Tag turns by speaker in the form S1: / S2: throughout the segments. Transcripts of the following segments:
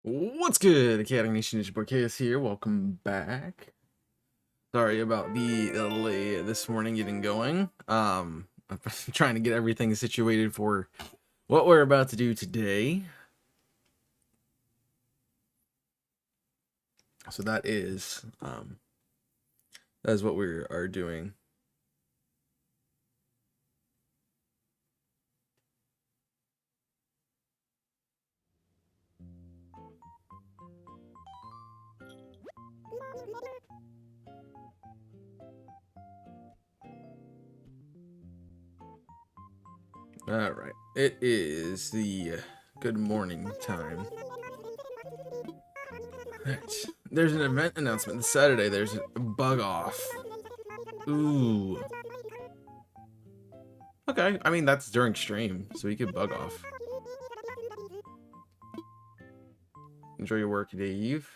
S1: What's good, Academy Nation? Ninja Boy KS here. Welcome back. Sorry about the delay this morning getting going. I'm trying to get everything situated for what we're about to do today. So that is what we are doing. All right, it is the good morning time. Right. There's an event announcement this Saturday. There's a bug off. Ooh. Okay, I mean that's during stream, so we could bug off. Enjoy your work today, Eve.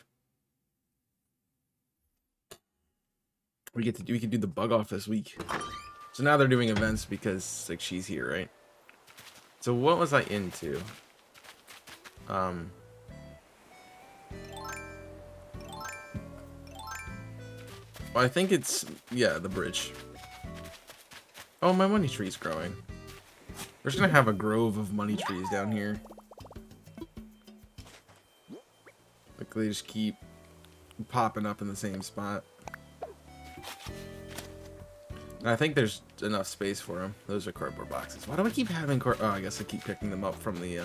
S1: We could do the bug off this week. So now they're doing events because like she's here, right? So what was I into? Well, I think it's the bridge. Oh, my money tree's growing. We're just gonna have a grove of money trees down here. Like they just keep popping up in the same spot. And I think there's enough space for them. Those are cardboard boxes. Why do I keep having oh, I guess I keep picking them up from the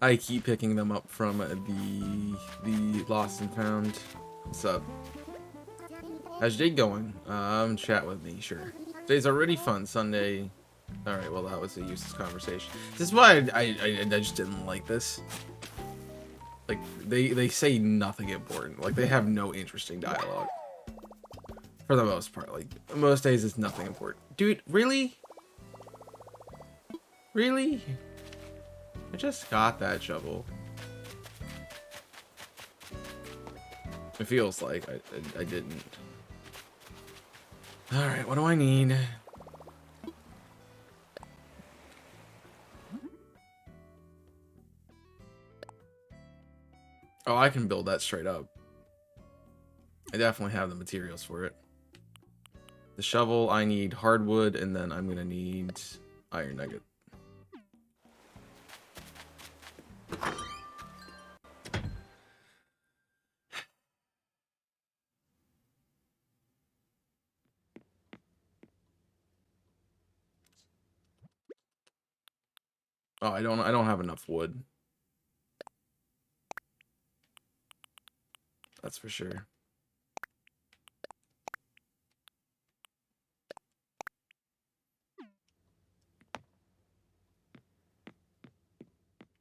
S1: I keep picking them up from the lost and found. What's up? How's your day going? Chat with me, sure. Today's already fun. Sunday. All right. Well, that was a useless conversation. This is why I just didn't like this. Like they say nothing important. Like they have no interesting dialogue. For the most part, like most days, it's nothing important. Dude, really? Really? I just got that shovel. It feels like I didn't. Alright, what do I need? Oh, I can build that straight up. I definitely have the materials for it. The shovel, I need hardwood, and then I'm gonna need iron nugget. Oh, I don't have enough wood. That's for sure.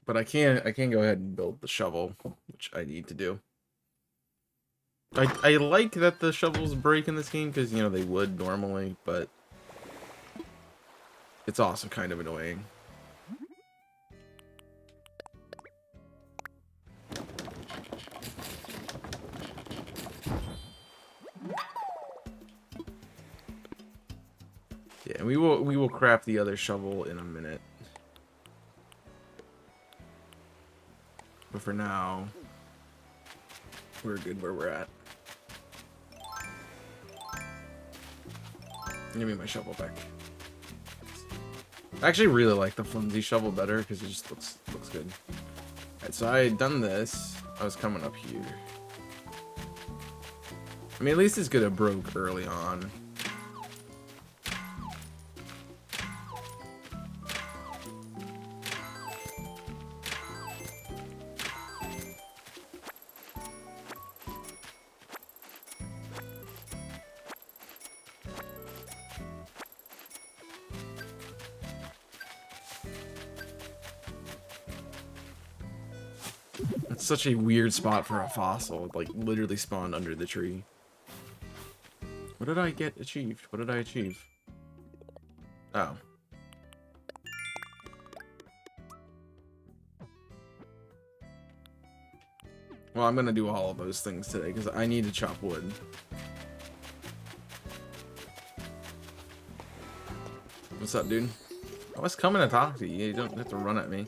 S1: But I can go ahead and build the shovel, which I need to do. I like that the shovels break in this game because you know they would normally, but it's also kind of annoying. Yeah, and we will craft the other shovel in a minute. But for now, we're good where we're at. Give me my shovel back. I actually really like the flimsy shovel better because it just looks good. Alright, so I had done this. I was coming up here. I mean, at least it's good it broke early on. It's such a weird spot for a fossil. It, like, literally spawned under the tree. What did I get achieved? What did I achieve? Oh. Well, I'm gonna do all of those things today because I need to chop wood. What's up, dude? I was coming to talk to you. You don't have to run at me.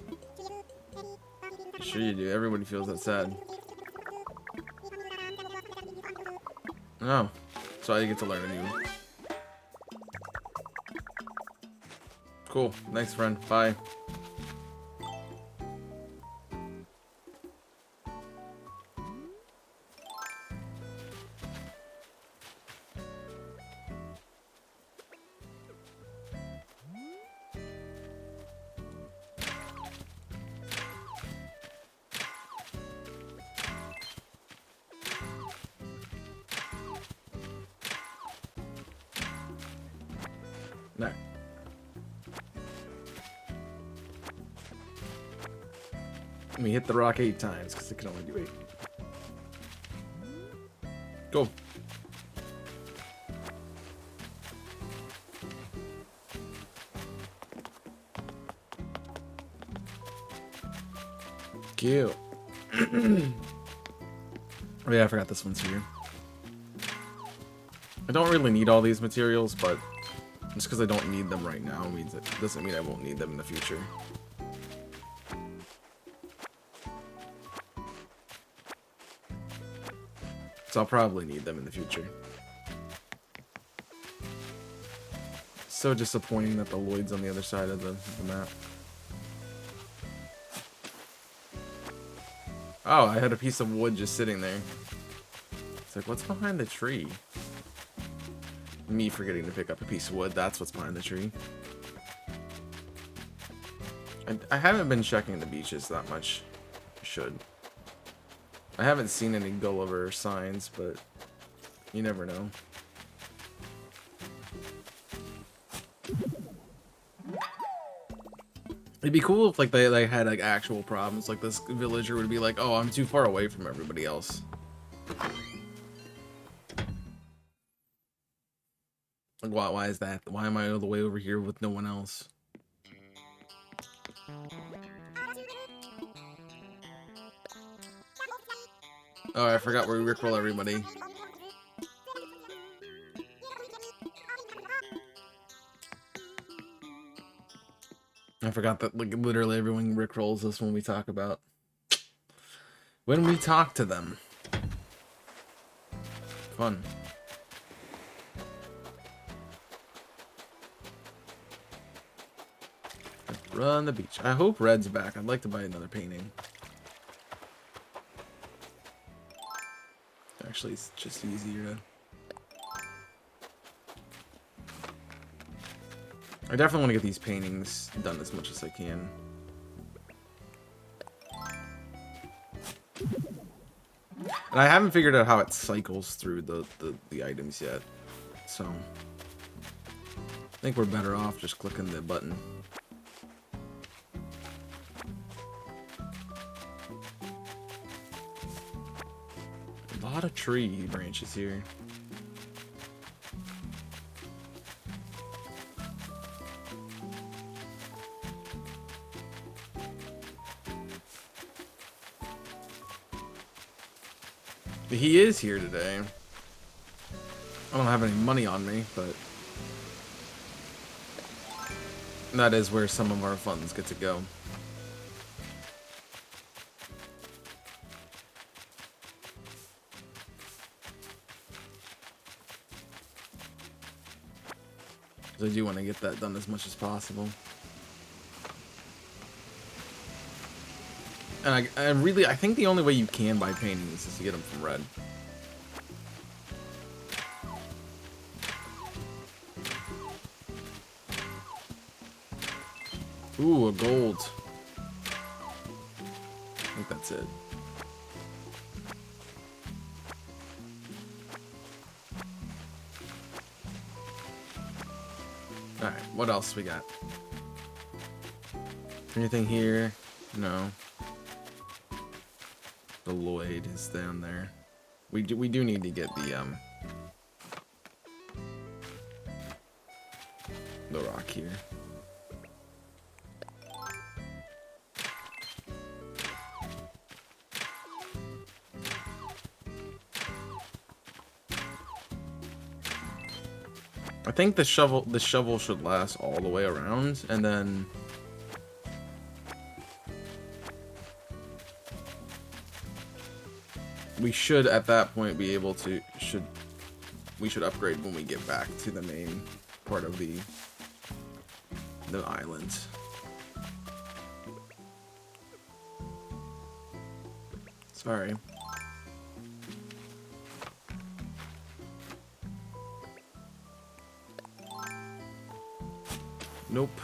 S1: Sure you do. Everybody feels that sad. Oh. So I get to learn a new. Cool. Thanks, friend. Bye. No. We hit the rock 8 times because it can only do 8. Go. Cute. Oh yeah, I forgot this one's here. I don't really need all these materials, but just because I don't need them right now means it doesn't mean I won't need them in the future. So I'll probably need them in the future. So disappointing that the Lloyd's on the other side of the map. Oh, I had a piece of wood just sitting there. It's like, what's behind the tree? Me forgetting to pick up a piece of wood, that's what's behind the tree. I haven't been checking the beaches that much. I should. I haven't seen any Gulliver signs, but you never know. It'd be cool if like they had like actual problems. Like this villager would be like, "Oh, I'm too far away from everybody else." Like, why is that? Why am I all the way over here with no one else? Oh, I forgot where we rickroll everybody. I forgot that like literally everyone rickrolls us when we talk about when we talk to them. Fun. Run the beach. I hope Red's back. I'd like to buy another painting. Actually, it's just easier to... I definitely want to get these paintings done as much as I can. And I haven't figured out how it cycles through the items yet. So, I think we're better off just clicking the button. A lot of tree branches here. He is here today. I don't have any money on me, but that is where some of our funds get to go. I do want to get that done as much as possible. And I think the only way you can buy paintings is to get them from Red. Ooh, a gold. I think that's it. Alright, what else we got? Anything here? No. The Lloyd is down there. We do need to get the rock here. I think the shovel should last all the way around, and then we should at that point be able to we should upgrade when we get back to the main part of the island. Sorry. Nope.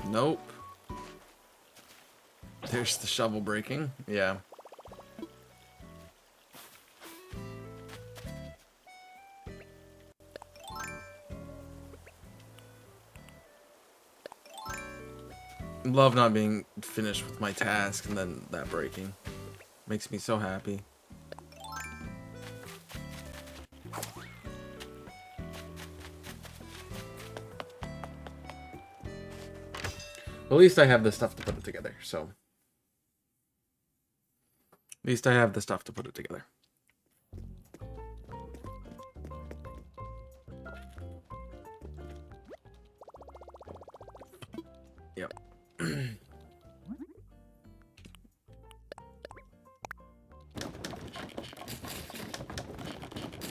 S1: Nope. There's the shovel breaking. Yeah. Love not being finished with my task and then that breaking. Makes me so happy. At least I have the stuff to put it together, so. At least I have the stuff to put it together. Yep.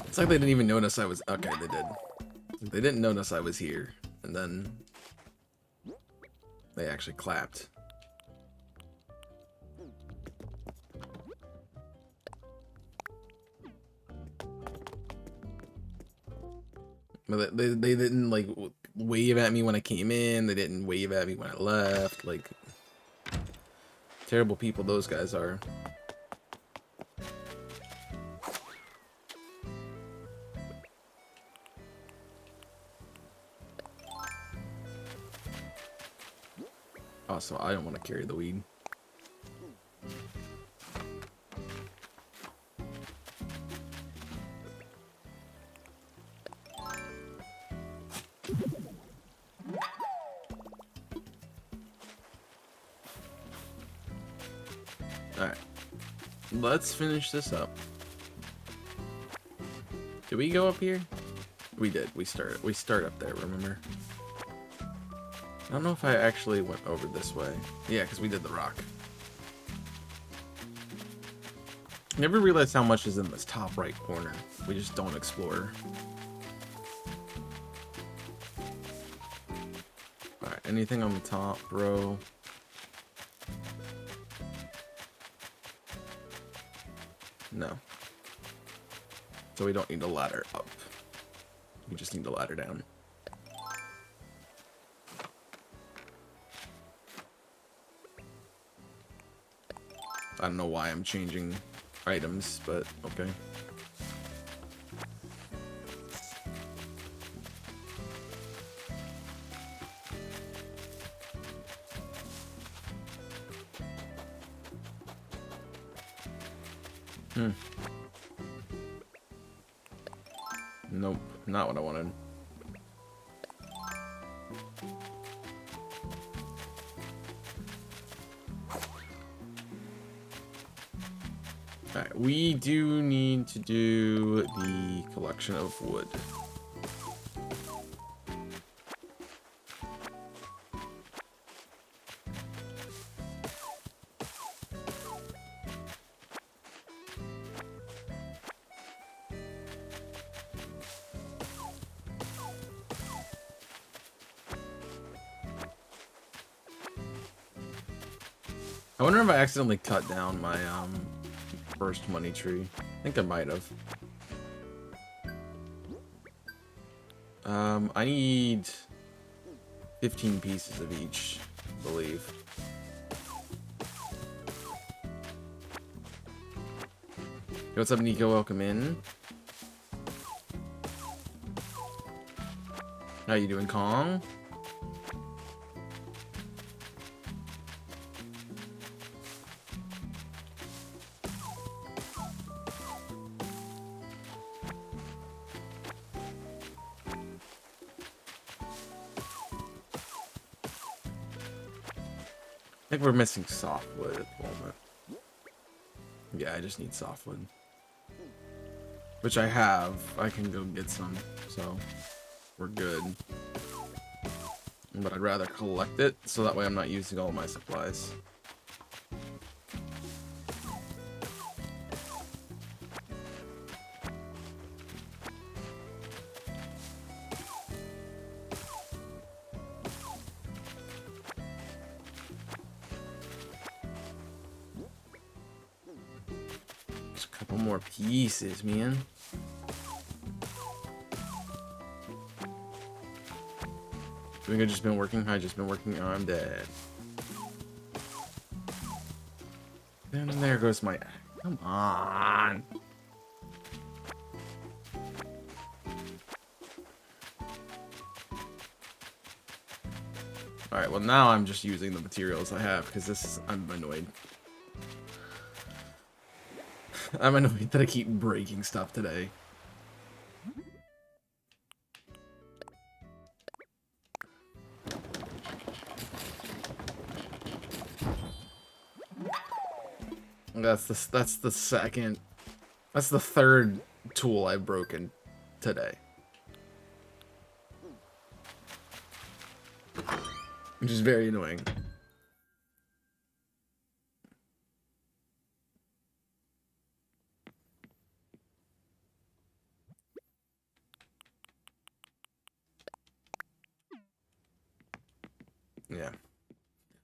S1: It's like they didn't even notice I was... Okay, they did. They didn't notice I was here, and then they actually clapped. But they didn't, like, wave at me when I came in. They didn't wave at me when I left. Like, terrible people those guys are. Also, I don't want to carry the weed. Alright. Let's finish this up. Did we go up here? We did. We start up there, remember? I don't know if I actually went over this way. Yeah, because we did the rock. Never realized how much is in this top right corner. We just don't explore. Alright, anything on the top, bro? No. So we don't need a ladder up. We just need a ladder down. I don't know why I'm changing items, but okay. Nope, not what I wanted. Alright, we do need to do the collection of wood. I wonder if I accidentally cut down my first money tree. I think I might have. I need 15 pieces of each, I believe. Yo, what's up, Nico? Welcome in. How you doing, Kong? I think we're missing softwood at the moment. Yeah, I just need softwood. which I have. I can go get some, so we're good. But I'd rather collect it, so that way I'm not using all my supplies. Just a couple more pieces, man. I think I've just been working. I've just been working. Oh, I'm dead. And there goes my... Come on. Alright, well now I'm just using the materials I have, because this is... I'm annoyed. I'm annoyed that I keep breaking stuff today. That's the second... That's the third tool I've broken today. Which is very annoying. Yeah.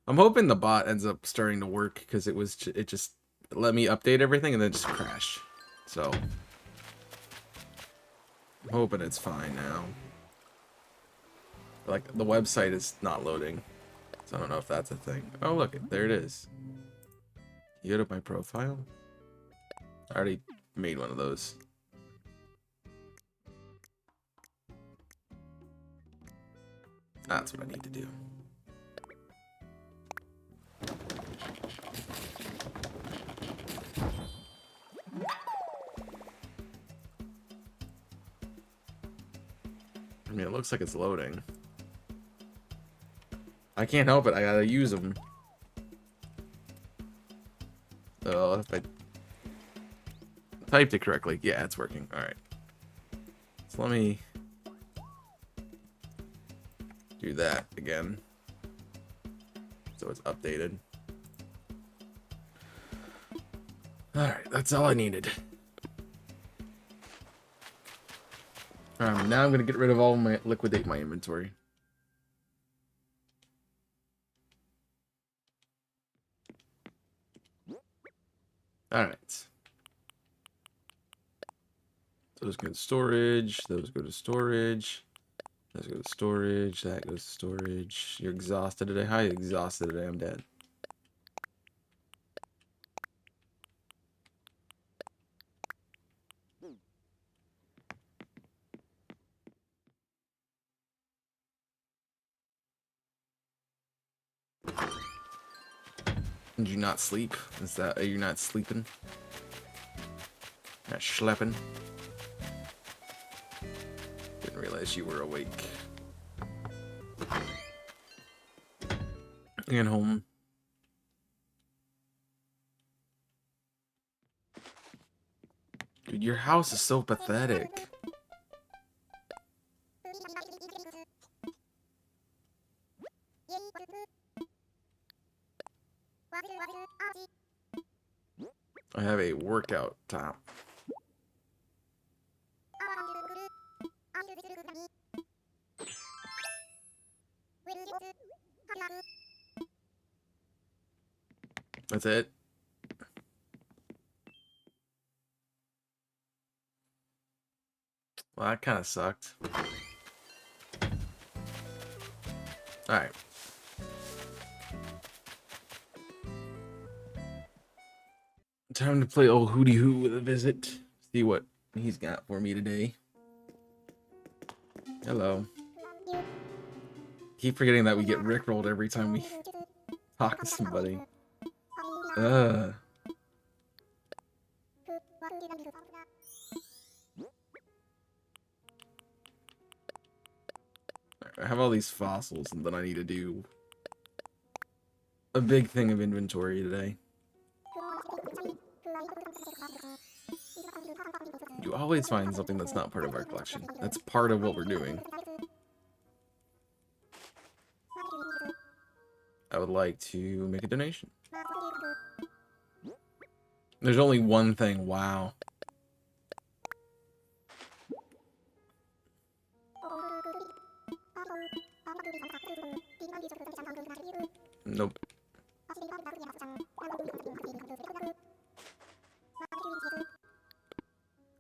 S1: I'm hoping the bot ends up starting to work, because it just let me update everything and then just crash. So I'm hoping it's fine now. Like, the website is not loading, so I don't know if that's a thing. Oh, look, there it is. You go to my profile? I already made one of those. That's what I need to do. I mean, it looks like it's loading. I can't help it, I gotta use them. So if I typed it correctly, yeah, it's working. Alright. So let me do that again. So it's updated. Alright, that's all I needed. Now I'm gonna get rid of all my liquidate my inventory. Alright. Those go to storage, those go to storage, those go to storage, that goes to storage. You're exhausted today? How are you exhausted today? I'm dead. Did you not sleep? Is that, are you not sleeping? Not schlepping? Didn't realize you were awake. And home. Dude, your house is so pathetic. I have a workout top. That's it. Well, that kind of sucked. Alright. Time to play old Hootie Hoo with a visit. See what he's got for me today. Hello. Keep forgetting that we get rickrolled every time we talk to somebody. I have all these fossils, and then I need to do a big thing of inventory today. You always find something that's not part of our collection. That's part of what we're doing. I would like to make a donation. There's only one thing. Wow. Nope.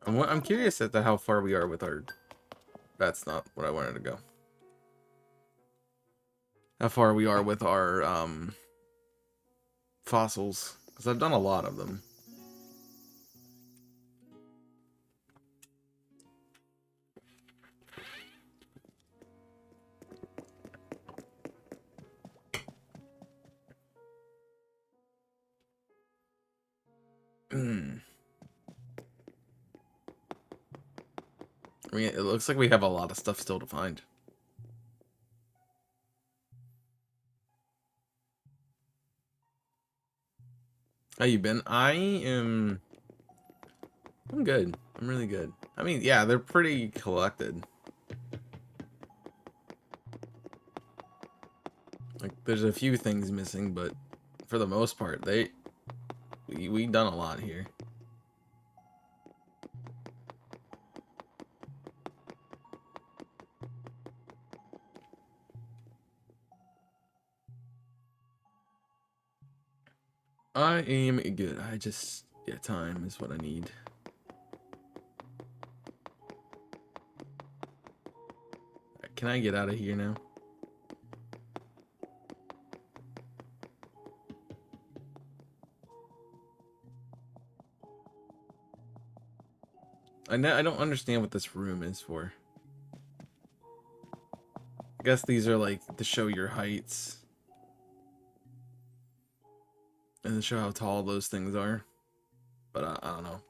S1: I'm curious as to how far we are with our... That's not what I wanted to go. How far we are with our fossils. Because I've done a lot of them. I mean, it looks like we have a lot of stuff still to find. How you been? I'm good. I'm really good. I mean, yeah, they're pretty collected. Like, there's a few things missing, but for the most part, we done a lot here. I am good. Yeah, time is what I need. Can I get out of here now? I don't understand what this room is for. I guess these are like to show your heights. And to show how tall those things are. But I don't know.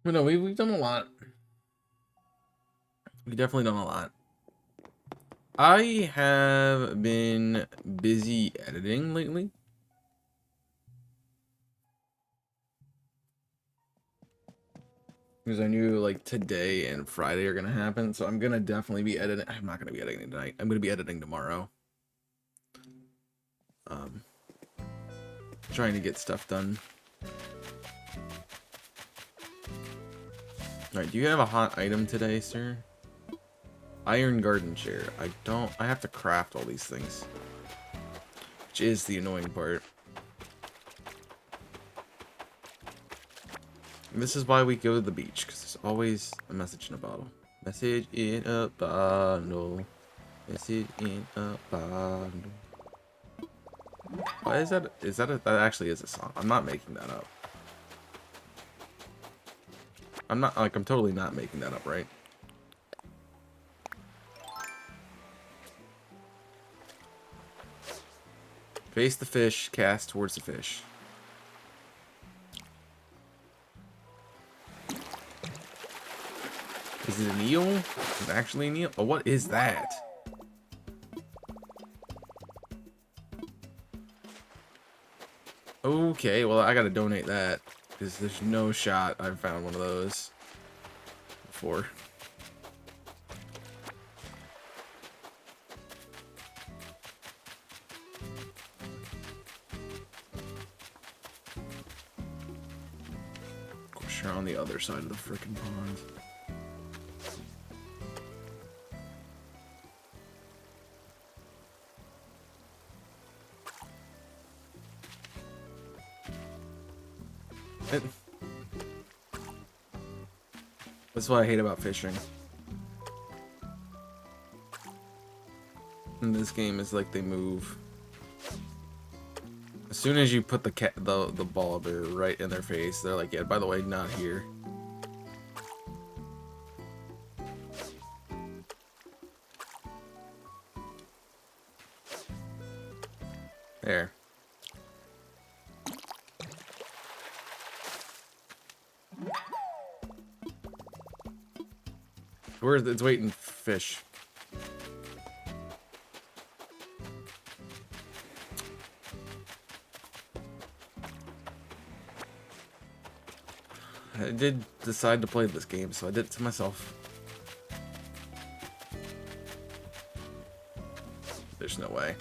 S1: But no, we've done a lot. We've definitely done a lot. I have been busy editing lately. Because I knew like today and Friday are gonna happen, so I'm gonna definitely be editing. I'm not gonna be editing tonight. I'm gonna be editing tomorrow. Trying to get stuff done. Alright, do you have a hot item today, sir? Iron garden chair. I have to craft all these things. Which is the annoying part. And this is why we go to the beach, because there's always a message in a bottle. Message in a bottle. Message in a bottle. Why is that? That actually is a song. I'm not making that up. I'm totally not making that up, right? Face the fish, cast towards the fish. Is it an eel? Is it actually an eel? Oh, what is that? Okay, well, I gotta donate that. Because there's no shot I've found one of those before. Of course, you're on the other side of the frickin' pond. That's what I hate about fishing. In this game, is like they move. As soon as you put the ball bear right in their face, they're like, yeah, by the way, not here. There. Where's it's waiting fish. I did decide to play this game, so I did it to myself. There's no way.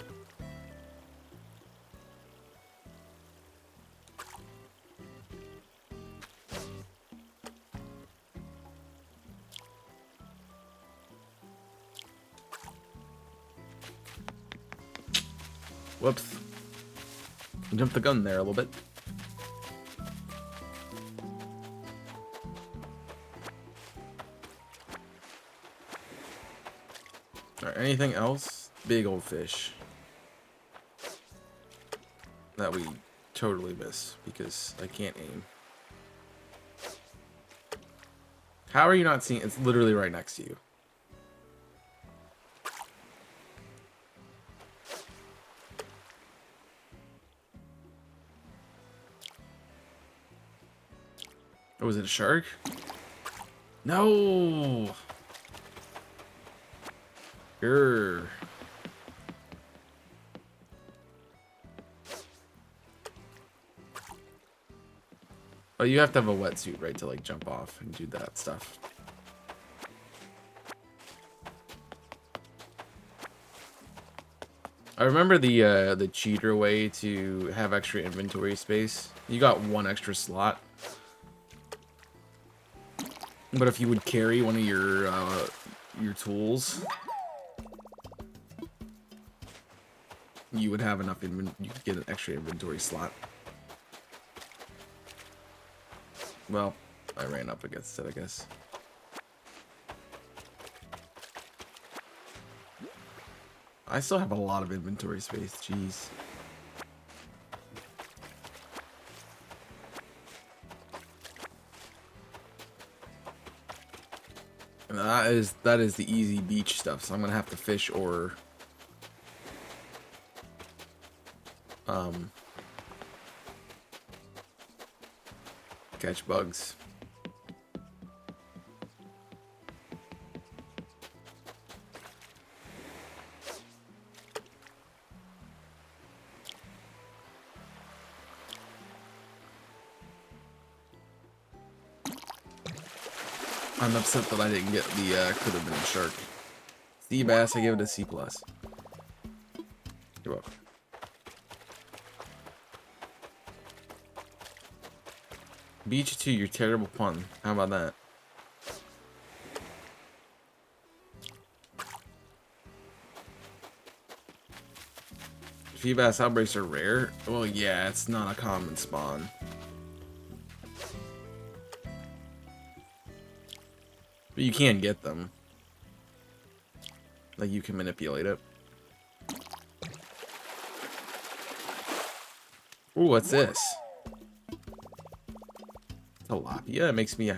S1: Whoops. Jumped the gun there a little bit. Alright, anything else? Big old fish. That we totally miss because I can't aim. How are you not seeing? It's literally right next to you. Oh, was it a shark? No! Grr. Oh, you have to have a wetsuit, right, to like jump off and do that stuff. I remember the cheater way to have extra inventory space. You got one extra slot. But if you would carry one of your tools, you would have enough you could get an extra inventory slot. Well, I ran up against it, I guess. I still have a lot of inventory space, jeez. And that is the easy beach stuff, so I'm gonna have to fish or catch bugs. I'm upset that I didn't get the could have been a shark. Sea bass, I give it a C+. You're welcome. Beat you to your terrible pun. How about that? Sea bass outbreaks are rare? Well, yeah, it's not a common spawn. But you can get them. Like, you can manipulate it. Ooh, what's this? Tilapia? It makes me...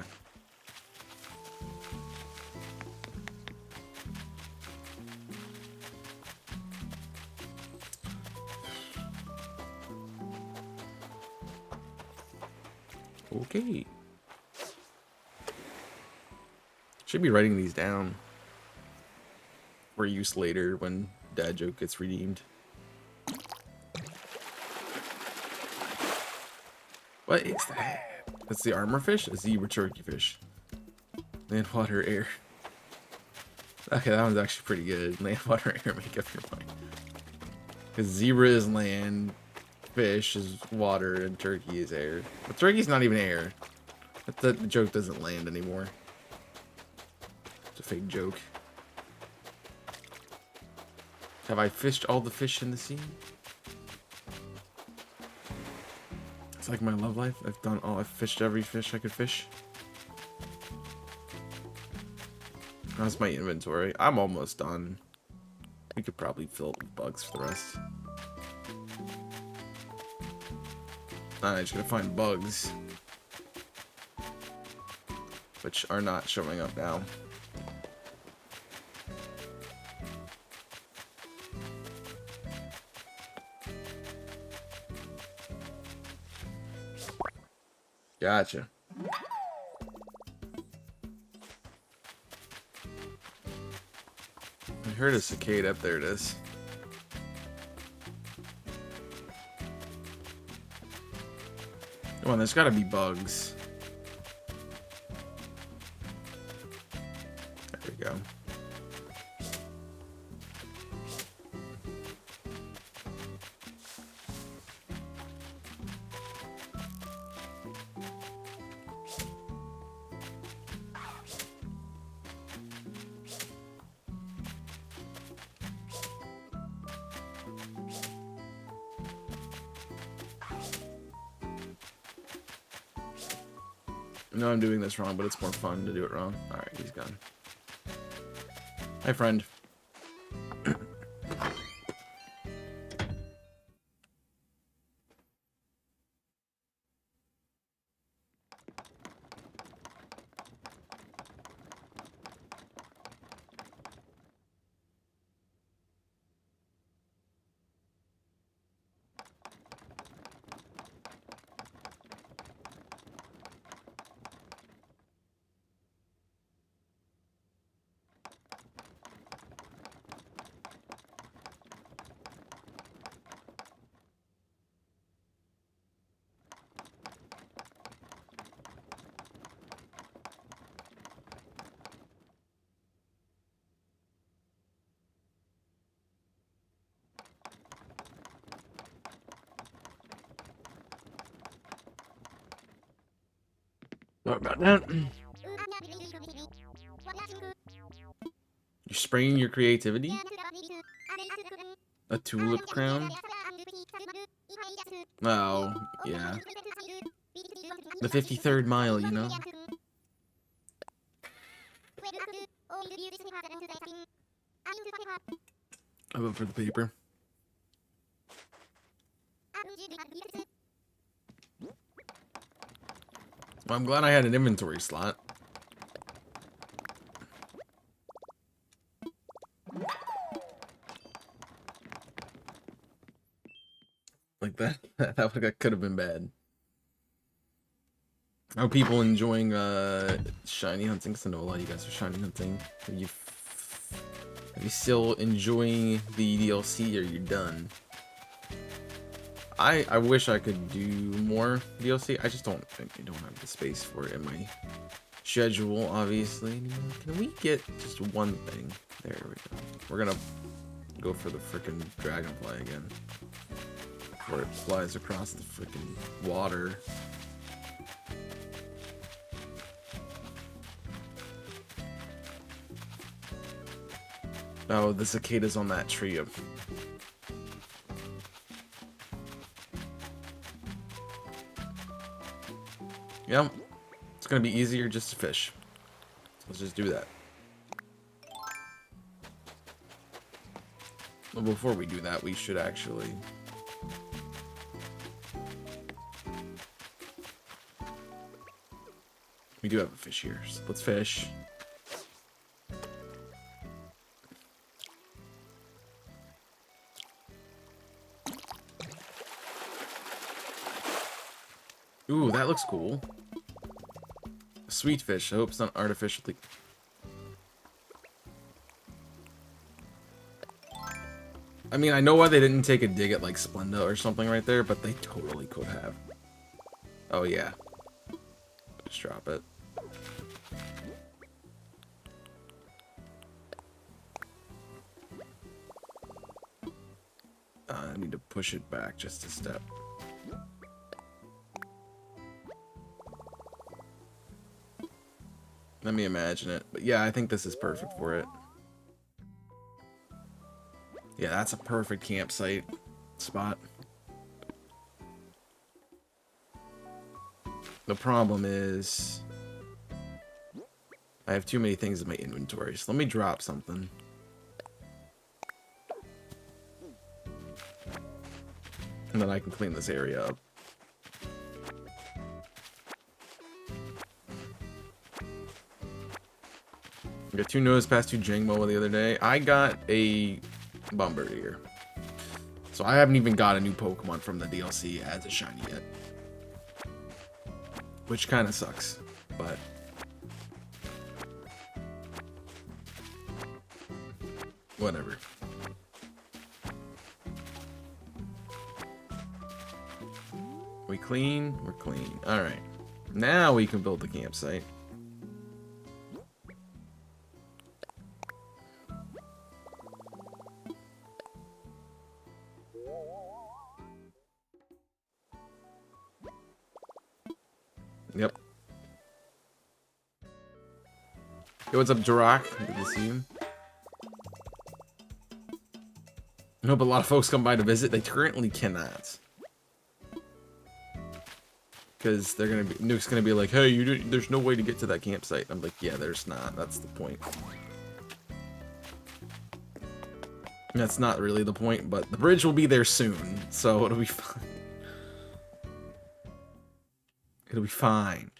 S1: Okay. Should be writing these down for use later when dad joke gets redeemed. What is that? That's the armor fish? A zebra turkey fish. Land, water, air. Okay, that one's actually pretty good. Land, water, air, make up your mind. Because zebra is land, fish is water, and turkey is air. But turkey's not even air. The joke doesn't land anymore. It's a fake joke. Have I fished all the fish in the sea? It's like my love life. I've fished every fish I could fish. How's my inventory? I'm almost done. We could probably fill it with bugs for the rest. I'm just gonna find bugs, which are not showing up now. Gotcha. heard a cicada. Up there it is. Come on, there's gotta be bugs. There we go. I know I'm doing this wrong, but it's more fun to do it wrong. Alright, he's gone. Hi, friend. What about that? You're spraying your creativity? A tulip crown? Oh, yeah. The 53rd mile, you know? I vote for the paper. Well, I'm glad I had an inventory slot. Like that, that could have been bad. Are people enjoying shiny hunting? Because I know a lot of you guys are shiny hunting. Are you still enjoying the DLC, or are you done? I wish I could do more DLC. I just don't have the space for it in my schedule, obviously. Can we get just one thing? There we go. We're gonna go for the frickin' dragonfly again. Before it flies across the frickin' water. Oh, the cicada's on that tree of... Yeah, it's gonna be easier just to fish. Let's just do that. Well, before we do that, we should actually... We do have a fish here, so let's fish. Ooh, that looks cool. Sweet fish. I hope it's not artificially... I mean, I know why they didn't take a dig at, like, Splenda or something right there, but they totally could have. Oh, yeah. Just drop it. I need to push it back just a step. Let me imagine it. But yeah, I think this is perfect for it. Yeah, that's a perfect campsite spot. The problem is... I have too many things in my inventory, so let me drop something. And then I can clean this area up. I got 2 nose past 2 Jangmo the other day. I got a Bombardier. So I haven't even got a new Pokemon from the DLC as a shiny yet. Which kind of sucks, but... Whatever. We clean? We're clean. Alright. Now we can build the campsite. Yep. Hey, what's up, Duroc? Good to see you. I hope a lot of folks come by to visit. They currently cannot. Because they're gonna be, Nuke's gonna be like, hey, there's no way to get to that campsite. I'm like, yeah, there's not. That's the point. That's not really the point, but the bridge will be there soon, so it'll be fine. It'll be fine.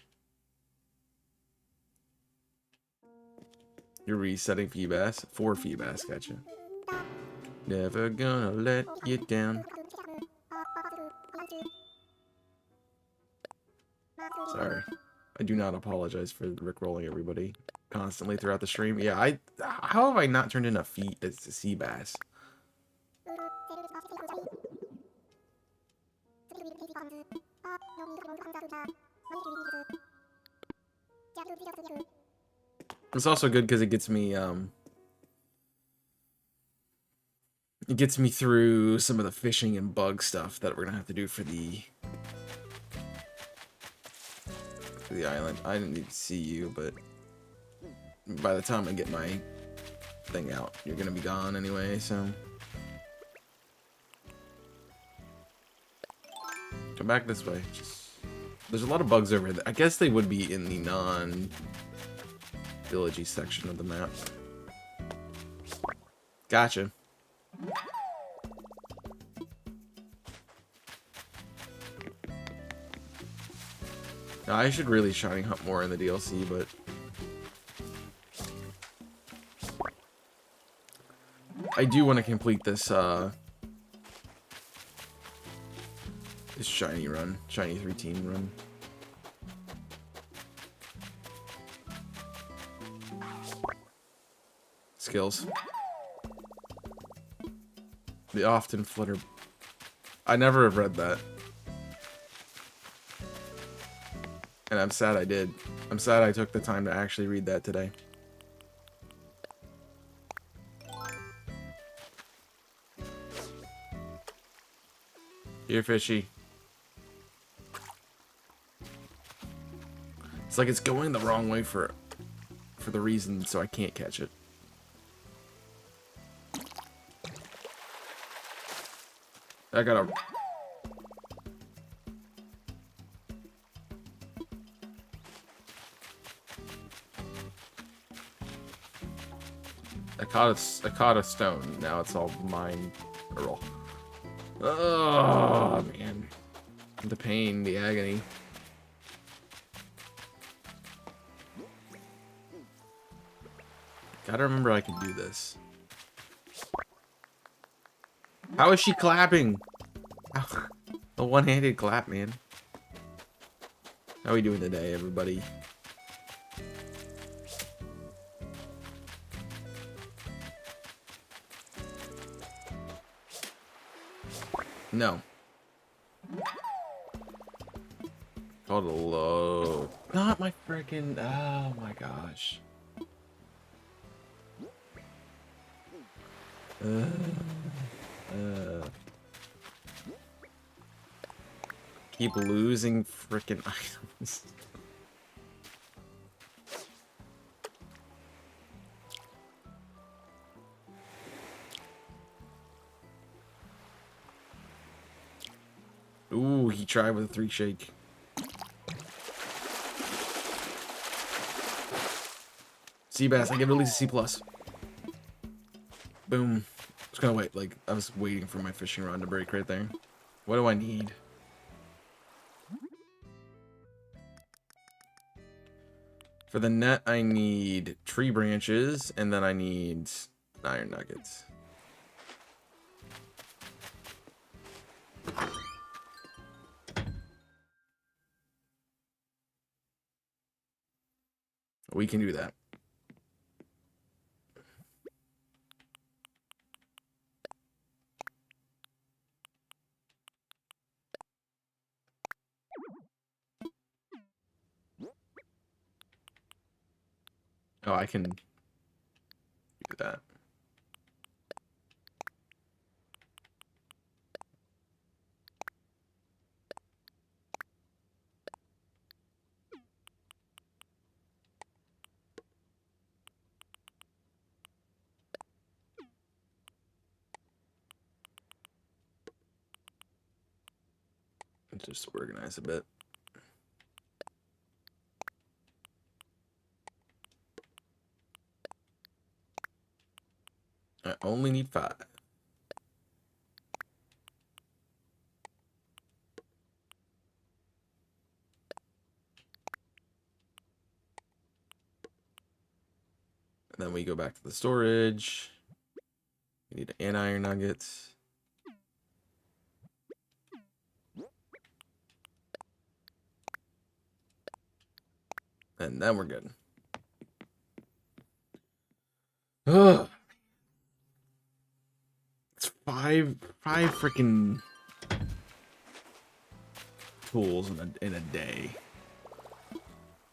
S1: You're resetting Feebas? 4 Feebas, gotcha. Never gonna let you down. Sorry. I do not apologize for rickrolling everybody constantly throughout the stream. Yeah, how have I not turned in a sea bass? It's also good because it gets me through some of the fishing and bug stuff that we're gonna have to do for the island. I didn't even see you, but by the time I get my thing out, you're gonna be gone anyway, so come back this way. There's a lot of bugs over there. I guess they would be in the non-villagey section of the map. Gotcha. Now, I should really shiny hunt more in the DLC, but I do want to complete this this shiny 3-team run. Skills. The often flutter. I never have read that. And I'm sad I did. I'm sad I took the time to actually read that today. Here, fishy. It's like it's going the wrong way for the reason, so I can't catch it. I gotta... I caught a stone. Now it's all mine. Oh, man. The pain, the agony. Gotta remember I can do this. How is she clapping? A one-handed clap, man. How are we doing today, everybody? No. Called a low. Not my freaking. Oh my gosh. Keep losing freaking items. Ooh, he tried with a 3 shake. Sea bass, I give it at least a C plus. Boom. Just gonna wait, like, I was waiting for my fishing rod to break right there. What do I need? For the net, I need tree branches, and then I need iron nuggets. We can do that. Oh, I can do that. Just organize a bit. I only need 5. And then we go back to the storage. We need anti-iron nuggets. And then we're good. Ugh. It's five freaking tools in a day.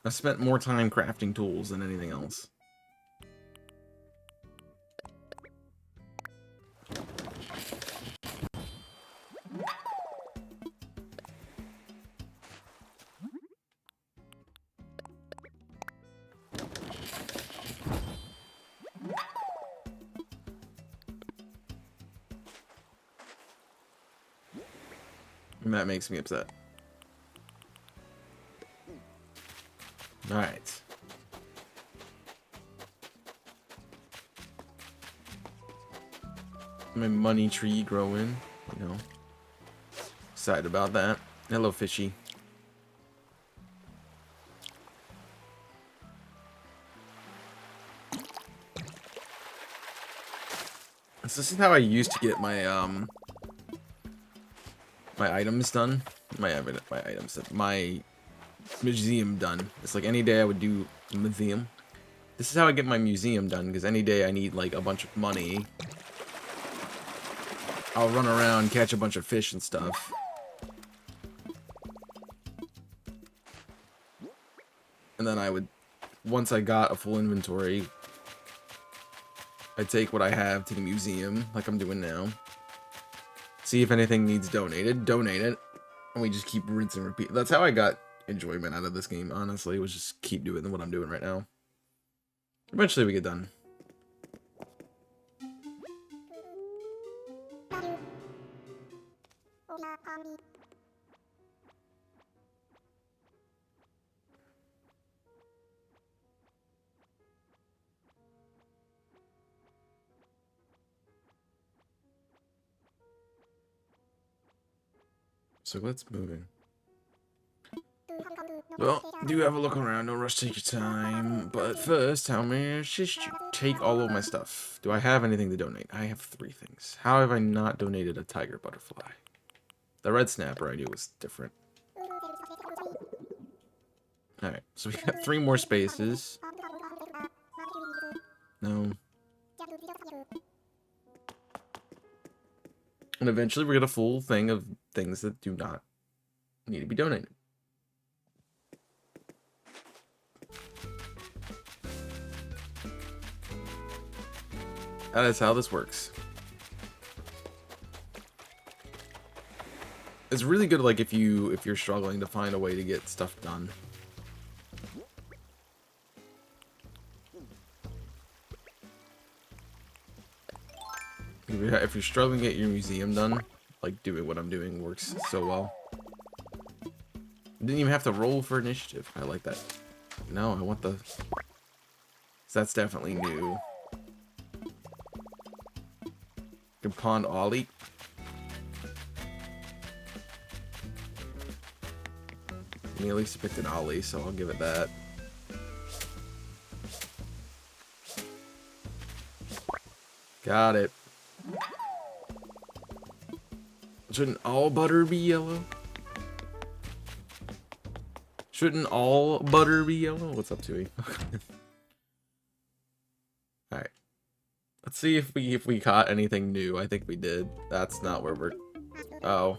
S1: I've spent more time crafting tools than anything else. And that makes me upset. Alright. My money tree growing, you know. Excited about that. Hello, fishy. So this is how I used to get my my items done. My museum done. It's like any day I would do museum. This is how I get my museum done, because any day I need like a bunch of money, I'll run around, catch a bunch of fish and stuff. And then I would, once I got a full inventory, I'd take what I have to the museum, like I'm doing now. See if anything needs donated, donate it, and we just keep rinse and repeat. That's how I got enjoyment out of this game, honestly, was just keep doing what I'm doing right now. Eventually we get done. So let's move in. Well, do have a look around, no rush, take your time. But first, how may I assist you? Take all of my stuff. Do I have anything to donate? I have 3 things. How have I not donated a tiger butterfly? The red snapper I knew was different. Alright, so we got 3 more spaces. No. And eventually we get a full thing of things that do not need to be donated. That is how this works. It's really good, like, if you're struggling to find a way to get stuff done. If you're struggling to get your museum done, like, doing what I'm doing works so well. Didn't even have to roll for initiative. I like that. No, I want the... That's definitely new. Good pond ollie. I mean, at least you picked an ollie, so I'll give it that. Got it. Shouldn't all butter be yellow? Shouldn't all butter be yellow? What's up, Tui? Alright. Let's see if we caught anything new. I think we did. That's not where we're... Oh.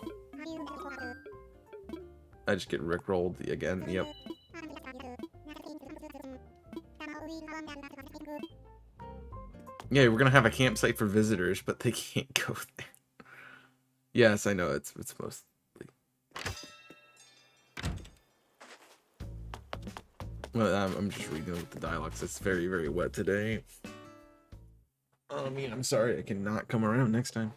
S1: I just get rickrolled again. Yep. Yeah, we're gonna have a campsite for visitors, but they can't go there. Yes, I know, it's mostly... Well, I'm just reading with the dialogues. It's very, very wet today. Oh, man, I'm sorry. I cannot come around next time.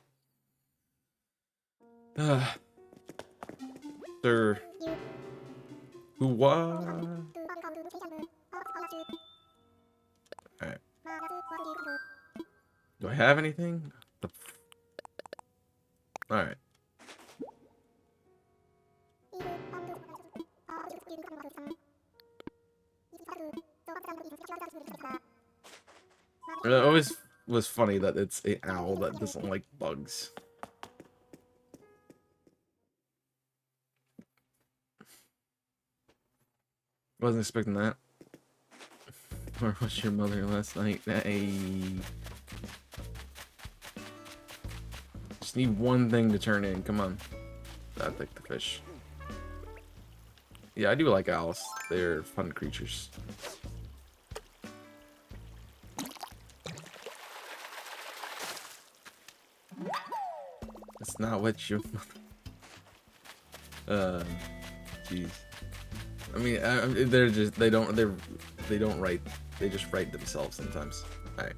S1: Sir. Who what? Alright. Do I have anything? Alright. It always was funny that it's an owl that doesn't like bugs. Wasn't expecting that. Where was your mother last night? Just need one thing to turn in. Come on. I'll take the fish. Yeah, I do like owls. They're fun creatures. That's not what you... jeez. I mean, they're just... They don't write... They just write themselves sometimes. Alright.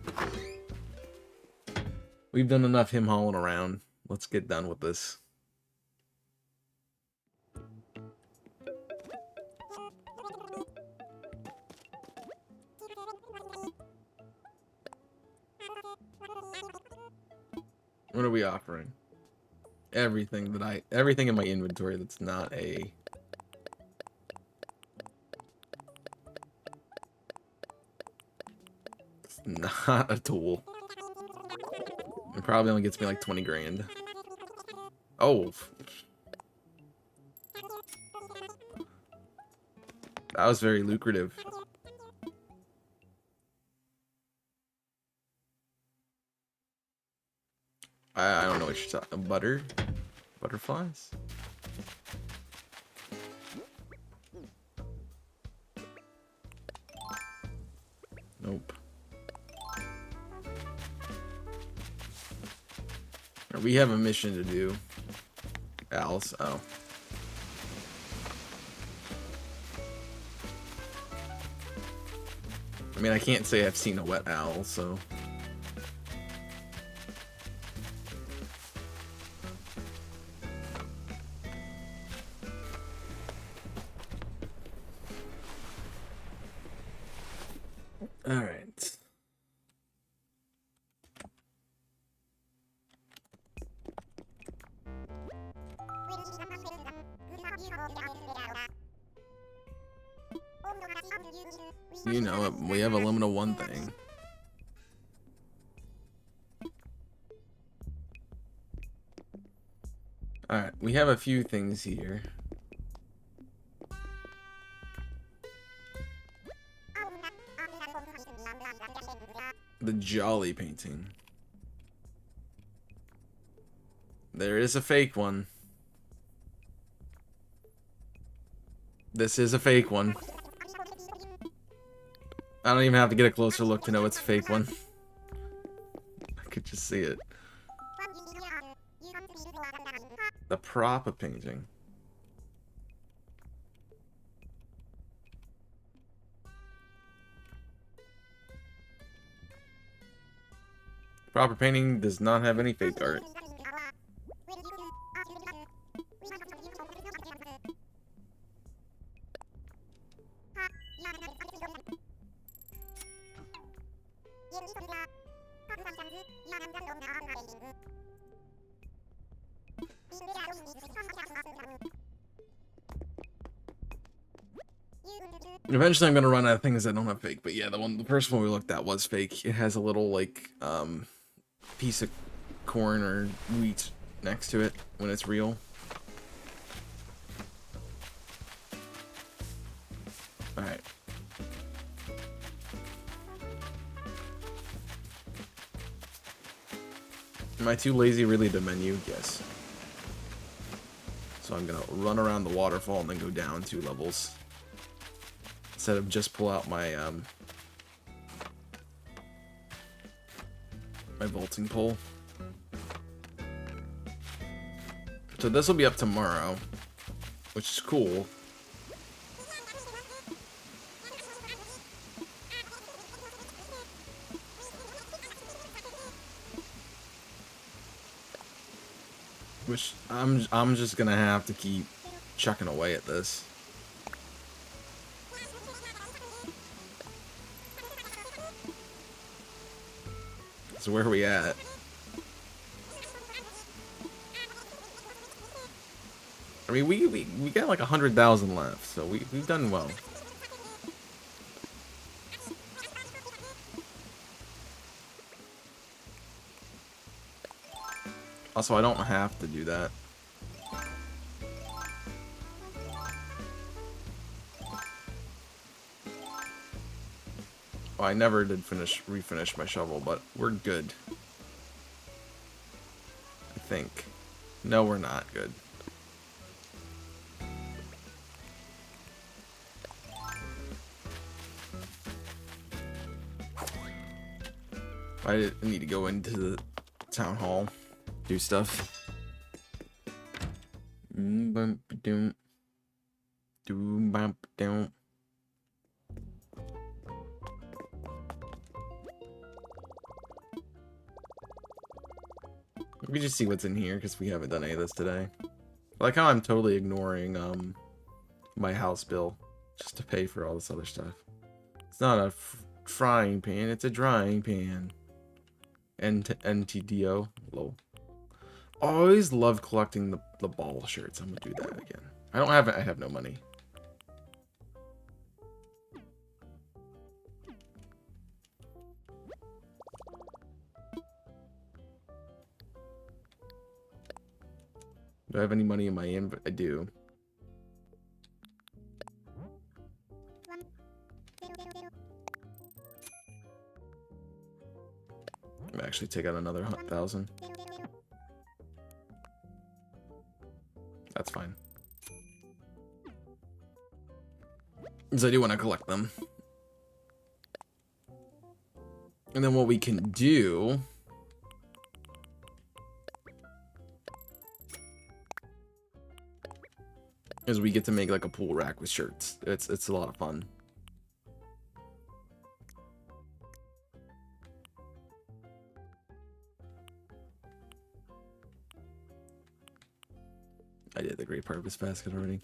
S1: We've done enough him hauling around. Let's get done with this. What are we offering? Everything in my inventory that's not a... It's not a tool. It probably only gets me like 20 grand. Oh. That was very lucrative. I don't know what you're talking about. Butter? Butterflies? Nope. We have a mission to do. Alice, oh. I mean, I can't say I've seen a wet owl, so... Alright. You know, we have a limit of one thing. Alright, we have a few things here. The Jolly painting. There is a fake one. This is a fake one. I don't even have to get a closer look to know it's a fake one. I could just see it. The proper painting. Proper painting does not have any fake art. Eventually I'm gonna run out of things that don't have fake, but yeah, the first one we looked at was fake. It has a little like piece of corn or wheat next to it when it's real. Alright. Am I too lazy really to menu? Yes. So I'm gonna run around the waterfall and then go down 2 levels. Instead of just pull out my my vaulting pole. So this will be up tomorrow, which is cool. Which I'm just gonna have to keep chucking away at this. So where are we at? I mean, we got like 100,000 left, so we've done well. Also, I don't have to do that. Well, I never did refinish my shovel, but we're good. I think. No, we're not good. I need to go into the town hall, do stuff. We just see what's in here because we haven't done any of this today. I like how I'm totally ignoring my house bill just to pay for all this other stuff. It's not a frying pan, it's a drying pan. NTDO. Lol. I always love collecting the ball shirts. I'm gonna do that again. I have no money. Do I have any money in my inventory? I do. I'm actually take out another 1,000. That's fine. Because I do want to collect them. And then what we can do is we get to make like a pool rack with shirts. It's a lot of fun. I did the great purpose basket already.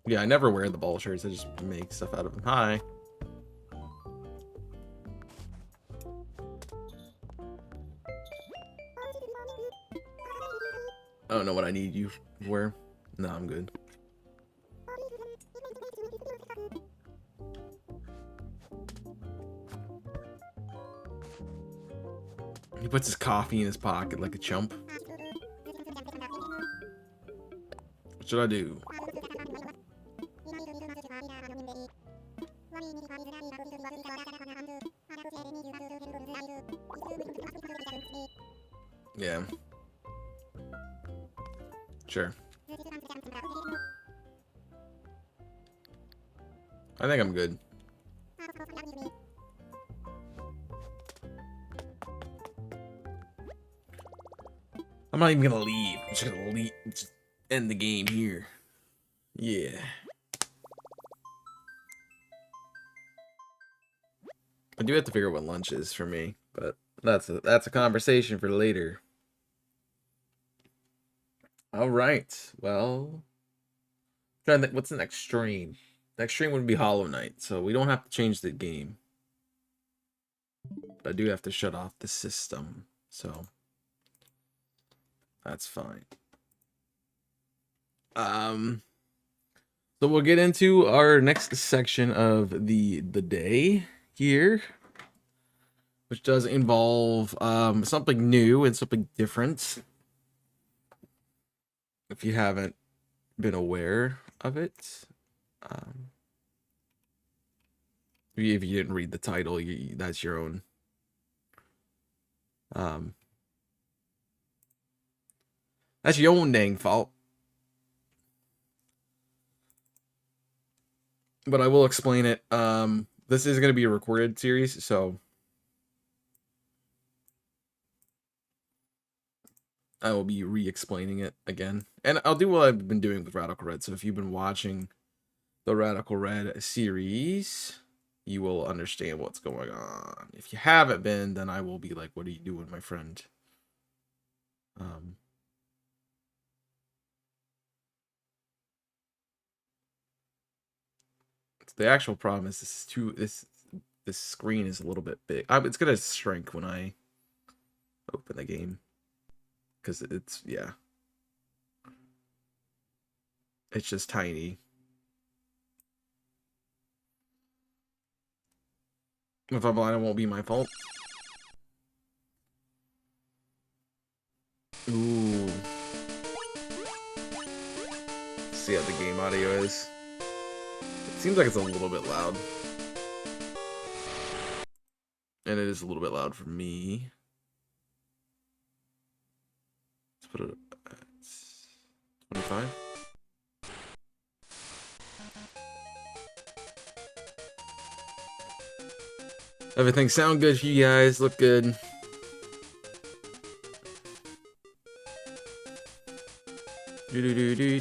S1: Yeah, I never wear the ball shirts. I just make stuff out of them. Hi. I don't know what I need you for. No, I'm good. He puts his coffee in his pocket like a chump. What should I do? Yeah. Sure. I think I'm good. I'm not even gonna leave. I'm just gonna leave. Just end the game here. Yeah. I do have to figure out what lunch is for me, but that's a conversation for later. All right. Well, trying to think, what's the next stream? Next stream would be Hollow Knight, so we don't have to change the game. But I do have to shut off the system, so that's fine. So we'll get into our next section of the day here, which does involve something new and something different. If you haven't been aware of it, if you didn't read the title, that's your own. That's your own dang fault. But I will explain it This is going to be a recorded series, so I will be re-explaining it again. And I'll do what I've been doing with Radical Red. So if you've been watching the Radical Red series, you will understand what's going on. If you haven't been, then I will be like, what are you doing, my friend? The actual problem is this screen is a little bit big. It's gonna shrink when I open the game, because it's, yeah, it's just tiny. If I'm blind, it won't be my fault. Ooh. Let's see how the game audio is. It seems like it's a little bit loud. And it is a little bit loud for me. Let's put it at 25. Everything sound good for you guys? Look good. It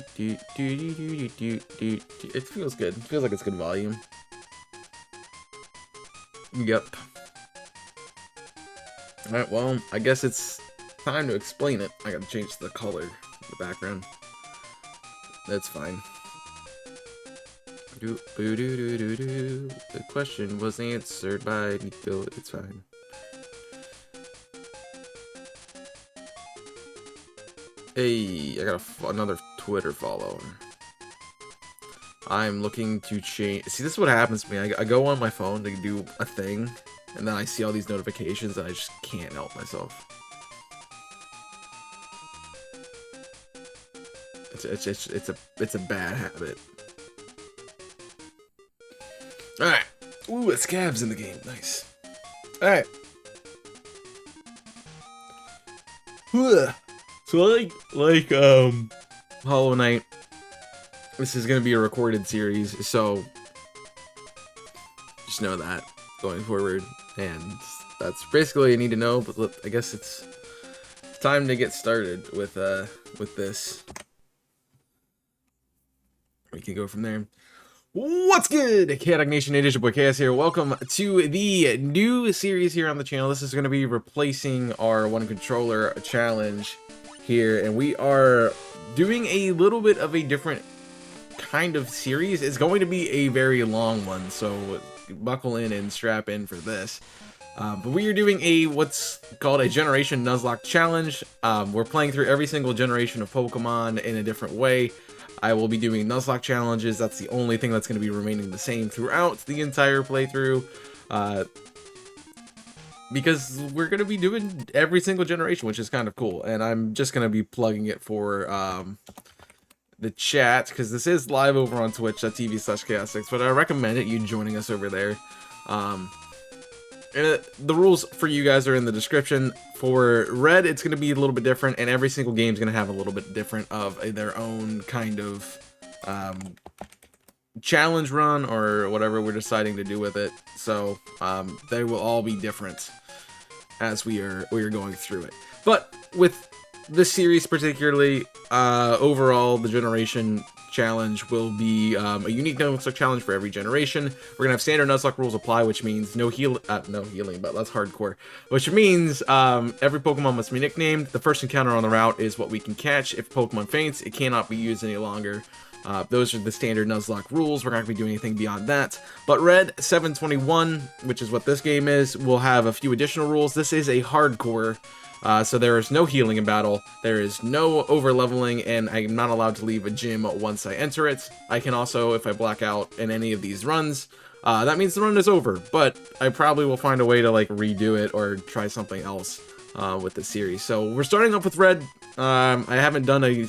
S1: feels good. It feels like it's good volume. Yep. Alright, well, I guess it's time to explain it. I gotta change the color of the background. That's fine. The question was answered by Nico. It's fine. Hey, I got another Twitter follower. I'm looking to change. See, this is what happens to me. I go on my phone to do a thing, and then I see all these notifications, and I just can't help myself. It's a bad habit. All right. Ooh, it's scabs in the game. Nice. All right. So like Hollow Knight, this is gonna be a recorded series, so just know that going forward, and that's basically all you need to know. But look, I guess it's time to get started with this. We can go from there. What's good, Chaotic Nation? It is your boy Chaos here. Welcome to the new series here on the channel. This is going to be replacing our one controller challenge here, and we are doing a little bit of a different kind of series. It's going to be a very long one, so buckle in and strap in for this. But we are doing what's called a Generation Nuzlocke challenge. We're playing through every single generation of Pokemon in a different way. I will be doing Nuzlocke challenges. That's the only thing that's going to be remaining the same throughout the entire playthrough. Because we're going to be doing every single generation, which is kind of cool. And I'm just going to be plugging it for the chat, because this is live over on twitch.tv/chaos6, but I recommend it, you joining us over there. And the rules for you guys are in the description. For Red, it's going to be a little bit different, and every single game is going to have a little bit different of their own kind of challenge run or whatever we're deciding to do with it. So they will all be different as we are going through it. But with this series particularly, overall, the generation challenge will be a unique Nuzlocke challenge for every generation. We're gonna have standard Nuzlocke rules apply, which means no healing, but that's hardcore. Which means every Pokemon must be nicknamed. The first encounter on the route is what we can catch. If Pokemon faints, it cannot be used any longer. Those are the standard Nuzlocke rules. We're not going to be doing anything beyond that. But Red 721, which is what this game is, will have a few additional rules. This is a hardcore. So there is no healing in battle, there is no over-leveling, and I'm not allowed to leave a gym once I enter it. I can also, if I black out in any of these runs, that means the run is over, but I probably will find a way to like redo it or try something else with the series. So we're starting off with Red. I haven't done a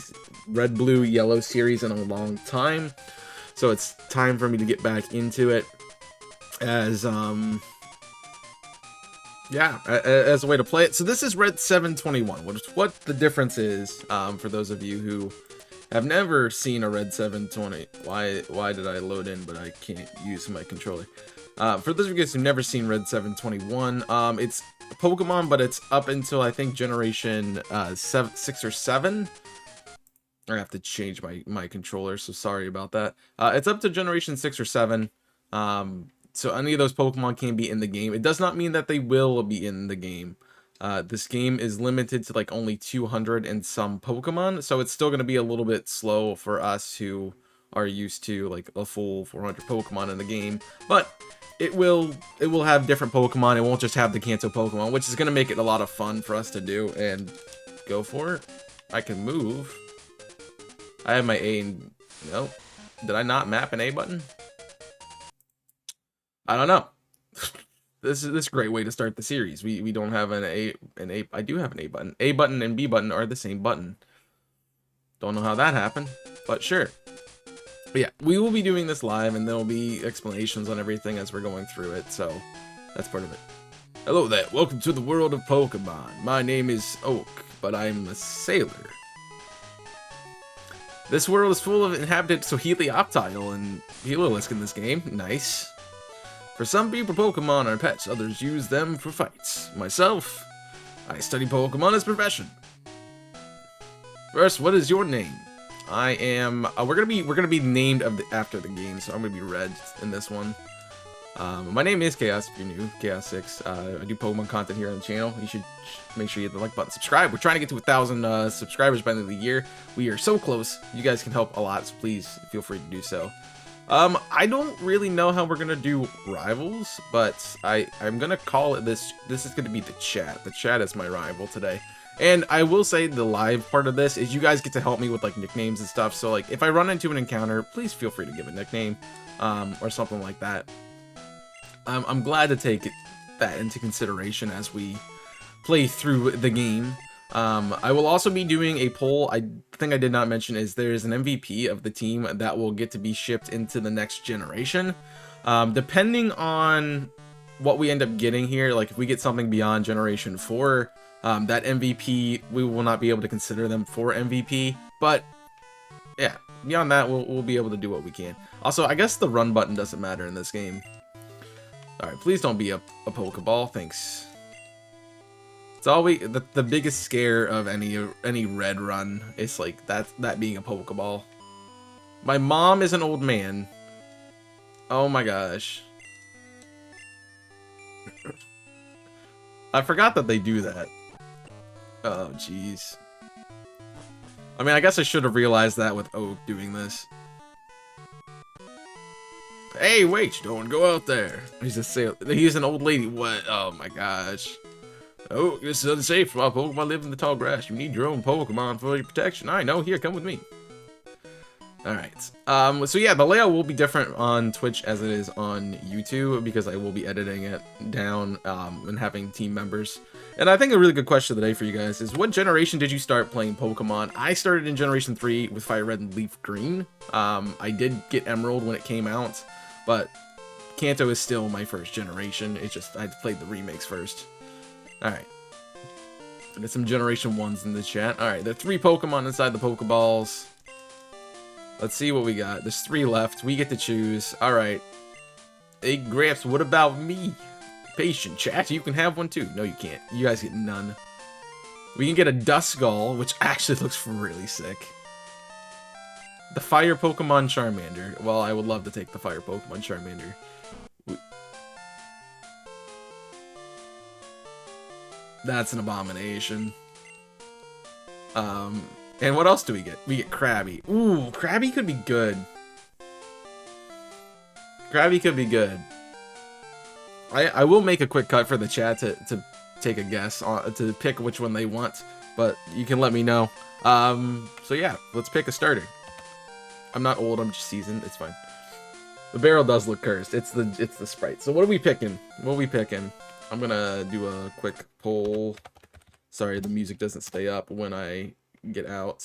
S1: Red, Blue, Yellow series in a long time, so it's time for me to get back into it as yeah, as a way to play it. So this is Red 721, which is what the difference is, for those of you who have never seen a Red 720. Why did I load in, but I can't use my controller? For those of you guys who've never seen Red 721, it's Pokemon, but it's up until, I think, generation 6 or 7. I have to change my controller, so sorry about that. It's up to generation 6 or 7. So any of those Pokemon can be in the game. It does not mean that they will be in the game. This game is limited to like only 200 and some Pokemon, so it's still going to be a little bit slow for us who are used to like a full 400 Pokemon in the game. But it will have different Pokemon. It won't just have the Kanto Pokemon, which is going to make it a lot of fun for us to do. And go for it. I can move. I have my A and... Nope. Did I not map an A button? I don't know. This is a great way to start the series. We don't have an A. I do have an A button. A button and B button are the same button. Don't know how that happened, but sure. But yeah, we will be doing this live, and there will be explanations on everything as we're going through it, so that's part of it. Hello there, welcome to the world of Pokemon. My name is Oak, but I'm a sailor. This world is full of inhabited Sohelioptile and Heliolisk in this game. Nice. For some people, Pokemon are pets, others use them for fights. Myself, I study Pokemon as a profession. First, what is your name? I am. We're gonna be named after the game, so I'm gonna be Red in this one. My name is Chaos. If you're new, Chaos 6. I do Pokemon content here on the channel. You should make sure you hit the like button, subscribe. We're trying to get to 1,000 subscribers by the end of the year. We are so close. You guys can help a lot, so please feel free to do so. I don't really know how we're gonna do rivals, but I'm gonna call it this. This is gonna be the chat. The chat is my rival today. And I will say the live part of this is you guys get to help me with like nicknames and stuff. So like if I run into an encounter, please feel free to give a nickname, or something like that. I'm glad to take that into consideration as we play through the game. I will also be doing a poll. I think I did not mention is there's an MVP of the team that will get to be shipped into the next generation. Depending on what we end up getting here, like if we get something beyond generation 4, that MVP, we will not be able to consider them for MVP. But yeah, beyond that, we'll be able to do what we can. Also, I guess the run button doesn't matter in this game. Alright, please don't be a Pokeball, thanks. It's always the biggest scare of any red run. It's like that being a Pokeball. My mom is an old man. Oh my gosh. I forgot that they do that. Oh jeez. I mean, I guess I should have realized that with Oak doing this. Hey, wait, don't go out there. He's a sailor. He's an old lady. What? Oh my gosh. Oh, this is unsafe while Pokemon live in the tall grass. You need your own Pokemon for your protection. I know. Here, come with me. Alright. So yeah, the layout will be different on Twitch as it is on YouTube because I will be editing it down and having team members. And I think a really good question today for you guys is, what generation did you start playing Pokemon? I started in Generation 3 with Fire Red and Leaf Green. I did get Emerald when it came out, but Kanto is still my first generation. It's just I played the remakes first. Alright. There's some Generation 1s in the chat. Alright, there are 3 Pokemon inside the Pokeballs. Let's see what we got. There's 3 left. We get to choose. Alright. Hey, Gramps, what about me? Patient chat, you can have one too. No, you can't. You guys get none. We can get a Duskull, which actually looks really sick. The Fire Pokemon Charmander. Well, I would love to take the Fire Pokemon Charmander. That's an abomination. And what else do we get? We get Krabby. Ooh, Krabby could be good. Krabby could be good. I will make a quick cut for the chat to take a guess on to pick which one they want, but you can let me know. So yeah, let's pick a starter. I'm not old, I'm just seasoned. It's fine. The barrel does look cursed. It's the sprite. So what are we picking? What are we picking? I'm gonna do a quick poll. Sorry, the music doesn't stay up when I get out.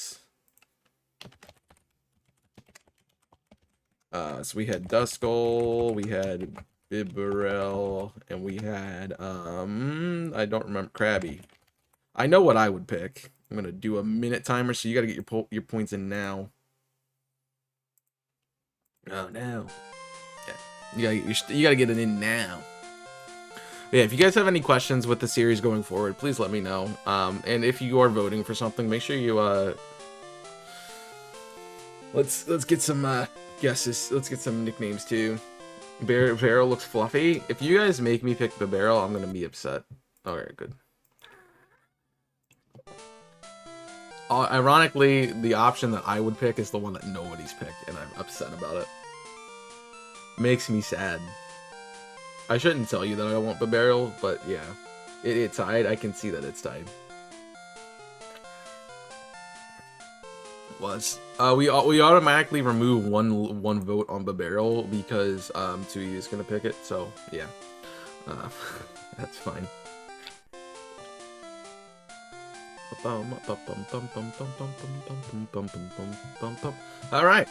S1: So we had Duskull, we had Bibarel, and we had I don't remember, Krabby. I know what I would pick. I'm gonna do a minute timer, so you gotta get your points in now. Oh no. Yeah. You gotta get it in now. Yeah, if you guys have any questions with the series going forward, please let me know. And if you are voting for something, make sure you let's get some guesses. Let's get some nicknames too. Barrel looks fluffy. If you guys make me pick the barrel, I'm gonna be upset. Alright, good. Ironically, the option that I would pick is the one that nobody's picked, and I'm upset about it. Makes me sad. I shouldn't tell you that I want the barrel, but yeah. It tied. I can see that it's tied. We automatically remove one vote on the barrel because Tui is gonna pick it, so yeah. That's fine. Alright.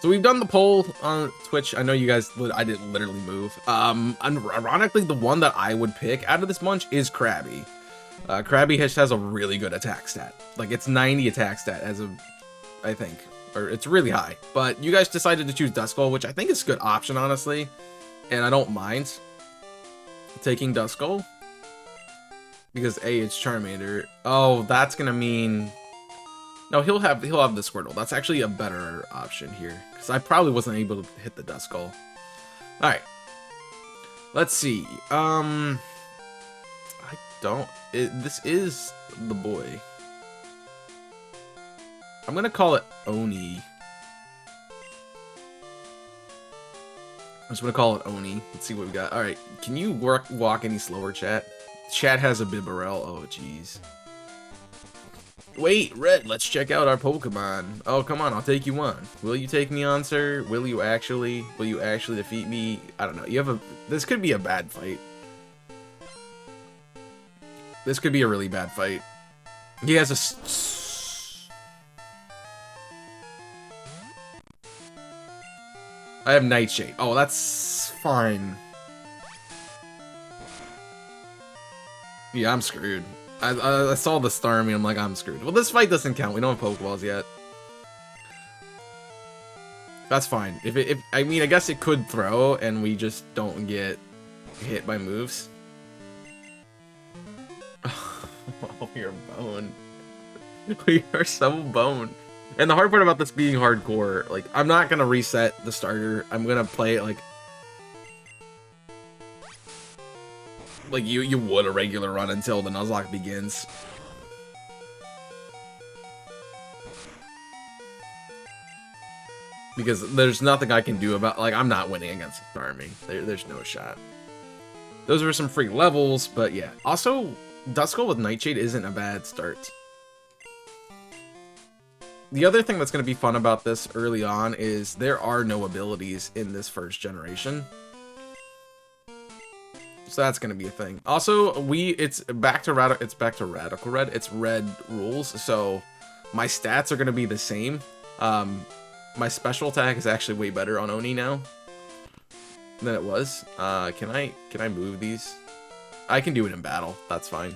S1: So we've done the poll on Twitch. I know you guys, I didn't literally move. Ironically, the one that I would pick out of this bunch is Krabby. Krabby has a really good attack stat. Like, it's 90 attack stat as of, I think. Or it's really high. But you guys decided to choose Duskull, which I think is a good option, honestly. And I don't mind taking Duskull. Because A, it's Charmander. Oh, that's gonna mean... No, he'll have the Squirtle. That's actually a better option here. Because I probably wasn't able to hit the Duskull. Alright. Let's see. This is the boy. I'm gonna call it Oni. I'm just gonna call it Oni. Let's see what we got. Alright, can you walk any slower, chat? Chat has a Bibarel. Oh, jeez. Wait, Red, let's check out our Pokemon. Oh, come on, I'll take you on. Will you take me on, sir? Will you actually defeat me? I don't know. This could be a bad fight. This could be a really bad fight. He has a... I have Nightshade. Oh, that's fine. Yeah, I'm screwed. I saw the Starmie, I'm like, I'm screwed. Well, this fight doesn't count. We don't have Pokeballs yet. That's fine. I mean, I guess it could throw, and we just don't get hit by moves. Oh, you're boned. We are so boned. And the hard part about this being hardcore, like, I'm not gonna reset the starter. I'm gonna play it like you would a regular run until the Nuzlocke begins. Because there's nothing I can do about, like, I'm not winning against the army. There's no shot. Those were some free levels, but yeah. Also, Duskull with Nightshade isn't a bad start. The other thing that's going to be fun about this early on is there are no abilities in this first generation. So that's going to be a thing. Also, it's back to Radical Red. It's red rules, so my stats are going to be the same. My special attack is actually way better on Oni now than it was. Can I move these? I can do it in battle. That's fine.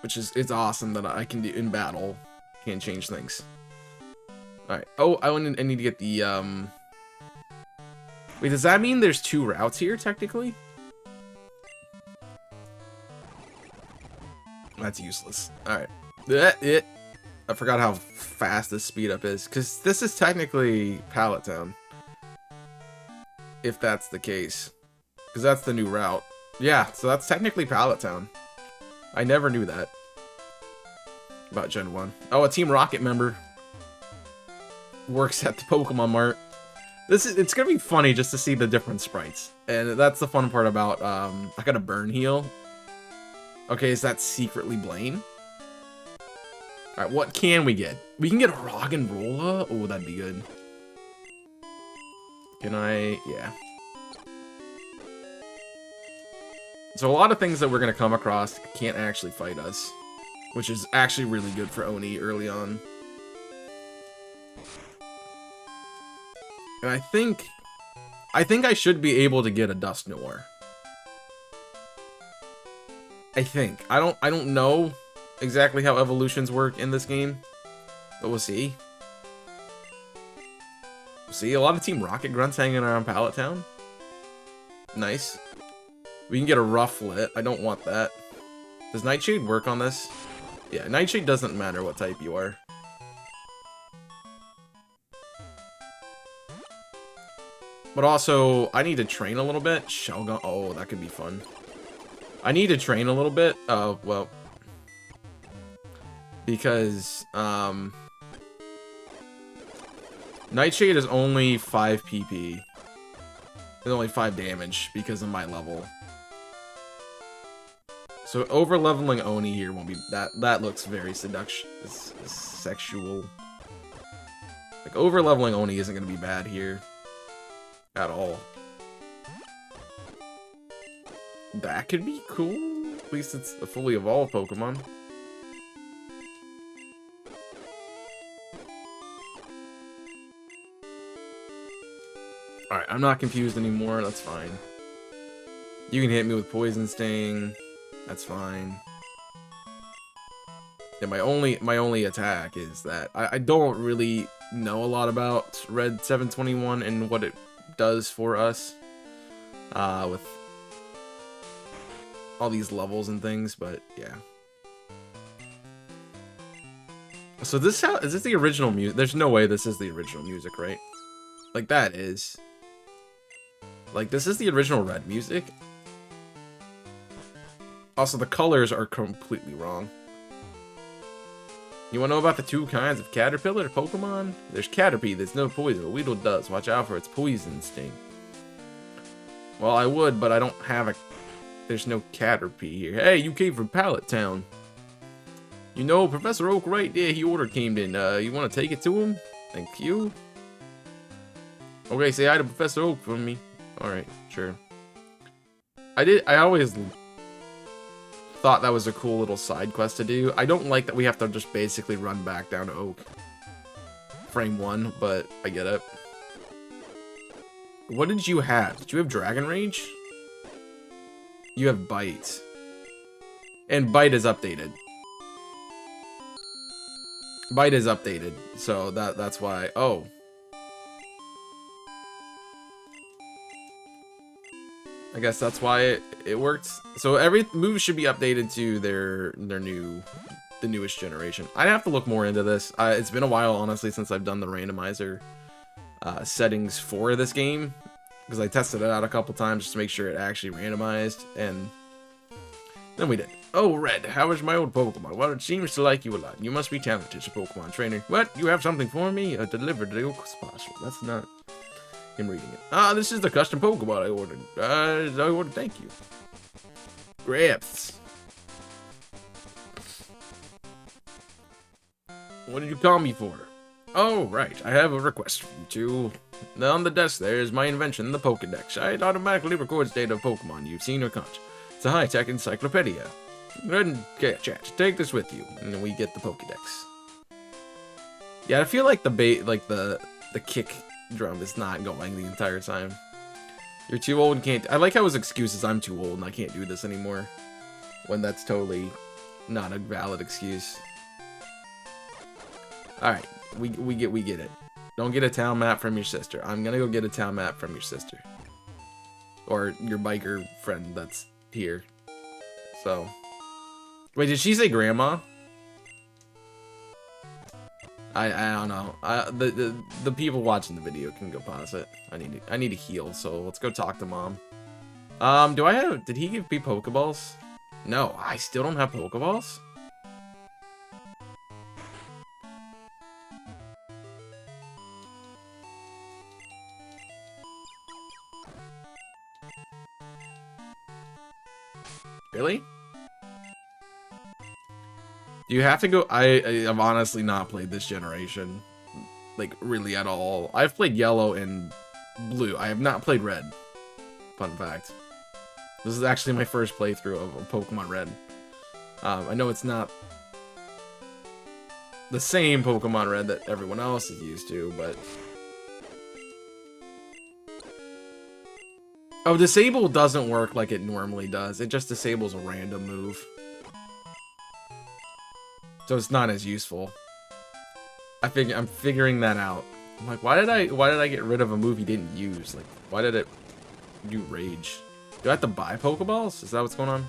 S1: It's awesome that I can do in battle. Can't change things. Alright. Oh, I need to get the, Wait, does that mean there's 2 routes here, technically? That's useless. Alright. I forgot how fast this speed up is, because this is technically Pallet Town. If that's the case. Because that's the new route. Yeah, so that's technically Pallet Town. I never knew that. About Gen 1. Oh, a Team Rocket member works at the Pokemon Mart. It's gonna be funny just to see the different sprites. And that's the fun part about, I got a Burn Heal. Okay, is that secretly Blaine? Alright, what can we get? We can get a Roggenrola? Oh, that'd be good. Can I? Yeah. So a lot of things that we're gonna come across can't actually fight us. Which is actually really good for Oni early on. And I think I should be able to get a Dusknoir. I think. I don't know. exactly how evolutions work in this game, but we'll see. See, a lot of Team Rocket grunts hanging around Pallet Town. Nice. We can get a Rufflet. I don't want that. Does Nightshade work on this? Yeah, Nightshade doesn't matter what type you are. But also, I need to train a little bit. Shelgon. Oh, that could be fun. I need to train a little bit. Oh, well. Because, Nightshade is only 5 PP. It's only 5 damage because of my level. So over leveling Oni here won't be that looks very sexual. Like over leveling Oni isn't gonna be bad here at all. That could be cool. At least it's a fully evolved Pokemon. Alright, I'm not confused anymore, that's fine. You can hit me with Poison Sting, that's fine. Yeah, my only attack is that I don't really know a lot about Red 721 and what it does for us. With all these levels and things, but yeah. So is this the original music? There's no way this is the original music, right? Like that is. Like, this is the original Red music. Also, the colors are completely wrong. You wanna know about the 2 kinds of caterpillar Pokemon? There's Caterpie that's no poison, but Weedle does. Watch out for its poison sting. Well, I would, but I don't have a... There's no Caterpie here. Hey, you came from Pallet Town. You know, Professor Oak right there, he order came in. You wanna take it to him? Thank you. Okay, say hi to Professor Oak for me. Alright, sure. I always thought that was a cool little side quest to do. I don't like that we have to just basically run back down to Oak. Frame 1, but I get it. What did you have? Did you have Dragon Rage? You have Bite. And Bite is updated. Bite is updated, so that's why... Oh. I guess that's why it worked. So every move should be updated to the newest generation. I'd have to look more into this. It's been a while, honestly, since I've done the randomizer settings for this game, because I tested it out a couple times just to make sure it actually randomized, and then we did. Oh, Red, how is my old Pokemon? Well, it seems to like you a lot. You must be talented as a Pokemon trainer. What? You have something for me? Delivered to the Oak Special. That's not... him reading it. Ah, this is the custom Pokemon I ordered. I ordered, thank you. Grips. What did you call me for? Oh, right. I have a request for you two. On the desk there is my invention, the Pokedex. It automatically records data of Pokemon you've seen or caught. It's a high-tech encyclopedia. Go ahead and chat. Take this with you, and then we get the Pokedex. Yeah, I feel like the kick drum is not going the entire time. You're too old and can't... I like how his excuse is I'm too old and I can't do this anymore. When that's totally not a valid excuse. Alright, we get it. Don't get a town map from your sister. I'm gonna go get a town map from your sister. Or your biker friend that's here. So... Wait, did she say grandma? I don't know. The people watching the video can go pause it. I need to heal, so let's go talk to mom. Did he give me Pokeballs? No, I still don't have Pokeballs? Really? Do you have to go? I've honestly not played this generation, like, really at all. I've played Yellow and Blue. I have not played Red. Fun fact. This is actually my first playthrough of Pokemon Red. I know it's not the same Pokemon Red that everyone else is used to, but... Oh, Disable doesn't work like it normally does. It just disables a random move. So it's not as useful. I'm figuring that out. I'm like, why did I get rid of a move he didn't use? Like, why did it do rage? Do I have to buy Pokeballs? Is that what's going on?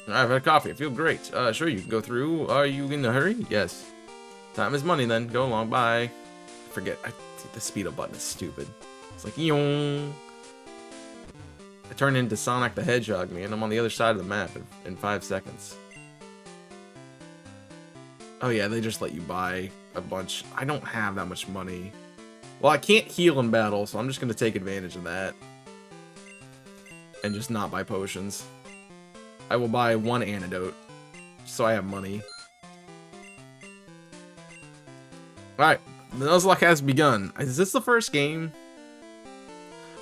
S1: I've had coffee. I feel great. Sure, you can go through. Are you in a hurry? Yes. Time is money then. Go along. Bye. Forget. The speed up button is stupid. It's like, yoong. I turned into Sonic the Hedgehog, man. I'm on the other side of the map in 5 seconds. Oh yeah, they just let you buy a bunch. I don't have that much money. Well, I can't heal in battle, so I'm just going to take advantage of that. And just not buy potions. I will buy 1 antidote, so I have money. Alright, the Nuzlocke has begun. Is this the first game?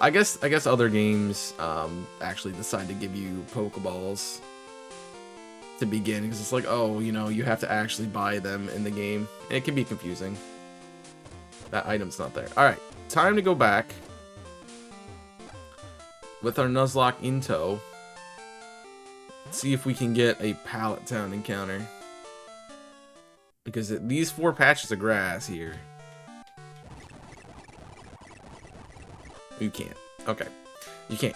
S1: I guess other games actually decide to give you Pokeballs to begin, because it's like, oh, you know, you have to actually buy them in the game. And it can be confusing. That item's not there. Alright, time to go back with our Nuzlocke in tow. See if we can get a Pallet Town encounter. Because these 4 patches of grass here. You can't. Okay. You can't.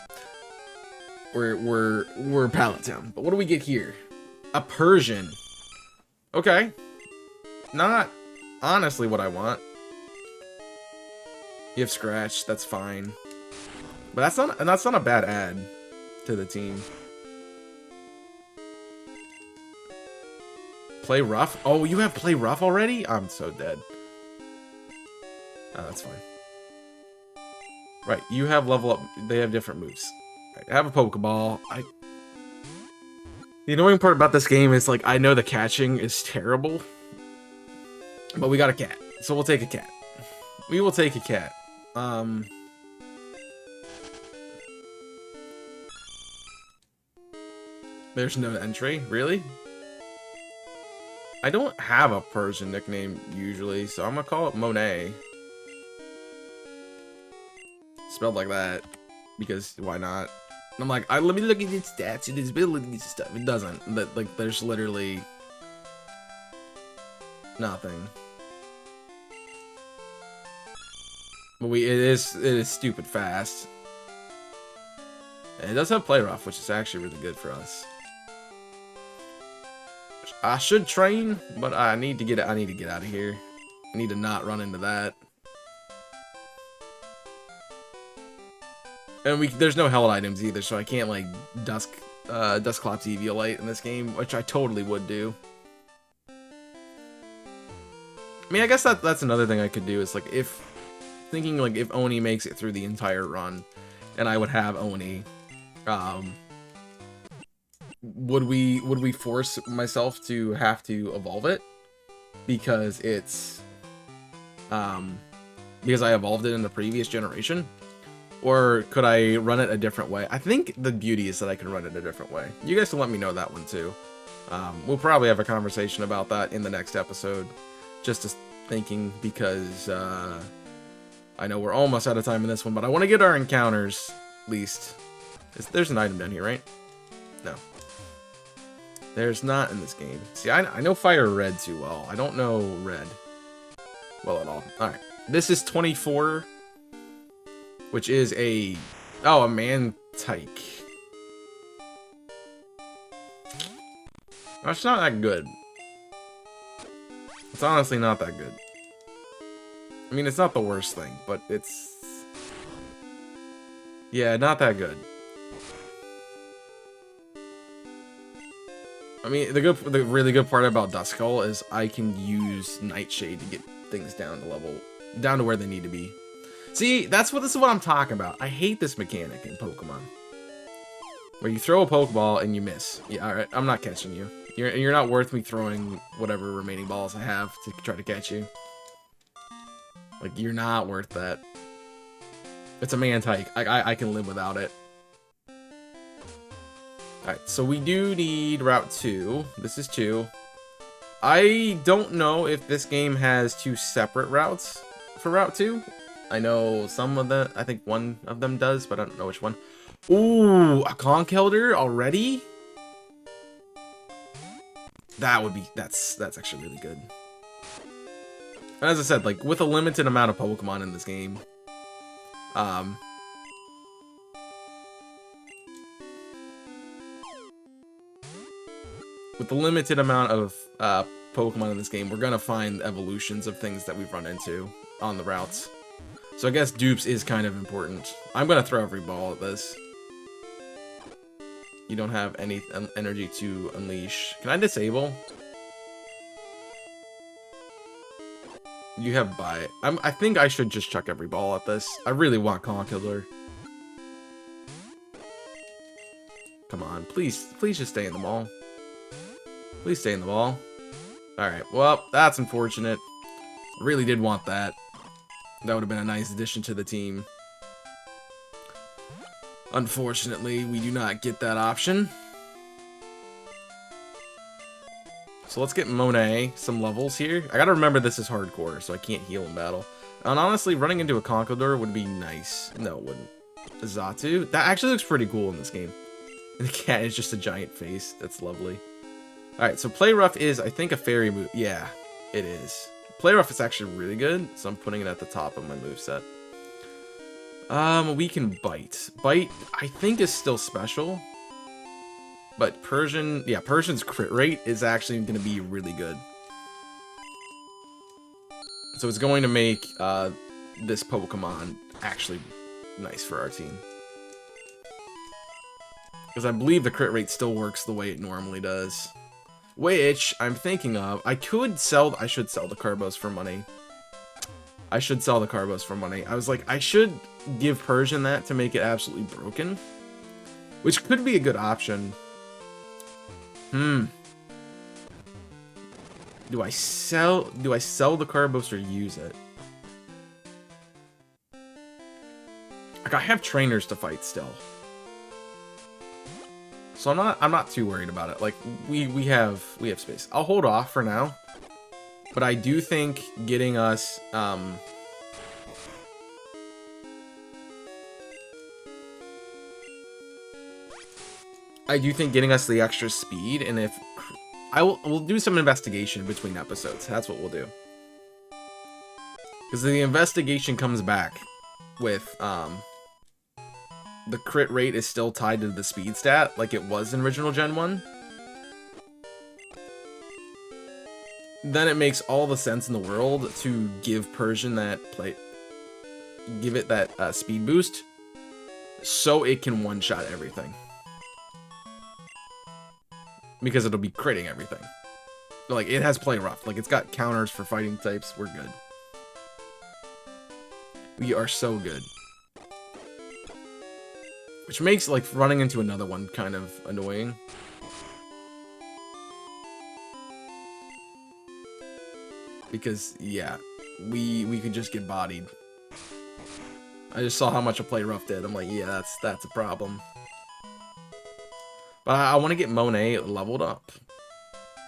S1: We're Pallet Town. But what do we get here? A Persian. Okay. Not honestly what I want. You have Scratch, that's fine. But that's not a bad add to the team. Play rough? Oh, you have play rough already? I'm so dead. Oh, that's fine. Right, you have level up. They have different moves. Right, I have a Pokeball. The annoying part about this game is, like, I know the catching is terrible. But we got a cat. So we'll take a cat. We will take a cat. There's no entry? Really? I don't have a Persian nickname usually, so I'm gonna call it Monet. Spelled like that, because why not? And I'm like, let me look at its stats and its abilities and stuff. It doesn't. Like, there's literally nothing. But it is stupid fast. And it does have play rough, which is actually really good for us. I should train, but I need to get out of here. I need to not run into that. And there's no held items either, so I can't like Dusclops Eviolite in this game, which I totally would do. I mean, I guess that's another thing I could do is like if Oni makes it through the entire run, and I would have Oni, would we force myself to have to evolve it because it's because I evolved it in the previous generation? Or could I run it a different way? I think the beauty is that I can run it a different way. You guys can let me know that one too. We'll probably have a conversation about that in the next episode. Just thinking, because I know we're almost out of time in this one, but I want to get our encounters, at least. There's an item down here, right? No. There's not in this game. See, I know Fire Red too well. I don't know Red well at all. Alright. This is 24... which is a Mantike. That's not that good. It's honestly not that good. I mean, it's not the worst thing, but it's... yeah, not that good. I mean, the really good part about Duskull is I can use Nightshade to get things down to where they need to be. See, this is what I'm talking about. I hate this mechanic in Pokemon, where you throw a Pokeball and you miss. Yeah, all right, I'm not catching you. You're not worth me throwing whatever remaining balls I have to try to catch you. Like, you're not worth that. It's a Mantike. I can live without it. Alright, so we do need Route 2. This is 2. I don't know if this game has 2 separate routes for Route 2. I know some of them, I think one of them does, but I don't know which one. Ooh, a Conkeldurr already? That's actually really good. And as I said, like, with a limited amount of Pokemon in this game, with the limited amount of Pokemon in this game, we're gonna find evolutions of things that we've run into on the routes. So I guess dupes is kind of important. I'm gonna throw every ball at this. You don't have any energy to unleash. Can I disable? You have bite. I think I should just chuck every ball at this. I really want Conkeldurr. Come on, please just stay in the ball. Please stay in the ball. Alright, well, that's unfortunate. Really did want that. That would have been a nice addition to the team. Unfortunately, we do not get that option. So let's get Monet some levels here. I gotta remember this is hardcore, so I can't heal in battle. And honestly, running into a Conkeldurr would be nice. No, it wouldn't. Zatu? That actually looks pretty cool in this game. And the cat is just a giant face. That's lovely. Alright, so Play Rough is, I think, a fairy move. Yeah, it is. Play Rough is actually really good, so I'm putting it at the top of my moveset. We can Bite. Bite, I think, is still special. But Persian, yeah, Persian's crit rate is actually going to be really good. So it's going to make this Pokemon actually nice for our team. Because I believe the crit rate still works the way it normally does. Which I'm thinking of, I should sell the Carbos for money. I should sell the Carbos for money. I was like, I should give Persian that to make it absolutely broken. Which could be a good option. Do I sell the Carbos or use it? Like, I have trainers to fight still. So I'm not too worried about it. Like, we have space. I'll hold off for now. But I do think getting us the extra speed, and if we'll do some investigation between episodes. That's what we'll do. Because the investigation comes back with the crit rate is still tied to the speed stat, like it was in original Gen 1. Then it makes all the sense in the world to give Persian that give it that speed boost, so it can one-shot everything. Because it'll be critting everything. Like, it has Play Rough. Like, it's got counters for fighting types. We're good. We are so good. Which makes, like, running into another one kind of annoying. Because, yeah, we could just get bodied. I just saw how much a Play Rough did. I'm like, yeah, that's a problem. But I want to get Monet leveled up.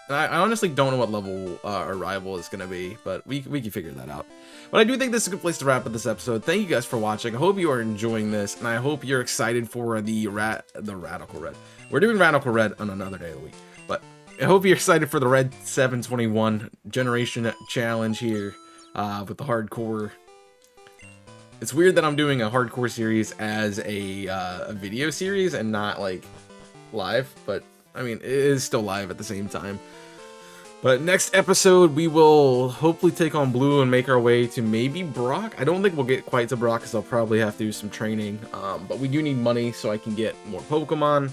S1: And I honestly don't know what level our rival is going to be, but we can figure that out. But I do think this is a good place to wrap up this episode. Thank you guys for watching. I hope you are enjoying this, and I hope you're excited for the Radical Red. We're doing Radical Red on another day of the week, but I hope you're excited for the Red 721 Generation Challenge here with the hardcore. It's weird that I'm doing a hardcore series as a video series and not like live, but I mean, it is still live at the same time. But next episode, we will hopefully take on Blue and make our way to maybe Brock. I don't think we'll get quite to Brock because I'll probably have to do some training. But we do need money so I can get more Pokemon.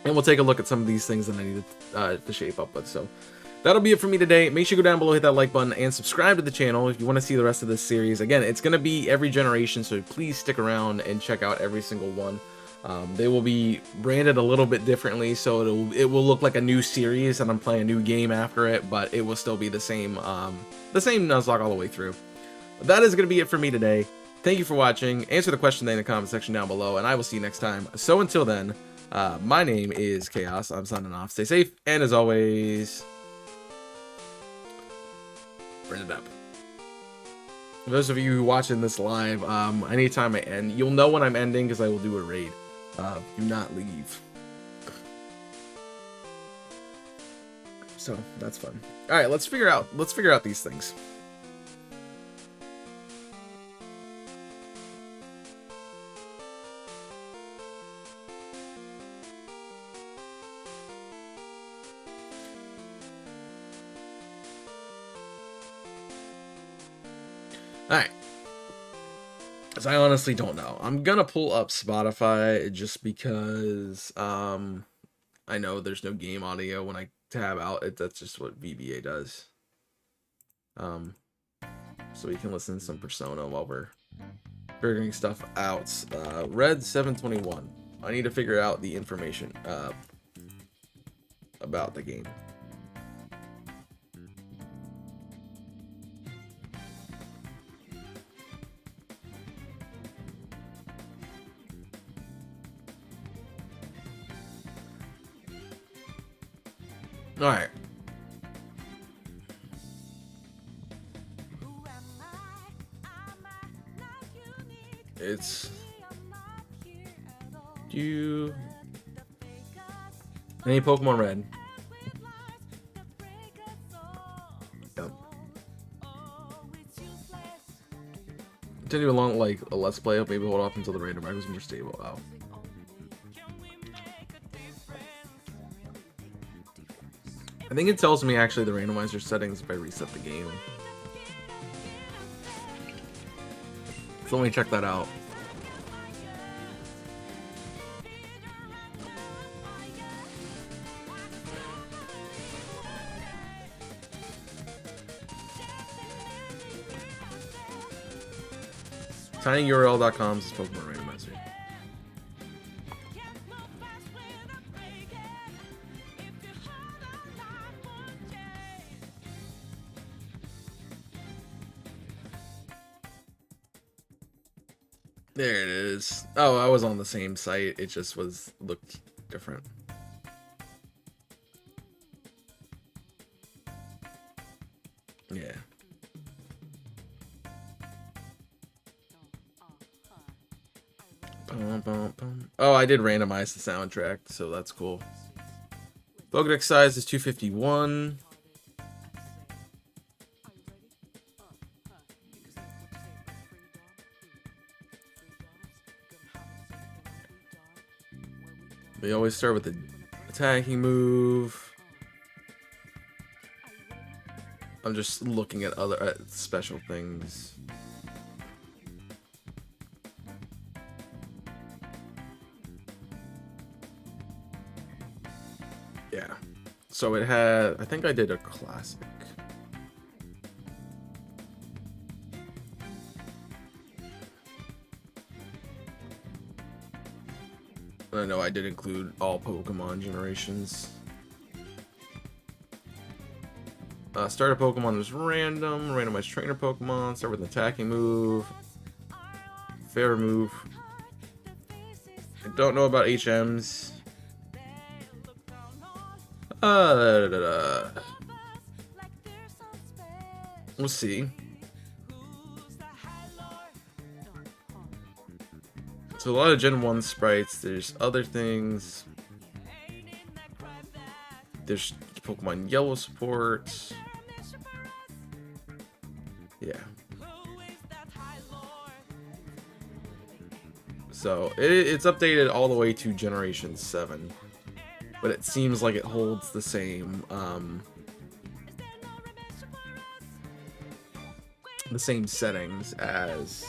S1: And we'll take a look at some of these things that I need to shape up with. So that'll be it for me today. Make sure you go down below, hit that like button, and subscribe to the channel if you want to see the rest of this series. Again, it's going to be every generation, so please stick around and check out every single one. They will be branded a little bit differently, so it will look like a new series, and I'm playing a new game after it, but it will still be the same Nuzlocke all the way through. But that is going to be it for me today. Thank you for watching. Answer the question in the comment section down below, and I will see you next time. So until then, my name is Chaos. I'm signing off. Stay safe, and as always, burn it up. For those of you who are watching this live, anytime I end, you'll know when I'm ending because I will do a raid. Do not leave. So that's fun. All right, let's figure out these things. All right. Because I honestly don't know. I'm gonna pull up Spotify just because I know there's no game audio when I tab out. That's just what VBA does. So we can listen to some Persona while we're figuring stuff out. Red 721. I need to figure out the information about the game. All right. It's any Pokemon Red. Yep. Continue along like a Let's Play. Maybe hold off until the randomizer is more stable. Oh. I think it tells me actually the randomizer settings if I reset the game. So let me check that out. tinyurl.com is Pokemon randomizer. There it is. Oh, I was on the same site. It just looked different. Yeah. Oh, I did randomize the soundtrack, so that's cool. Pokedex size is 251. We always start with the attacking move. I'm just looking at other special things. Yeah. So it had, I think I did a classic. I know I did include all Pokemon generations. Starter Pokemon is random. Randomized trainer Pokemon. Start with an attacking move. Fair move. I don't know about HMs. We'll see. So a lot of Gen 1 sprites. There's other things. There's Pokemon Yellow support. Yeah. So it's updated all the way to Generation 7. But it seems like it holds the same settings as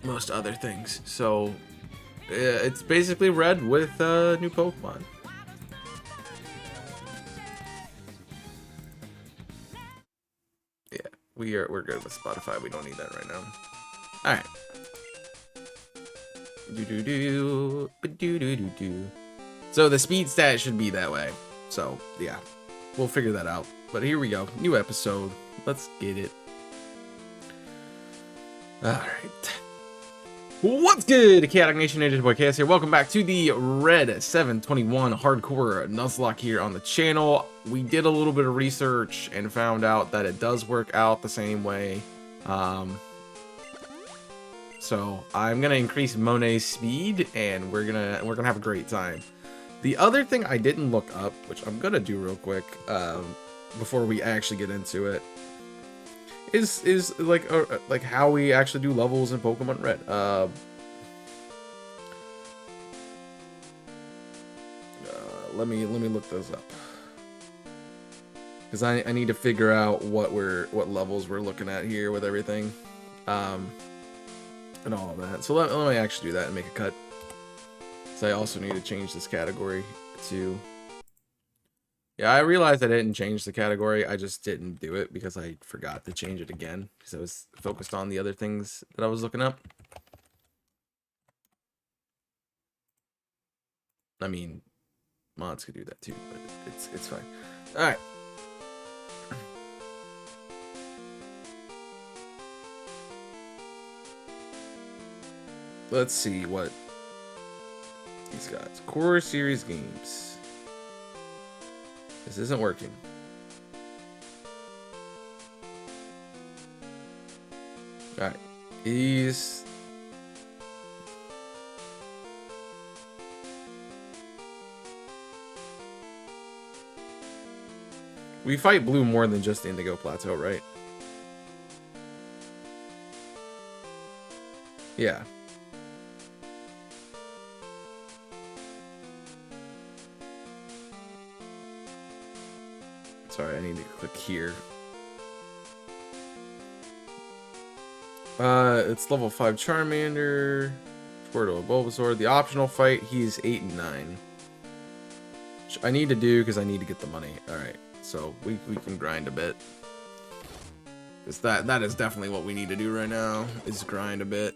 S1: most other things. So it's basically Red with new Pokemon. Yeah, we're good with Spotify. We don't need that right now. All right. So the speed stat should be that way. So yeah, we'll figure that out. But here we go. New episode. Let's get it. All right. What's good, Chaotic Nation? Ninja Boy Chaos here. Welcome back to the Red 721 Hardcore Nuzlocke here on the channel. We did a little bit of research and found out that it does work out the same way. So I'm gonna increase Monet's speed, and we're gonna have a great time. The other thing I didn't look up, which I'm gonna do real quick, before we actually get into it, is like how we actually do levels in Pokemon Red. Let me look those up, because I need to figure out what levels we're looking at here with everything, and all of that. So let me actually do that and make a cut. So I also need to change this category to. Yeah, I realized I didn't change the category. I just didn't do it because I forgot to change it again because I was focused on the other things that I was looking up. I mean, mods could do that too, but it's fine. All right. Let's see what he's got. Core series games. This isn't working. All right. These. We fight blue more than just Indigo Plateau, right? Yeah. Sorry, I need to click here. It's level 5 Charmander. Squirtle, Bulbasaur. The optional fight, he's 8 and 9. Which I need to do because I need to get the money. Alright, so we can grind a bit. Because that is definitely what we need to do right now, is grind a bit.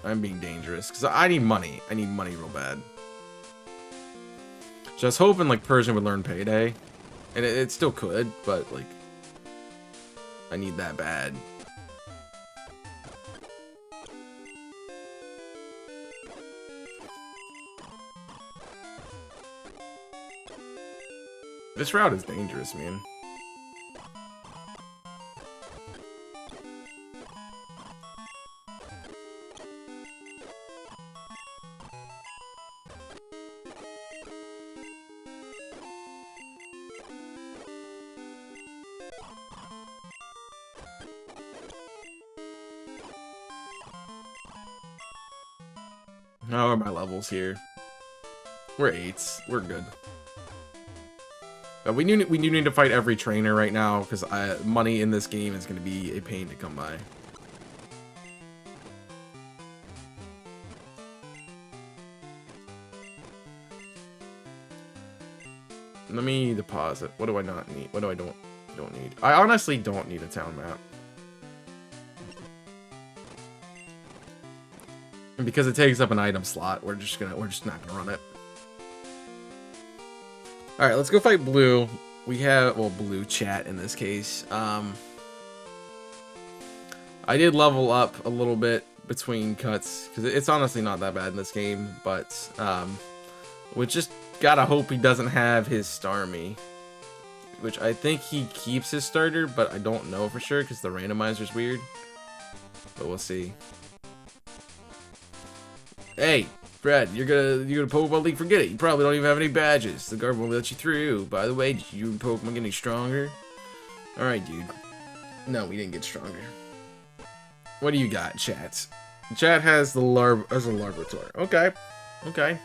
S1: I'm being dangerous because I need money. I need money real bad. Just hoping like Persian would learn Payday, and it still could, but like I need that bad. This route is dangerous, man. How are my levels here? We're 8s. We're good. But we do need to fight every trainer right now because money in this game is going to be a pain to come by. Let me deposit. What do I not need? What do I don't need? I honestly don't need a town map. And because it takes up an item slot, we're just not gonna run it. All right, let's go fight blue. We have, well, blue chat in this case. I did level up a little bit between cuts because it's honestly not that bad in this game, but we just gotta hope he doesn't have his Starmie, which I think he keeps his starter, but I don't know for sure because the randomizer's weird. But we'll see. Hey, Brad, you're gonna Pokemon League, forget it. You probably don't even have any badges. The guard won't let you through. By the way, did you and Pokemon get any stronger? Alright, dude. No, we didn't get stronger. What do you got, chat? Chat has the Larvitar. Okay. Okay.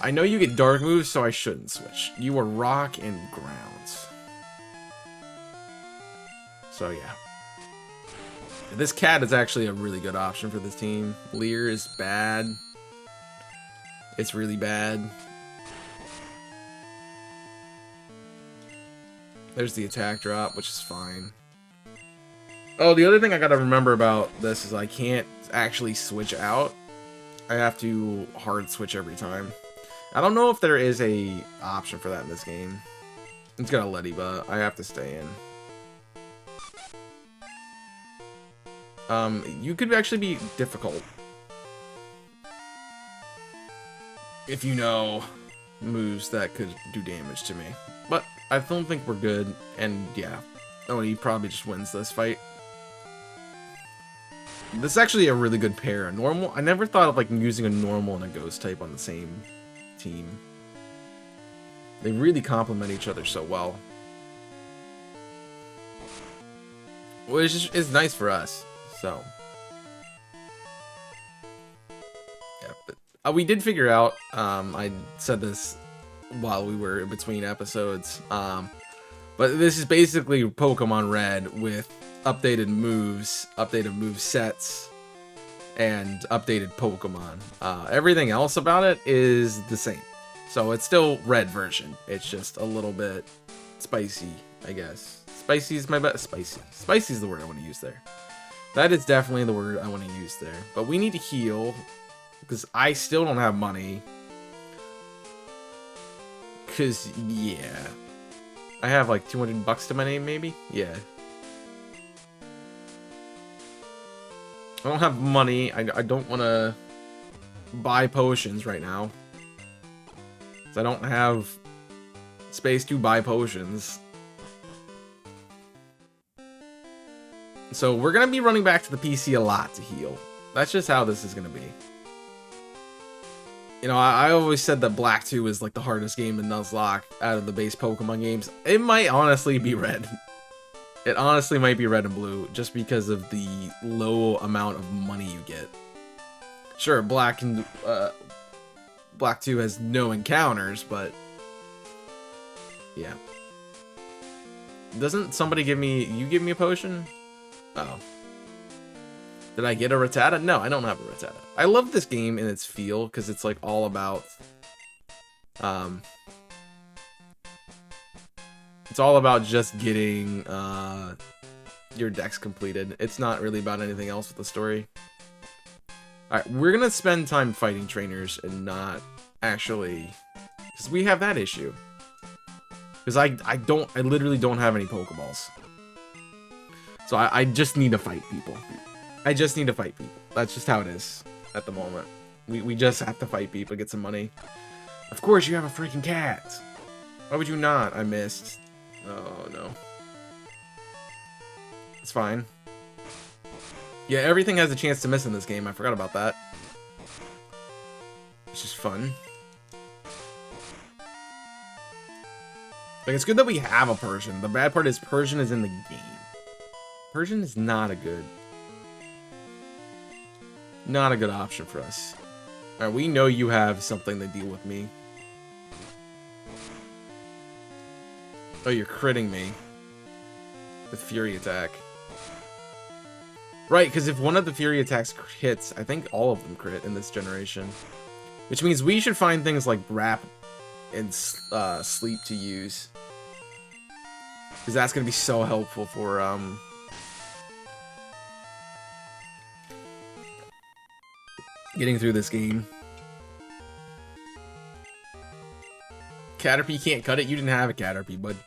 S1: I know you get dark moves, so I shouldn't switch. You are rock and grounds. So yeah. This cat is actually a really good option for this team. Leer is bad. It's really bad. There's the attack drop, which is fine. Oh, the other thing I gotta remember about this is I can't actually switch out. I have to hard switch every time. I don't know if there is a option for that in this game. It's got a Lediba. I have to stay in. You could actually be difficult if you know moves that could do damage to me. But I don't think we're good, and yeah. Oh, he probably just wins this fight. This is actually a really good pair. Normal, I never thought of like using a normal and a ghost type on the same team. They really complement each other so well. Which is nice for us, so. Yeah, but we did figure out, I said this while we were in between episodes, but this is basically Pokemon Red with updated moves, updated move sets, and updated Pokemon. Everything else about it is the same. So it's still Red version. It's just a little bit spicy, I guess. Spicy is my best. Spicy. Spicy is the word I want to use there. That is definitely the word I want to use there. But we need to heal, because I still don't have money. Because, yeah. I have like 200 bucks to my name, maybe? Yeah. I don't have money. I don't want to buy potions right now. I don't have space to buy potions. So we're going to be running back to the PC a lot to heal. That's just how this is going to be. You know, I always said that Black 2 is like the hardest game in Nuzlocke out of the base Pokemon games. It might honestly be Red. It honestly might be Red and Blue, just because of the low amount of money you get. Sure, Black 2 has no encounters, but yeah. Doesn't somebody give me... You give me a potion? Oh. Did I get a Rattata? No, I don't have a Rattata. I love this game in its feel, because it's like all about... it's all about just getting your decks completed. It's not really about anything else with the story. Alright, we're gonna spend time fighting trainers and not actually... Because we have that issue. Because I literally don't have any Pokeballs. So I just need to fight people. I just need to fight people. That's just how it is at the moment. We just have to fight people, get some money. Of course you have a freaking cat. Why would you not? I missed. Oh no. It's fine. Yeah, everything has a chance to miss in this game. I forgot about that. It's just fun. Like, it's good that we have a Persian. The bad part is Persian is in the game. Persian is not a good option for us. Alright, we know you have something to deal with me. Oh, you're critting me. With Fury Attack. Right, because if one of the Fury Attacks hits, I think all of them crit in this generation. Which means we should find things like Wrap and Sleep to use. Because that's going to be so helpful for... getting through this game. Caterpie can't cut it? You didn't have a Caterpie, bud.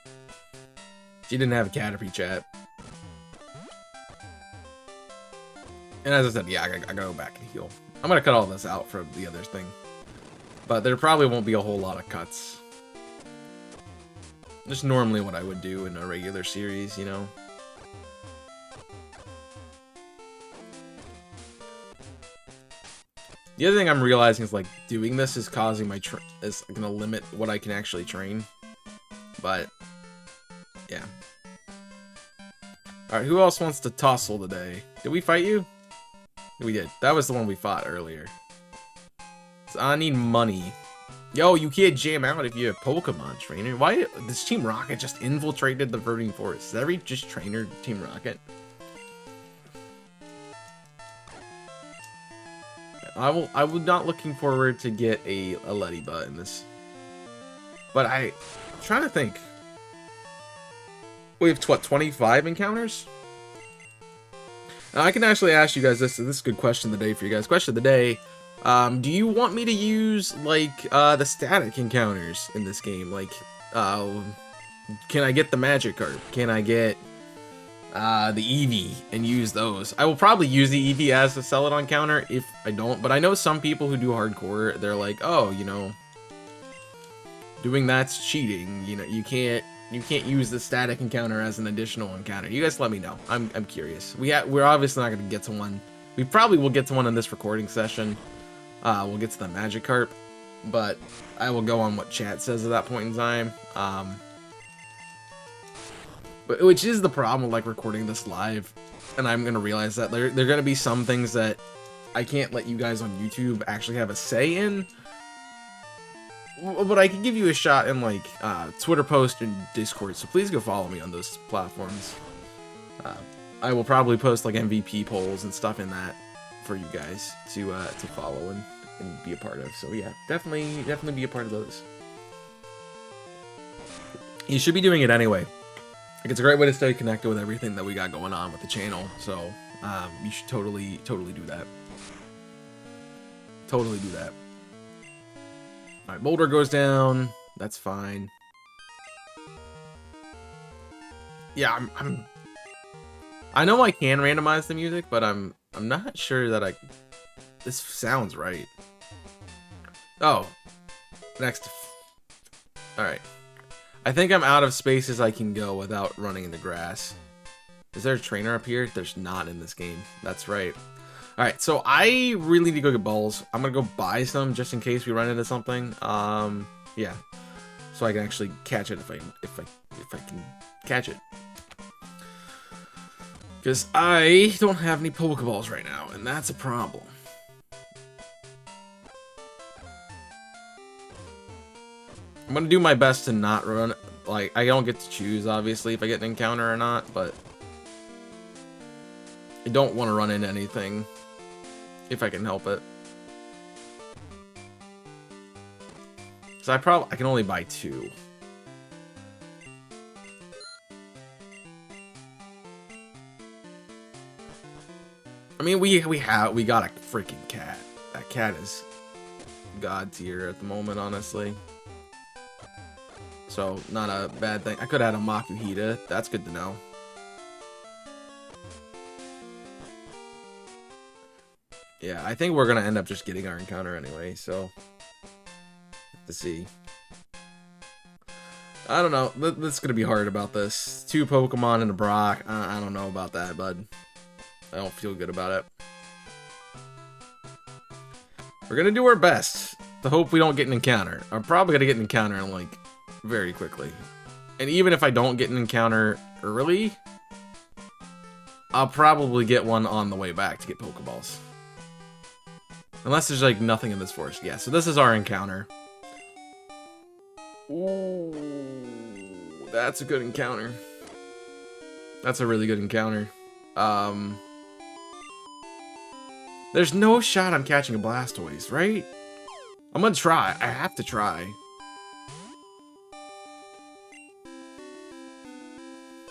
S1: She didn't have a Caterpie, chat. And as I said, yeah, I gotta go back and heal. I'm gonna cut all this out from the other thing. But there probably won't be a whole lot of cuts. Just normally what I would do in a regular series, you know? The other thing I'm realizing is, like, doing this is causing my is gonna limit what I can actually train. But, yeah. Alright, who else wants to tussle today? Did we fight you? We did. That was the one we fought earlier. So I need money. Yo, you can't jam out if you have Pokemon trainer. Why? This Team Rocket just infiltrated the Verdant Forest. Is every just trainer Team Rocket? I would not looking forward to get a Ladybug in this. But I'm trying to think. We have, what, 25 encounters? Now, I can actually ask you guys this. This is a good question of the day for you guys. Question of the day. Do you want me to use, like, the static encounters in this game? Like, can I get the Magikarp? Can I get the Eevee and use those? I will probably use the Eevee as a Celadon counter if I don't, but I know some people who do hardcore, they're like, oh, you know, doing that's cheating. You know, you can't use the static encounter as an additional encounter. You guys let me know. I'm curious. We're obviously not going to get to one. We probably will get to one in this recording session. We'll get to the Magikarp, but I will go on what chat says at that point in time. Which is the problem with like recording this live, and I'm gonna realize that there are gonna be some things that I can't let you guys on YouTube actually have a say in. But I can give you a shot in like Twitter post and Discord, so please go follow me on those platforms. I will probably post like MVP polls and stuff in that for you guys to follow and be a part of. So yeah, definitely be a part of those. You should be doing it anyway. Like, it's a great way to stay connected with everything that we got going on with the channel. So you should totally do that. Totally do that. All right, Boulder goes down. That's fine. Yeah, I know I can randomize the music, but I'm not sure that this sounds right. Oh, next. All right. I think I'm out of spaces I can go without running in the grass. Is there a trainer up here? There's not in this game. That's right. All right, so I really need to go get balls. I'm gonna go buy some just in case we run into something. Yeah, so I can actually catch it if I can catch it. Because I don't have any Pokeballs right now, and that's a problem. I'm gonna do my best to not run. Like, I don't get to choose, obviously, if I get an encounter or not, but I don't want to run into anything if I can help it. So I can only buy 2. I mean, we got a freaking cat. That cat is god tier at the moment, honestly. So, not a bad thing. I could have had a Makuhita. That's good to know. Yeah, I think we're going to end up just getting our encounter anyway, so let's see. I don't know. This is going to be hard about this. 2 Pokemon and a Brock. I don't know about that, bud. I don't feel good about it. We're going to do our best to hope we don't get an encounter. I'm probably going to get an encounter in, like, very quickly. And even if I don't get an encounter early, I'll probably get one on the way back to get Pokeballs. Unless there's, like, nothing in this forest. Yeah, so this is our encounter. Ooh, that's a good encounter. That's a really good encounter. There's no shot I'm catching a Blastoise, right? I'm gonna try. I have to try.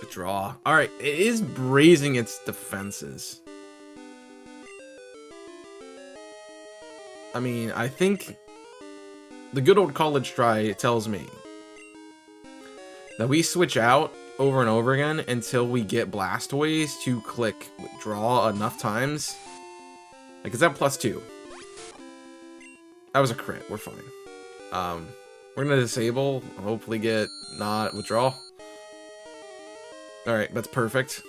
S1: A draw. Alright, it is raising its defenses. I mean, I think the good old college try tells me that we switch out over and over again until we get Blastoise to click withdraw enough times. Like, is that +2? That was a crit. We're fine. We're gonna disable, hopefully get not withdraw. Alright, that's perfect.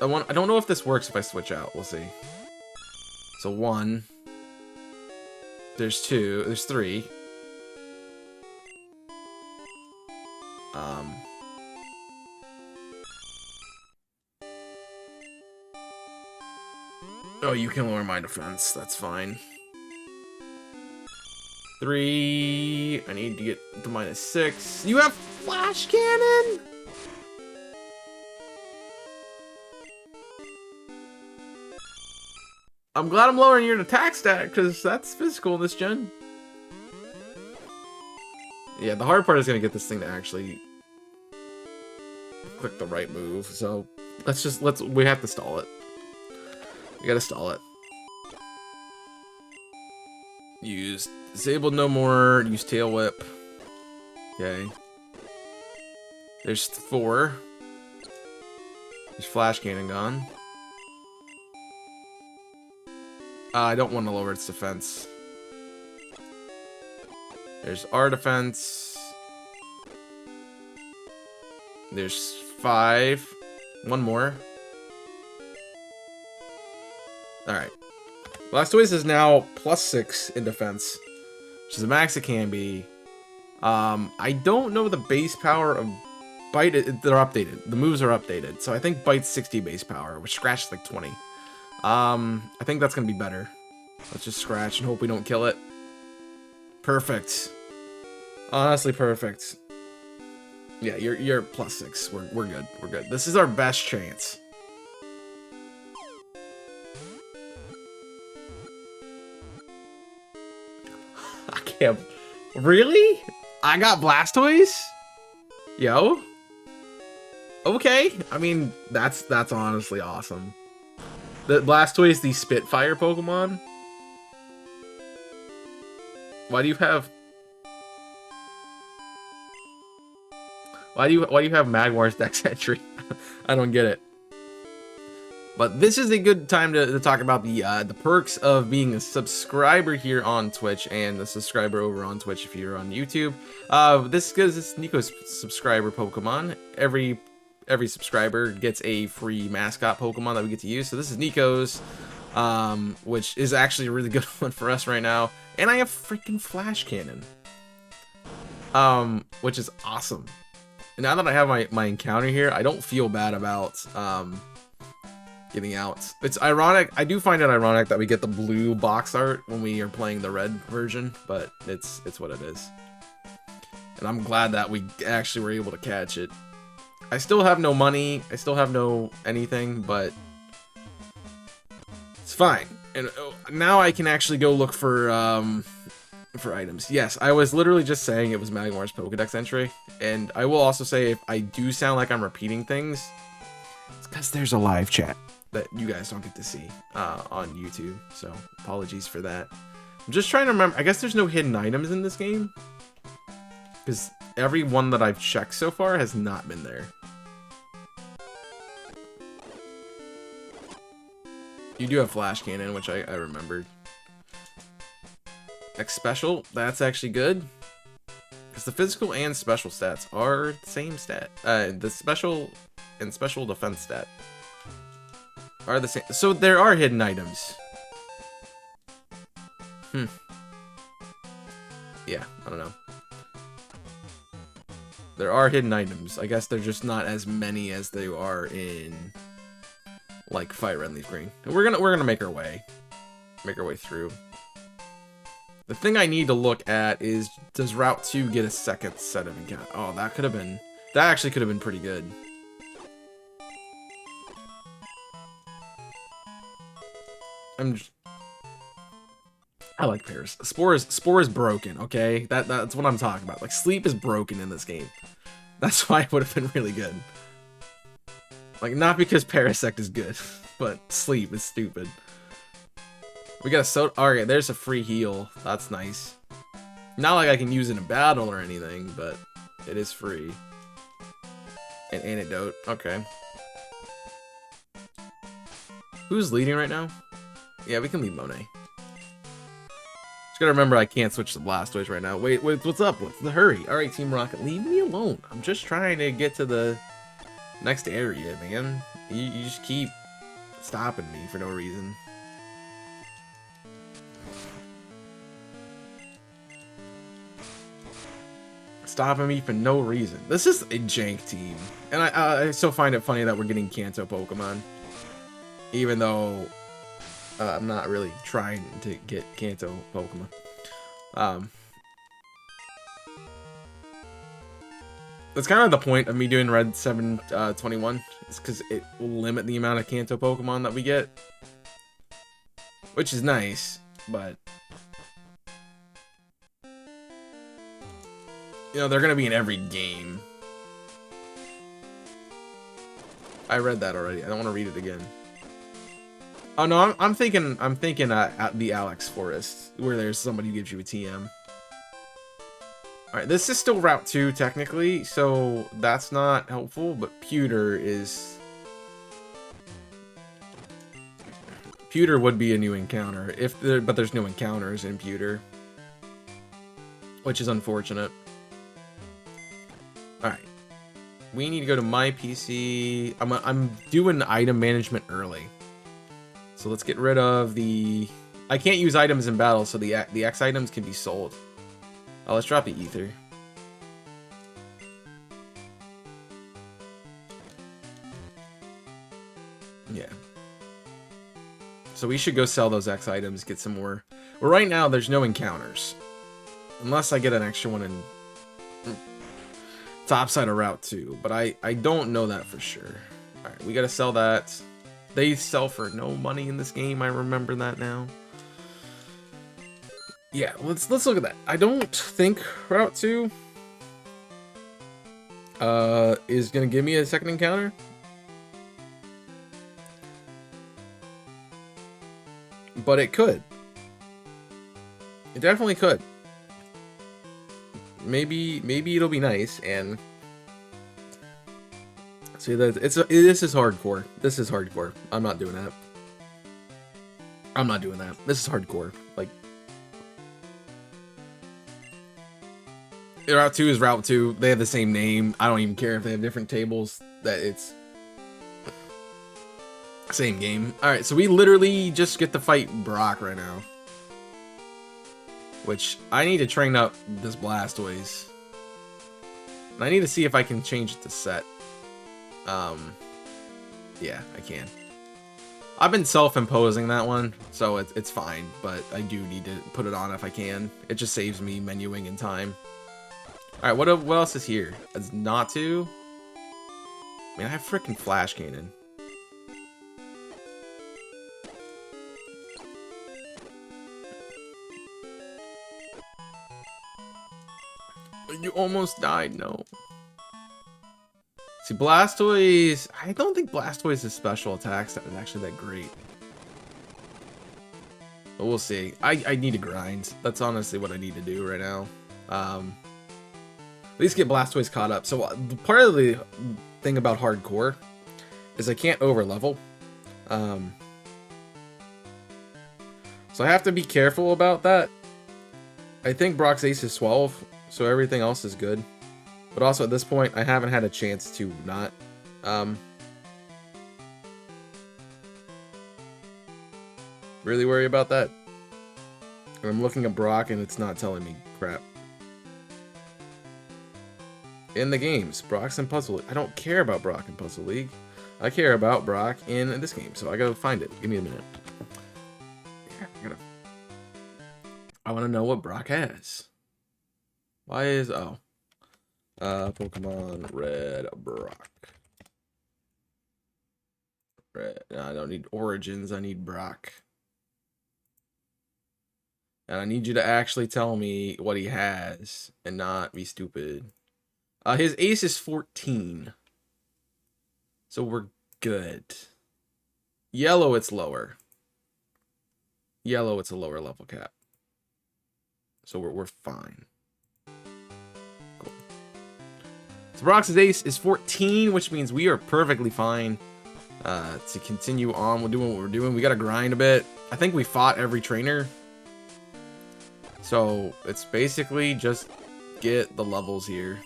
S1: I don't know if this works if I switch out. We'll see. So 1. There's 2. There's 3. Oh, you can lower my defense. That's fine. 3. I need to get to -6. You have Flash Cannon? I'm glad I'm lowering your attack stat, because that's physical in this gen. Yeah, the hard part is going to get this thing to actually click the right move, so we have to stall it. We gotta stall it. Use disabled no more, use Tail Whip. Okay. There's 4. There's Flash Cannon gone. I don't want to lower its defense. There's our defense. There's 5. One more. Alright. Blastoise is now +6 in defense, which is the max it can be. I don't know the base power of Bite. They're updated. The moves are updated. So I think Bite's 60 base power, which Scratch is like 20. I think that's going to be better. Let's just Scratch and hope we don't kill it. Perfect. Honestly, perfect. Yeah, you're +6. We're good. We're good. This is our best chance. I can't. Really? I got Blastoise? Yo. Okay. I mean, that's honestly awesome. The Blastoise, the Spitfire Pokemon. Why do you have Magmar's Dex entry? I don't get it. But this is a good time to talk about the perks of being a subscriber here on Twitch and a subscriber over on Twitch if you're on YouTube. This is Nico's subscriber Pokemon. Every subscriber gets a free mascot Pokemon that we get to use. So this is Nico's, which is actually a really good one for us right now. And I have freaking Flash Cannon, which is awesome. And now that I have my encounter here, I don't feel bad about getting out. It's ironic. I do find it ironic that we get the blue box art when we are playing the red version, but it's what it is. And I'm glad that we actually were able to catch it. I still have no money. I still have no anything, but it's fine. And now I can actually go look for items. Yes, I was literally just saying it was Magmar's Pokedex entry, and I will also say if I do sound like I'm repeating things, it's because there's a live chat that you guys don't get to see on YouTube, so apologies for that. I'm just trying to remember. I guess there's no hidden items in this game, because every one that I've checked so far has not been there. You do have Flash Cannon, which I remembered. X Special, that's actually good. Because the physical and special stats are the same stat. The special and special defense stat are the same. So there are hidden items. Yeah, I don't know. There are hidden items. I guess they're just not as many as they are in like Fire Red Leaf Green. And we're gonna make our way through. The thing I need to look at is, does Route 2 get a second set of encounter? Oh, that actually could have been pretty good. I like Paris. Spore is broken, okay? That's what I'm talking about. Like, Sleep is broken in this game. That's why it would have been really good. Like, not because Parasect is good, but Sleep is stupid. We got a soda. Alright, there's a free heal. That's nice. Not like I can use it in battle or anything, but it is free. An antidote. Okay. Who's leading right now? Yeah, we can lead Monet. Just gotta remember I can't switch to Blastoise right now. Wait, what's up? What's the hurry? Alright, Team Rocket, leave me alone. I'm just trying to get to the next area, man. You just keep stopping me for no reason. Stopping me for no reason. This is a jank team. And I still find it funny that we're getting Kanto Pokemon. Even though I'm not really trying to get Kanto Pokemon. That's kind of the point of me doing Red 721. It's because it will limit the amount of Kanto Pokemon that we get. Which is nice, but you know, they're gonna be in every game. I read that already. I don't want to read it again. Oh no, I'm thinking at the Alex Forest, where there's somebody who gives you a TM. Alright, this is still Route 2 technically, so that's not helpful, but Pewter is Pewter would be a new encounter, but there's no encounters in Pewter, which is unfortunate. Alright. We need to go to my PC. I'm doing item management early. So let's get rid of the... I can't use items in battle, so the X items can be sold. Oh, let's drop the ether. Yeah. So we should go sell those X items, get some more. Well, right now, there's no encounters. Unless I get an extra one in top side of Route 2. But I don't know that for sure. Alright, we gotta sell that. They sell for no money in this game, I remember that now. Yeah, let's look at that. I don't think Route 2 is gonna give me a second encounter. But it could. It definitely could. Maybe it'll be nice. And see that this is hardcore. This is hardcore. I'm not doing that. I'm not doing that. This is hardcore. Like, Route 2 is Route 2. They have the same name. I don't even care if they have different tables. That it's same game. Alright, so we literally just get to fight Brock right now. Which, I need to train up this Blastoise. And I need to see if I can change it to set. Yeah, I can. I've been self-imposing that one, so it's fine. But I do need to put it on if I can. It just saves me menuing in time. Alright, what else is here? It's not to. I mean, I have freaking Flash Cannon. You almost died, no. See, Blastoise... I don't think Blastoise's special attacks are actually that great. But we'll see. I need to grind. That's honestly what I need to do right now. At least get Blastoise caught up. So part of the thing about hardcore is I can't over-level. So I have to be careful about that. I think Brock's Ace is 12. So everything else is good. But also at this point, I haven't had a chance to not. Really worry about that. And I'm looking at Brock and it's not telling me crap. In the games, Brock's in Puzzle League. I don't care about Brock in Puzzle League. I care about Brock in this game. So I gotta find it. Give me a minute. I want to know what Brock has. Why is... Oh. Pokemon Red Brock. Red. No, I don't need Origins. I need Brock. And I need you to actually tell me what he has and not be stupid. His Ace is 14. So we're good. Yellow, it's lower. Yellow, it's a lower level cap. So we're fine. Brock's Ace is 14, which means we are perfectly fine to continue on. We're doing what we're doing. We got to grind a bit. I think we fought every trainer. So it's basically just get the levels here.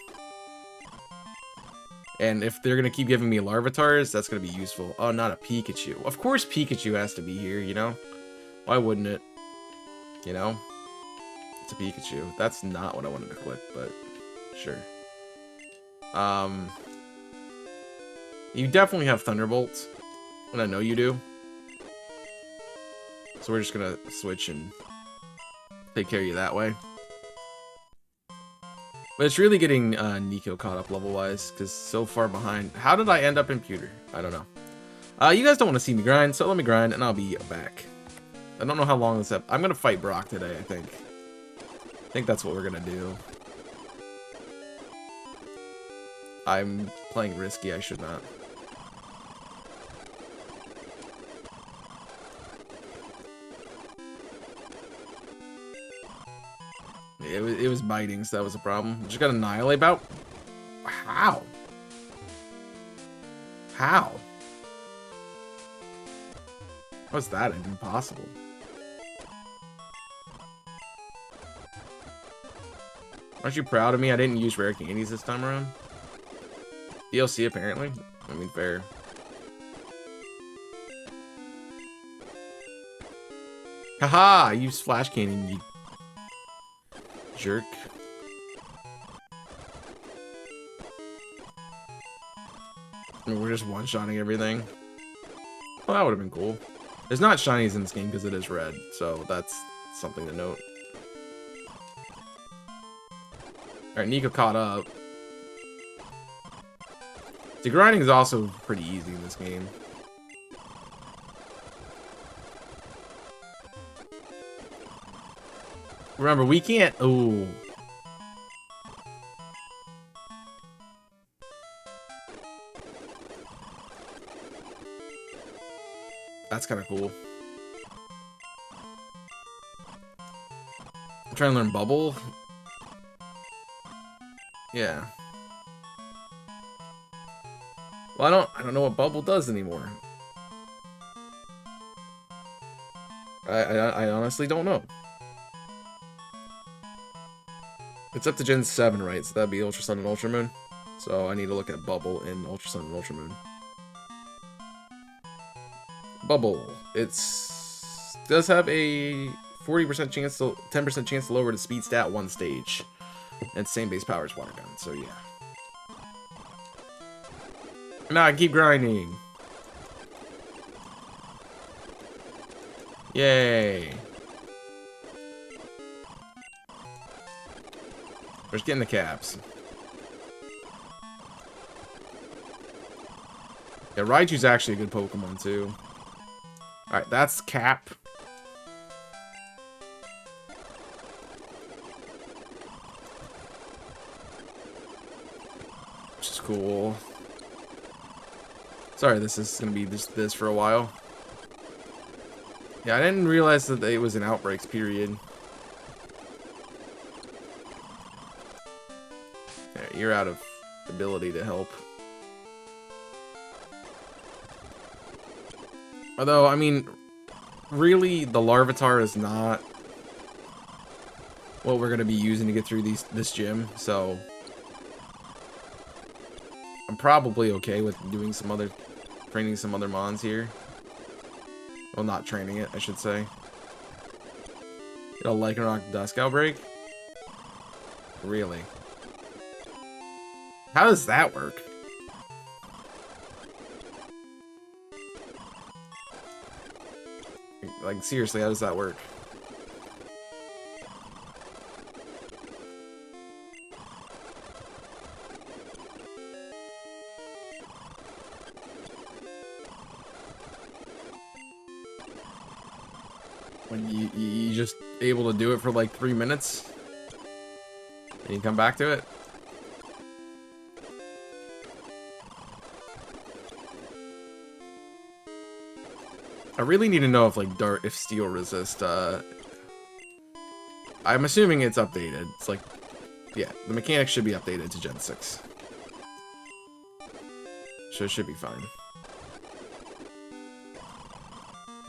S1: And if they're going to keep giving me Larvitars, that's going to be useful. Oh, not a Pikachu. Of course Pikachu has to be here, you know? Why wouldn't it? You know? It's a Pikachu. That's not what I wanted to click, but sure. You definitely have Thunderbolts, and I know you do. So we're just gonna switch and take care of you that way. But it's really getting Nico caught up level-wise, because so far behind. How did I end up in Pewter? I don't know. You guys don't want to see me grind, so let me grind, and I'll be back. I don't know how long this I'm gonna fight Brock today, I think. I think that's what we're gonna do. I'm playing risky, I should not. It was biting, so that was a problem. Just got Annihilate out. How? How? How's that even possible? Aren't you proud of me? I didn't use rare candies this time around. DLC apparently. I mean, fair. Haha! I used flash cannon, you jerk. I mean, we're just one-shotting everything. Well, that would have been cool. There's not shinies in this game because it is red, so that's something to note. Alright, Nico caught up. The grinding is also pretty easy in this game. Remember, we can't... Ooh. That's kind of cool. I'm trying to learn Bubble. Yeah. Well, I don't know what Bubble does anymore. I honestly don't know. It's up to Gen 7, right? So that'd be Ultra Sun and Ultra Moon. So I need to look at Bubble in Ultra Sun and Ultra Moon. Bubble. Does have a 40% chance to 10% chance to lower the speed stat one stage. And same base power as Water Gun, so yeah. Nah, keep grinding. Yay. We're just getting the caps. Yeah, Raichu's actually a good Pokemon too. Alright, that's Cap. Which is cool. Sorry, this is gonna be this for a while. Yeah, I didn't realize that it was an outbreaks period. Yeah, you're out of ability to help. Although, I mean, really, the Larvitar is not what we're gonna be using to get through this gym, so I'm probably okay with doing training some other mons here. Well, not training it, I should say. It'll Lycanroc Dusk Outbreak? Really? How does that work? Like, seriously, how does that work? When you just able to do it for like 3 minutes? And you come back to it? I really need to know if steel resist, I'm assuming it's updated. It's like, yeah, the mechanics should be updated to Gen 6. So it should be fine.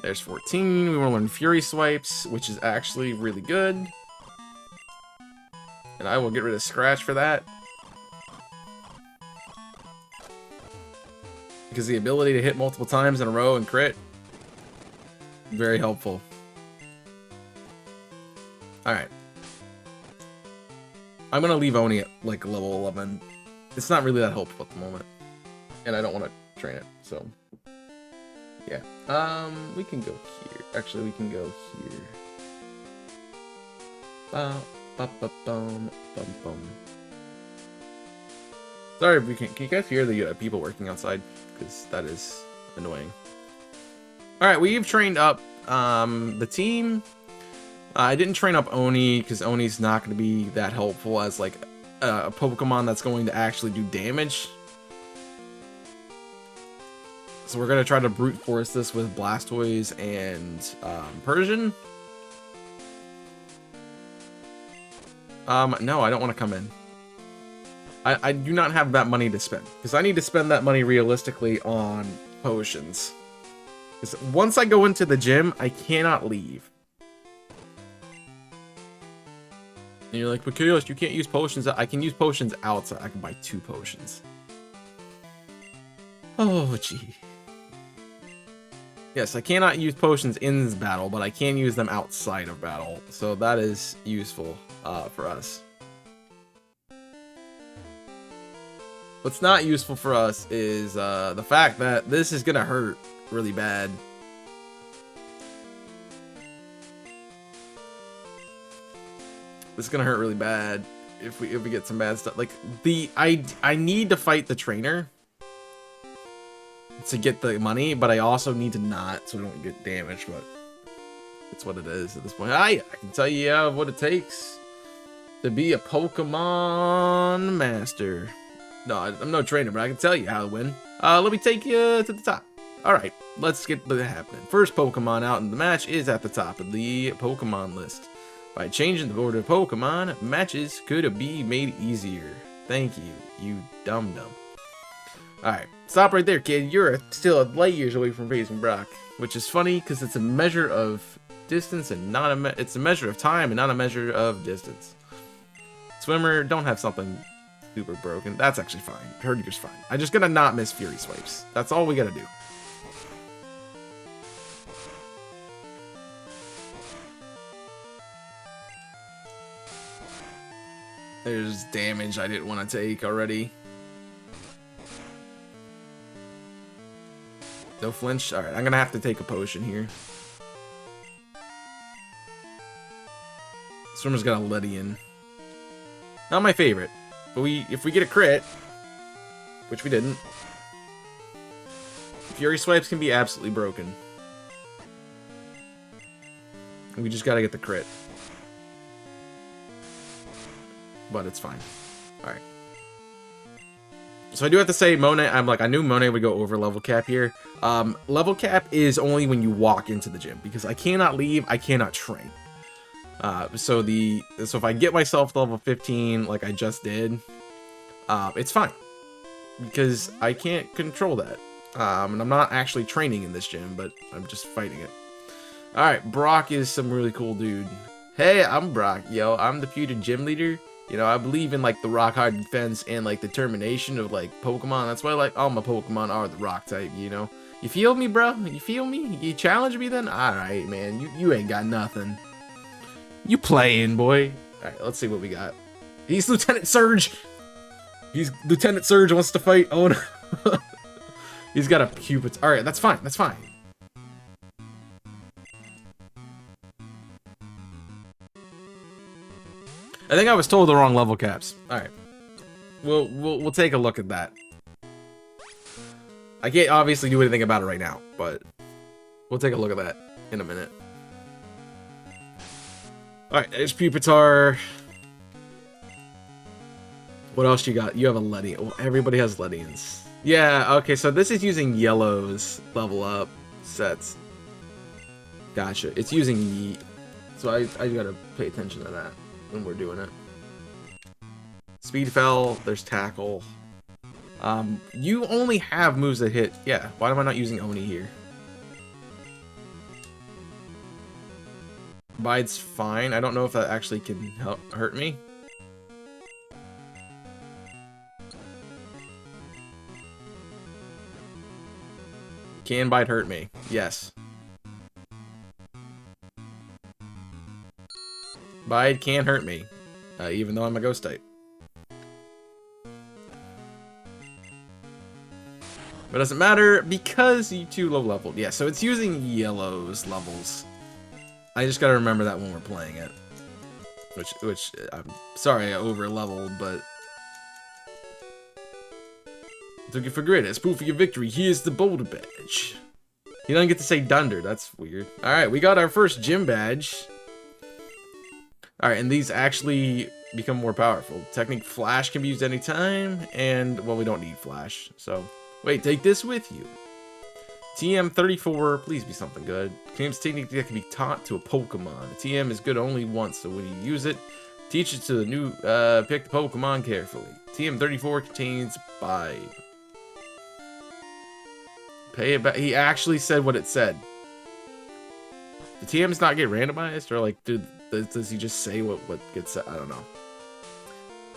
S1: There's 14. We want to learn Fury Swipes, which is actually really good. And I will get rid of Scratch for that. Because the ability to hit multiple times in a row and crit, very helpful. Alright. I'm going to leave Oni at like level 11. It's not really that helpful at the moment. And I don't want to train it, so... yeah. We can go here. Actually, we can go here. Bum. Sorry if we can you guys hear the people working outside? Because that is annoying. Alright, we've trained up the team. I didn't train up Oni because Oni's not going to be that helpful as like a Pokemon that's going to actually do damage. So we're going to try to brute force this with Blastoise and Persian. No, I don't want to come in. I do not have that money to spend because I need to spend that money realistically on potions. 'Cause once I go into the gym, I cannot leave. And you're like, but Chaos, you can't use potions. I can use potions outside. I can buy 2 potions. Oh, gee. Yes, I cannot use potions in this battle, but I can use them outside of battle. So that is useful for us. What's not useful for us is the fact that this is going to hurt really bad. This is gonna hurt really bad if we get some bad stuff. Like I need to fight the trainer to get the money, but I also need to not so I don't get damaged. But it's what it is at this point. I can tell you what it takes to be a Pokemon master. No, I'm no trainer, but I can tell you how to win. Let me take you to the top. All right, let's get that happening. First Pokemon out in the match is at the top of the Pokemon list. By changing the order of Pokemon, matches could be made easier. Thank you, you dum-dum. Alright, stop right there, kid. You're still light years away from facing Brock. Which is funny, because it's a measure of distance and not it's a measure of time and not a measure of distance. Swimmer, don't have something super broken. That's actually fine. Herdiger's fine. I just gotta not miss Fury Swipes. That's all we gotta do. There's damage I didn't want to take already. No flinch. Alright, I'm gonna have to take a potion here. Swimmer's got a Ledian. Not my favorite. But if we get a crit, which we didn't, Fury Swipes can be absolutely broken. We just gotta get the crit. But it's fine. Alright. So I do have to say, Monet, I knew Monet would go over level cap here. Level cap is only when you walk into the gym, because I cannot leave, I cannot train. So if I get myself to level 15 like I just did, it's fine. Because I can't control that. And I'm not actually training in this gym, but I'm just fighting it. Alright, Brock is some really cool dude. Hey, I'm Brock, yo. I'm the pewter gym leader. You know, I believe in, like, the rock-hard defense and, like, the determination of, like, Pokemon. That's why, like, all my Pokemon are the rock type, you know? You feel me, bro? You feel me? You challenge me, then? Alright, man. You ain't got nothing. You playing, boy. Alright, let's see what we got. He's Lieutenant Surge! Lieutenant Surge wants to fight. Oh, no. He's got a Cupid. Alright, that's fine. That's fine. I think I was told the wrong level caps. Alright. We'll take a look at that. I can't obviously do anything about it right now, but we'll take a look at that in a minute. Alright, there's Pupitar. What else you got? You have a Ledian. Well, everybody has Ledians. Yeah, okay, so this is using Yellow's level up sets. Gotcha. It's using Yeet. So I gotta pay attention to that when we're doing it. Speed Fell, there's Tackle. You only have moves that hit. Yeah, why am I not using Oni here? Bide's fine. I don't know if that actually can hurt me. Can Bide hurt me? Yes. Bide can hurt me, even though I'm a ghost type. But it doesn't matter because you two low leveled. Yeah, so it's using Yellow's levels. I just gotta remember that when we're playing it. Which I'm sorry I over leveled, but took it for granted. As proof of your victory, here's the Boulder Badge. You don't get to say Dunder, that's weird. Alright, we got our first gym badge. Alright, and these actually become more powerful. Technique Flash can be used anytime, and, well, we don't need Flash, so. Wait, take this with you. TM34, please be something good. Claims technique that can be taught to a Pokemon. TM is good only once, so when you use it, teach it to the new, pick the Pokemon carefully. TM34 contains Bide. Pay it back. He actually said what it said. The TMs not get randomized, or like, dude, does he just say what gets said? I don't know.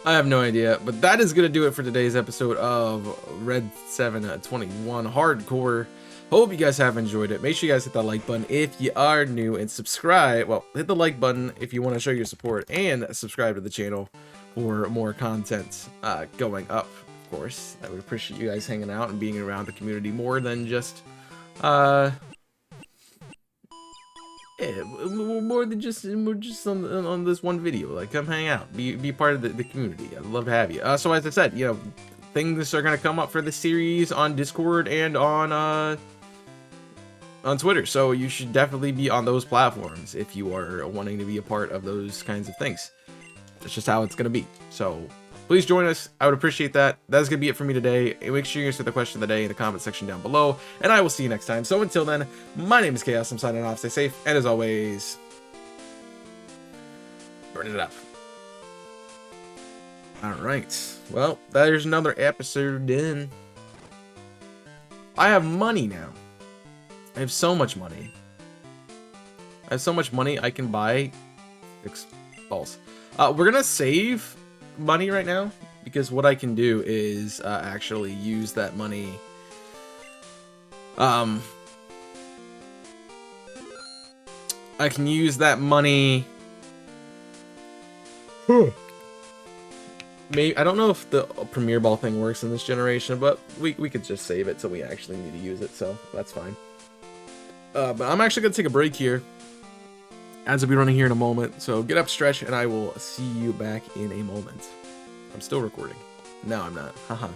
S1: I have no idea, but that is gonna do it for today's episode of Red 721 Hardcore. Hope you guys have enjoyed it. Make sure you guys hit that like button if you are new, and subscribe. Well, hit the like button if you want to show your support, and subscribe to the channel for more content going up. Of course, I would appreciate you guys hanging out and being around the community more than just more than just on this one video. Like, come hang out, be part of the community. I'd love to have you. So as I said, you know, things are gonna come up for the series on Discord and on Twitter, so you should definitely be on those platforms if you are wanting to be a part of those kinds of things. That's just how it's gonna be. So please join us. I would appreciate that. That's gonna be it for me today. Make sure you answer the question of the day in the comment section down below, and I will see you next time. So until then, my name is Chaos. I'm signing off. Stay safe, and as always, burn it up. All right. Well, there's another episode in. I have money now. I have so much money. I have so much money I can buy 6 balls. We're gonna save money right now, because what I can do is actually use that money. I can use that money. Maybe, I don't know if the Premier Ball thing works in this generation, but we could just save it till we actually need to use it, so that's fine. But I'm actually gonna take a break here, as I'll be running here in a moment. So get up, stretch, and I will see you back in a moment. I'm still recording. No, I'm not. Haha.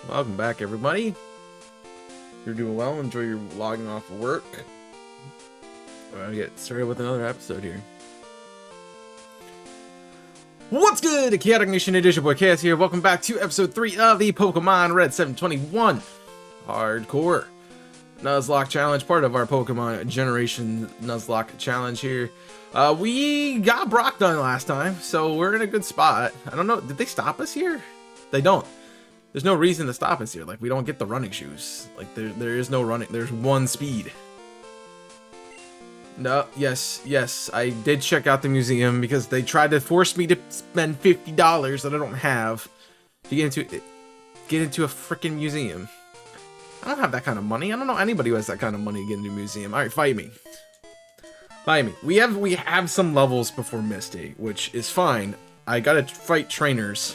S1: Welcome back, everybody. You're doing well. Enjoy your logging off of work. We're gonna get started with another episode here. What's good, Chaotic Nation? It is your boy Chaos here. Welcome back to episode 3 of the Pokemon Red 721 Hardcore Nuzlocke Challenge, part of our Pokemon Generation Nuzlocke Challenge here. We got Brock done last time, so we're in a good spot. I don't know, did they stop us here? They don't. There's no reason to stop us here. Like, we don't get the running shoes. Like, there is no running. There's one speed. No, yes, I did check out the museum because they tried to force me to spend $50 that I don't have to get into a freaking museum. I don't have that kind of money. I don't know anybody who has that kind of money to get into a museum. All right, fight me. Fight me. We have some levels before Misty, which is fine. I gotta fight trainers.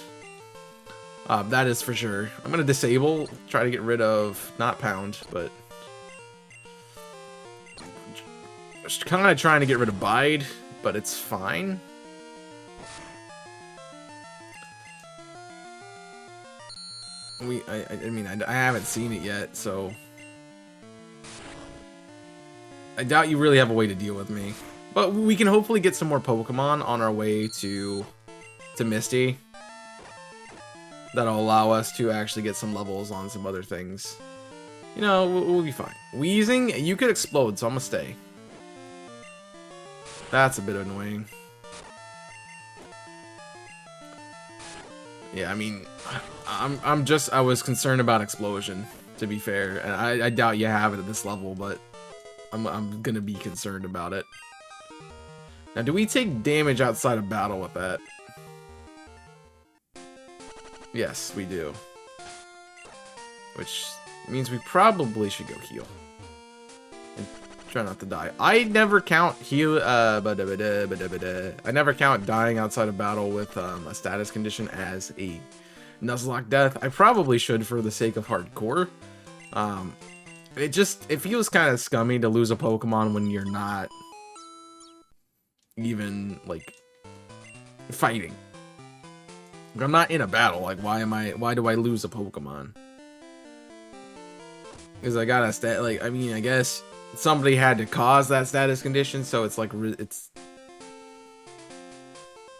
S1: That is for sure. I'm gonna disable, try to get rid of, not Pound, but just kind of trying to get rid of Bide, but it's fine. I mean, I haven't seen it yet, so I doubt you really have a way to deal with me. But we can hopefully get some more Pokemon on our way to Misty. That'll allow us to actually get some levels on some other things. You know, we'll be fine. Wheezing, you could explode, so I'm gonna stay. That's a bit annoying. Yeah, I mean, I was concerned about explosion, to be fair, and I doubt you have it at this level, but I'm gonna be concerned about it. Now, do we take damage outside of battle with that? Yes, we do. Which means we probably should go heal. And try not to die. I never count heal, I never count dying outside of battle with a status condition as a Nuzlocke death. I probably should for the sake of hardcore. It feels kind of scummy to lose a Pokemon when you're not even, like, fighting. I'm not in a battle. Like, why do I lose a Pokemon? Because I got a stat, like, I mean, I guess somebody had to cause that status condition, so it's like,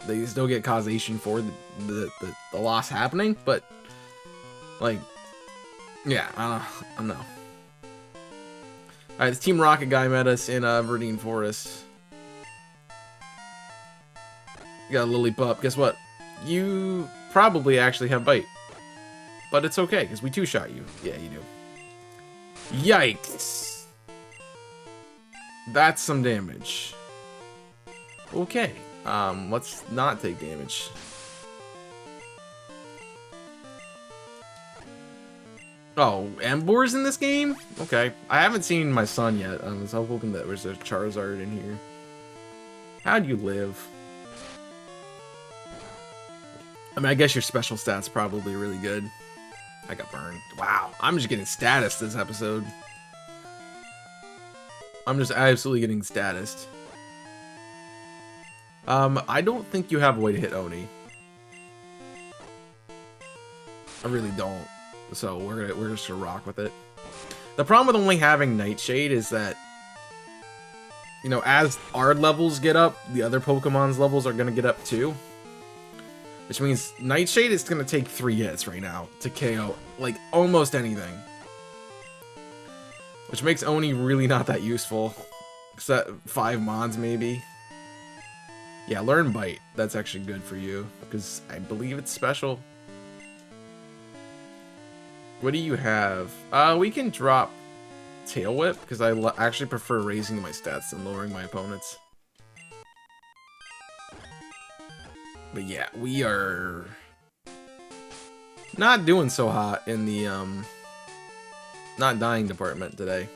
S1: they still get causation for the loss happening, but, like, yeah, I don't know. Alright, this Team Rocket guy met us in Verdine Forest. You got a Lillipup. Guess what? You probably actually have Bite. But it's okay, because we two-shot you. Yeah, you do. Yikes! That's some damage. Okay. Let's not take damage. Oh, Embor's in this game? Okay. I haven't seen my son yet. I was hoping that there was a Charizard in here. How'd you live? I mean, I guess your special stats probably really good. I got burned. Wow. I'm just getting status this episode. I'm just absolutely getting status. I don't think you have a way to hit Oni. I really don't. So we're just gonna rock with it. The problem with only having Nightshade is that, you know, as our levels get up, the other Pokemon's levels are gonna get up too. Which means Nightshade is gonna take 3 hits right now to KO like almost anything. Which makes Oni really not that useful. Except 5 Mons maybe. Yeah, learn Bite. That's actually good for you because I believe it's special. What do you have? We can drop Tail Whip because I actually prefer raising my stats than lowering my opponents. But yeah, we are not doing so hot in the not dying department today.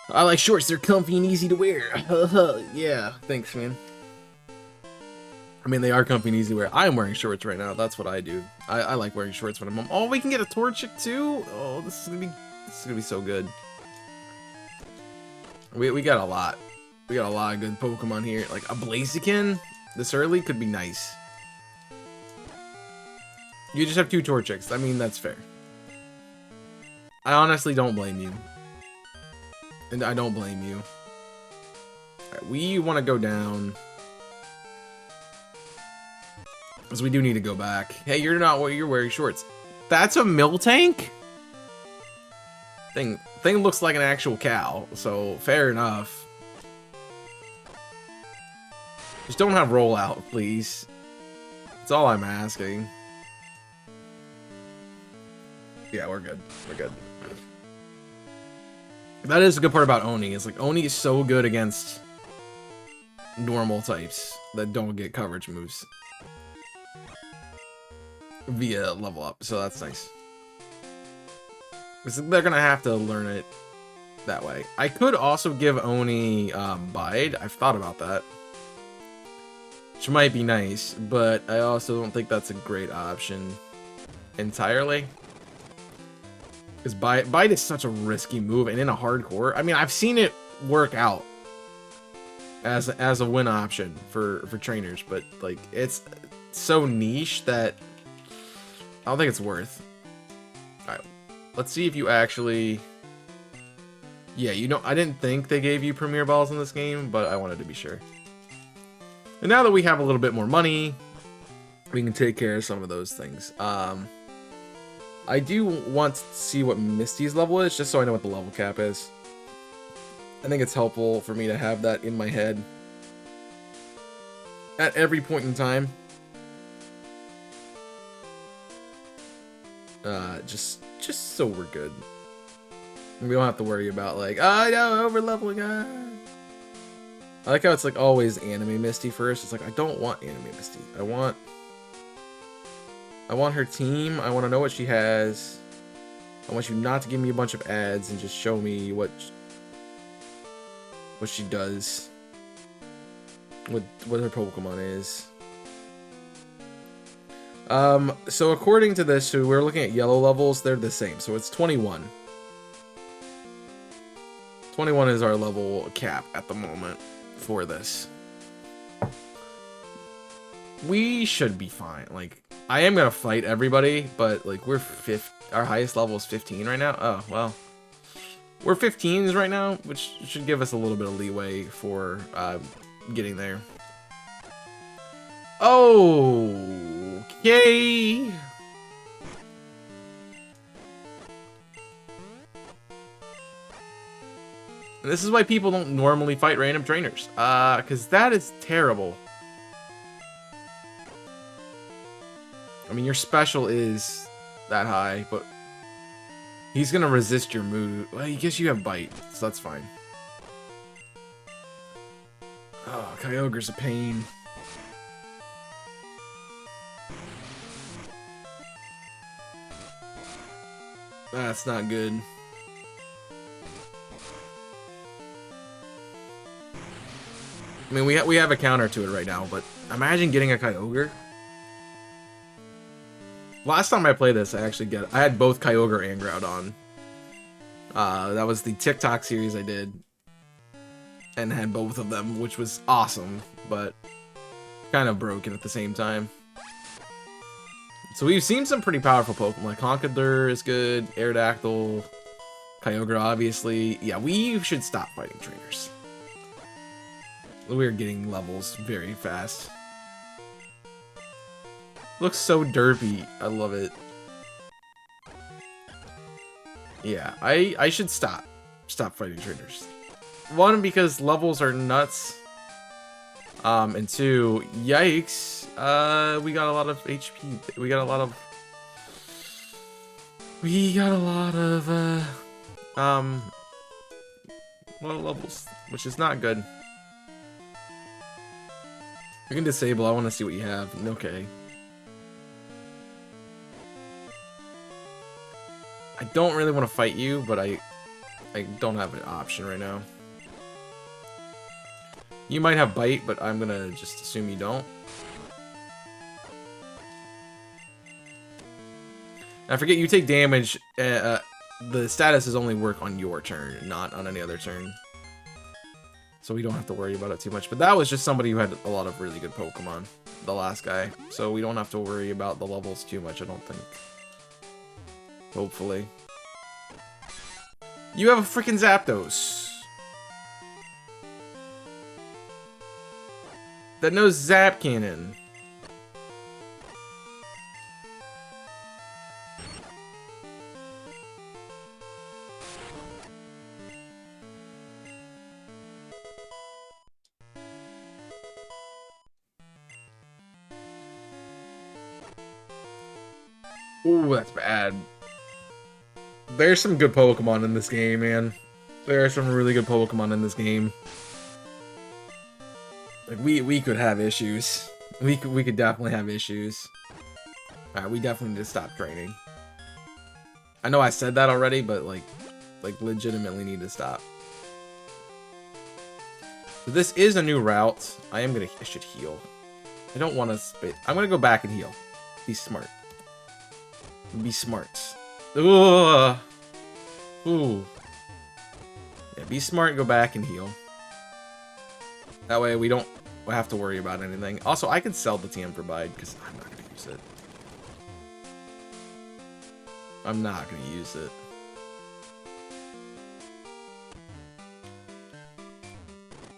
S1: I like shorts, they're comfy and easy to wear. Yeah, thanks, man. I mean, they are comfy and easy to wear. I am wearing shorts right now. That's what I do. I like wearing shorts when I'm home. Oh, we can get a Torchic too. Oh, this is gonna be so good. We got a lot. We got a lot of good Pokemon here. Like a Blaziken this early could be nice. You just have 2 Torchics. I mean, that's fair. I honestly don't blame you. And I don't blame you. Right, we want to go down. Because we do need to go back. Hey, you're wearing shorts. That's a Miltank? Thing looks like an actual cow, so fair enough. Just don't have rollout, please. That's all I'm asking. Yeah, we're good. We're good. That is a good part about Oni. Is like Oni is so good against normal types that don't get coverage moves via level up, so that's nice. Because they're gonna have to learn it that way. I could also give Oni Bide. I've thought about that, which might be nice, but I also don't think that's a great option entirely. Because Bite is such a risky move, and in a hardcore, I mean, I've seen it work out as a win option for trainers, but like it's so niche that I don't think it's worth. All right, let's see if you actually. Yeah, you know, I didn't think they gave you Premier Balls in this game, but I wanted to be sure. And now that we have a little bit more money, we can take care of some of those things. I do want to see what Misty's level is, just so I know what the level cap is. I think it's helpful for me to have that in my head at every point in time. Just so we're good. We don't have to worry about like, oh no, over leveling. I like how it's like always anime Misty first. It's like I don't want anime Misty. I want her team. I want to know what she has. I want you not to give me a bunch of ads and just show me what she does. What her Pokemon is. So according to this, so we're looking at yellow levels. They're the same. So it's 21. 21 is our level cap at the moment for this. We should be fine. Like, I am gonna fight everybody, but like we're our highest level is 15 right now. Oh well, we're 15s right now, which should give us a little bit of leeway for getting there. Okay. This is why people don't normally fight random trainers. Because that is terrible. I mean, your special is that high, but he's gonna resist your move. Well, I guess you have bite, so that's fine. Oh, Kyogre's a pain. That's not good. I mean, we have a counter to it right now, but imagine getting a Kyogre. Last time I played this, I had both Kyogre and Groudon. That was the TikTok series I did, and had both of them, which was awesome, but kind of broken at the same time. So we've seen some pretty powerful Pokemon, like Conkeldurr is good, Aerodactyl, Kyogre obviously. Yeah, we should stop fighting trainers. We're getting levels very fast. Looks so derpy. I love it. Yeah, I should stop fighting trainers. One, because levels are nuts. And two, yikes. We got a lot of HP. We got a lot of low levels, which is not good. You can disable. I want to see what you have. Okay. I don't really want to fight you, but I don't have an option right now. You might have bite, but I'm gonna just assume you don't. I forget you take damage. The statuses only work on your turn, not on any other turn. So we don't have to worry about it too much. But that was just somebody who had a lot of really good Pokemon, the last guy. So we don't have to worry about the levels too much, I don't think. Hopefully. You have a freaking Zapdos that knows Zap Cannon. Ooh, that's bad. There's some good Pokemon in this game, man. There are some really good Pokemon in this game. Like we could have issues. We could definitely have issues. Alright, we definitely need to stop training. I know I said that already, but like legitimately need to stop. So this is a new route. I should heal. I don't want to spit. I'm gonna go back and heal. Be smart. Be smart. Ugh. Ooh. Yeah, be smart, go back and heal. That way we don't have to worry about anything. Also, I can sell the TM for Bide because I'm not going to use it. I'm not going to use it.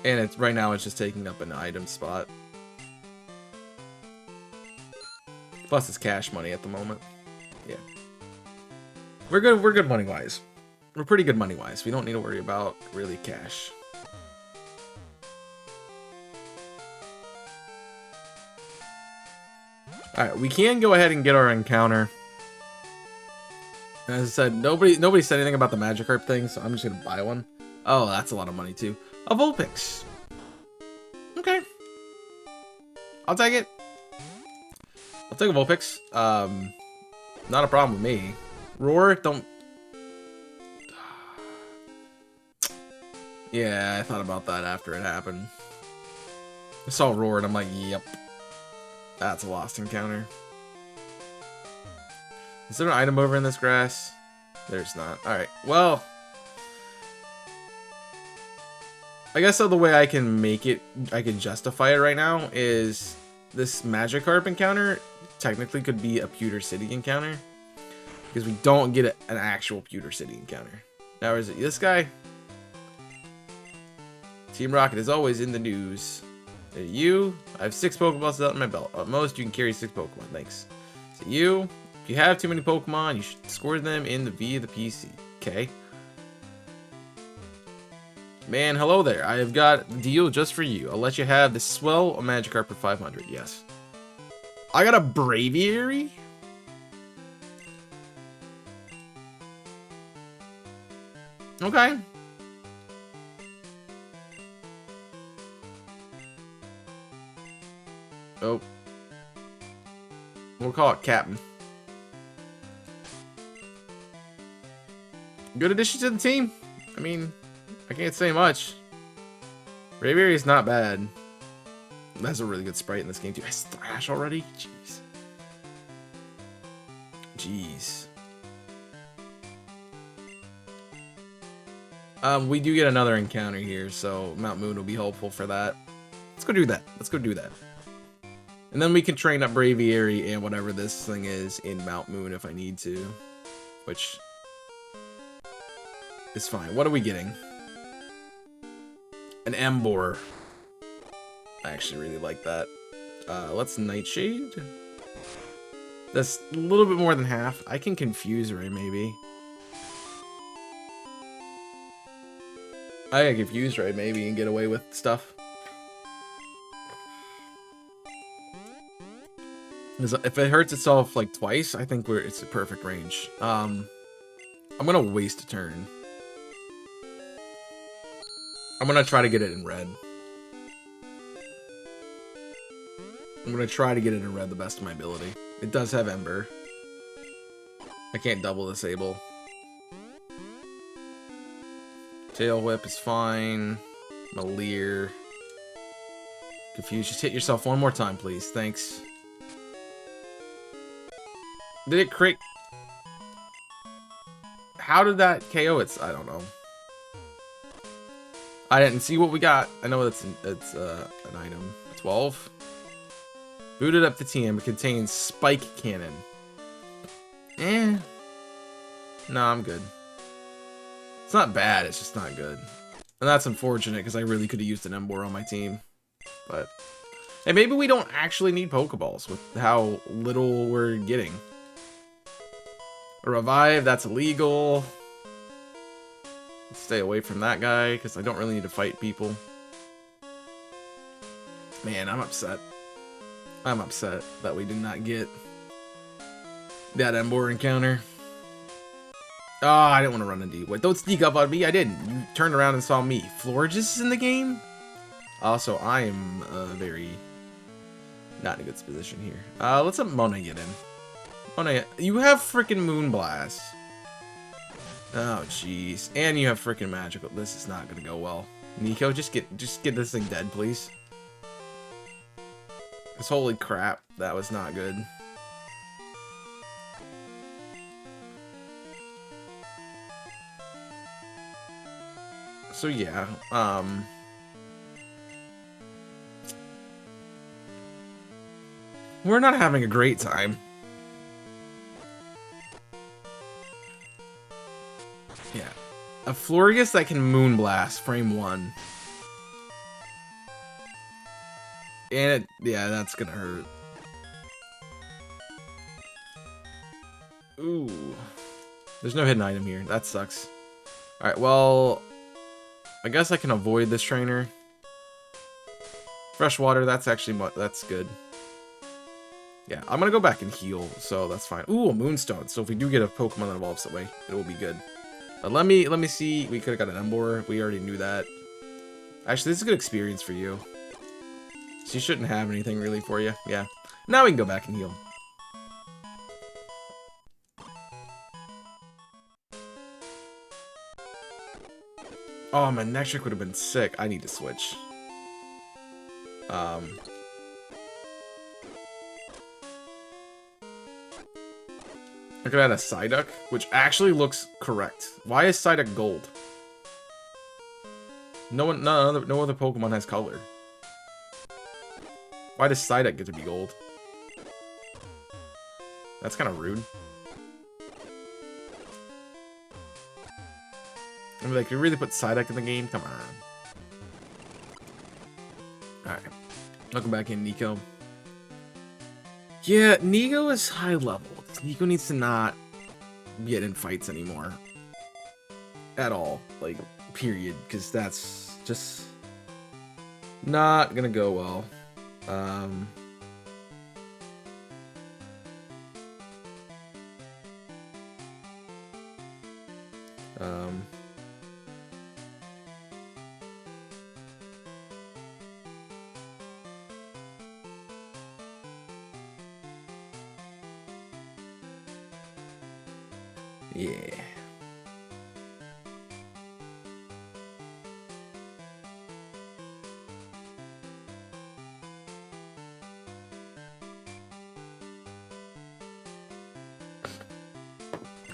S1: And it's right now it's just taking up an item spot. Plus it's cash money at the moment. Yeah. We're good money-wise. We're pretty good money-wise. We don't need to worry about really cash. Alright, we can go ahead and get our encounter. As I said, nobody said anything about the Magikarp thing, so I'm just gonna buy one. Oh, that's a lot of money too. A Vulpix. Okay. I'll take it. I'll take a Vulpix. Not a problem with me. Roar, don't... Yeah, I thought about that after it happened. I saw Roar and I'm like, yep. That's a lost encounter. Is there an item over in this grass? There's not. Alright, well... I guess the way I can make it, I can justify it right now, is this Magikarp encounter technically could be a Pewter City encounter. Because we don't get an actual Pewter City encounter. Now, is it this guy? Team Rocket is always in the news. You, I have 6 Pokeballs out in my belt. At most, you can carry 6 Pokemon. Thanks. So you, if you have too many Pokemon, you should score them in via the PC. Okay. Man, hello there. I have got a deal just for you. I'll let you have this swell Magikarp for 500. Yes. I got a Braviary? Okay. Oh. We'll call it Captain. Good addition to the team. I mean, I can't say much. Braviary is not bad. That's a really good sprite in this game too. Has Thrash already? Jeez. Jeez. We do get another encounter here, so Mount Moon will be helpful for that. Let's go do that. Let's go do that. And then we can train up Braviary and whatever this thing is in Mount Moon if I need to. Which is fine. What are we getting? An Emboar. I actually really like that. Let's Nightshade. That's a little bit more than half. I can Confuse Ray, maybe. I can Confuse Ray, maybe, and get away with stuff. If it hurts itself, like, twice, I think it's a perfect range. I'm gonna waste a turn. I'm gonna try to get it in red. I'm gonna try to get it in red the best of my ability. It does have Ember. I can't double disable. Tail Whip is fine. Maleer. Confuse. Just hit yourself one more time, please. Thanks. Did it crit? How did that KO it? I don't know. I didn't see what we got. I know it's an item. 12. Booted up the TM. It contains Spike Cannon. Eh. No, I'm good. It's not bad. It's just not good. And that's unfortunate because I really could have used an Emboar on my team. But hey, maybe we don't actually need Pokeballs with how little we're getting. A Revive, that's illegal. Let's stay away from that guy because I don't really need to fight people. Man, I'm upset. I'm upset that we did not get that Emboar encounter. Oh, I didn't want to run into you. Wait, don't sneak up on me. I didn't. You turned around and saw me. Florges is in the game? Also, I am very not in a good position here. Let's have Mona get in. Mona, you have freaking Moonblast. Oh, jeez. And you have freaking Magical. This is not gonna go well. Nico, just get this thing dead, please. Because holy crap, that was not good. So yeah, we're not having a great time. Yeah. A Florius that can Moonblast, frame 1. And yeah, that's gonna hurt. Ooh. There's no hidden item here. That sucks. Alright, well, I guess I can avoid this trainer. Fresh water, that's actually, that's good. Yeah, I'm gonna go back and heal, so that's fine. Ooh, a Moonstone. So if we do get a Pokemon that evolves that way, it will be good. But let me see. We could have got an Emboar. We already knew that. Actually, this is a good experience for you. She shouldn't have anything really for you. Yeah. Now we can go back and heal. Oh, my Nectric would have been sick. I need to switch. I could add a Psyduck, which actually looks correct. Why is Psyduck gold? No other Pokemon has color. Why does Psyduck get to be gold? That's kind of rude. I mean, like, you really put Psyduck in the game? Come on. Alright. Welcome back in, Nico. Yeah, Nico is high level. Nico needs to not get in fights anymore. At all. Like, period, because that's just not gonna go well. Yeah.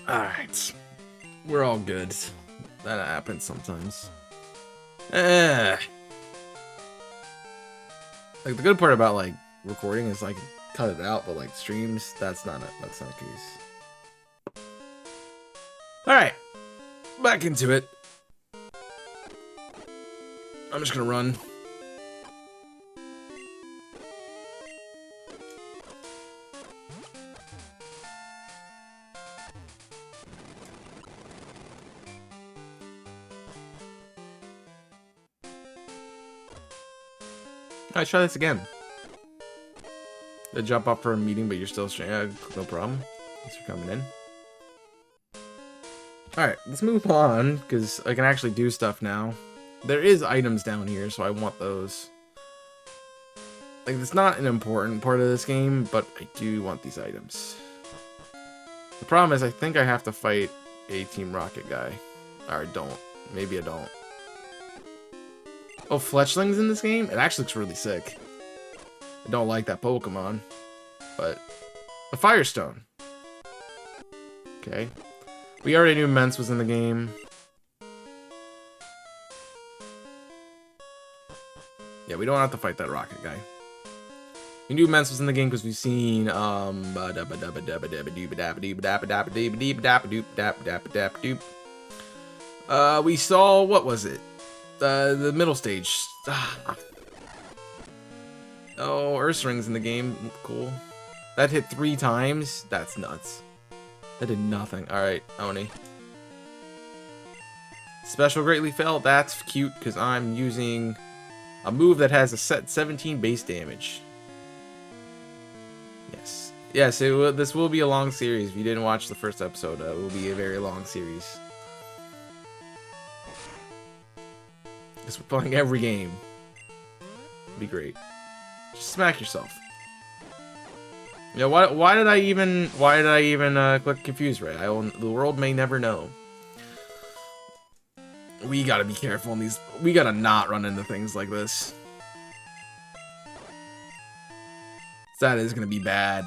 S1: Alright. We're all good. That happens sometimes. Like, the good part about, like, recording is I can cut it out, but, like, streams, that's not the case. Alright. Back into it. I'm just gonna run. Alright, try this again. Jump off for a meeting, but you're still straight. No problem. Thanks for coming in. Alright, let's move on, because I can actually do stuff now. There is items down here, so I want those. Like, it's not an important part of this game, but I do want these items. The problem is, I think I have to fight a Team Rocket guy. Or I don't. Maybe I don't. Oh, Fletchling's in this game? It actually looks really sick. I don't like that Pokemon. But a Firestone. Okay. We already knew Mence was in the game. Yeah, we don't have to fight that Rocket guy. We knew Mence was in the game because we've seen we saw, what was it? The middle stage. Oh, Ursaring's in the game. Cool. That hit 3 times? That's nuts. That did nothing. Alright, Oni. Special Greatly Fell. That's cute because I'm using a move that has a set 17 base damage. Yes. Yes, this will be a long series. If you didn't watch the first episode, it will be a very long series. Because we're playing every game. It'll be great. Just smack yourself. Yeah, why did I even click confuse right? The world may never know. We gotta be careful in these. We gotta not run into things like this. That is gonna be bad.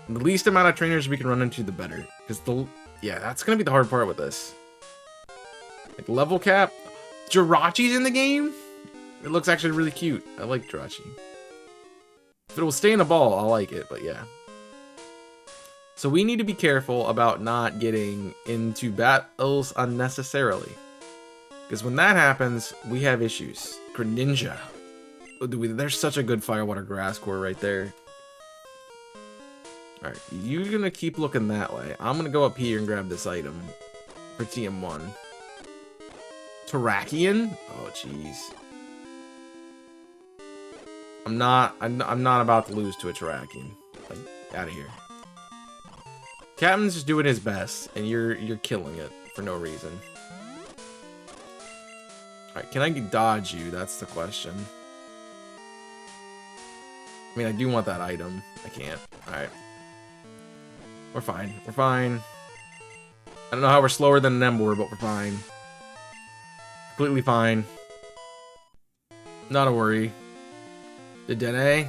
S1: The least amount of trainers we can run into, the better. Because yeah, that's gonna be the hard part with this. Like level cap, Jirachi's in the game. It looks actually really cute. I like Jirachi. If it will stay in a ball, I'll like it, but yeah. So we need to be careful about not getting into battles unnecessarily. Because when that happens, we have issues. Greninja. There's such a good Firewater Grass core right there. Alright, you're gonna keep looking that way. I'm gonna go up here and grab this item for TM1. Terrakion? Oh, jeez. I'm not about to lose to a Terrakion. Like, out of here. Captain's just doing his best, and you're killing it for no reason. Alright, can I dodge you? That's the question. I mean, I do want that item. I can't. Alright. We're fine. We're fine. I don't know how we're slower than an Emboar, but we're fine. Completely fine. Not a worry. Dedenne?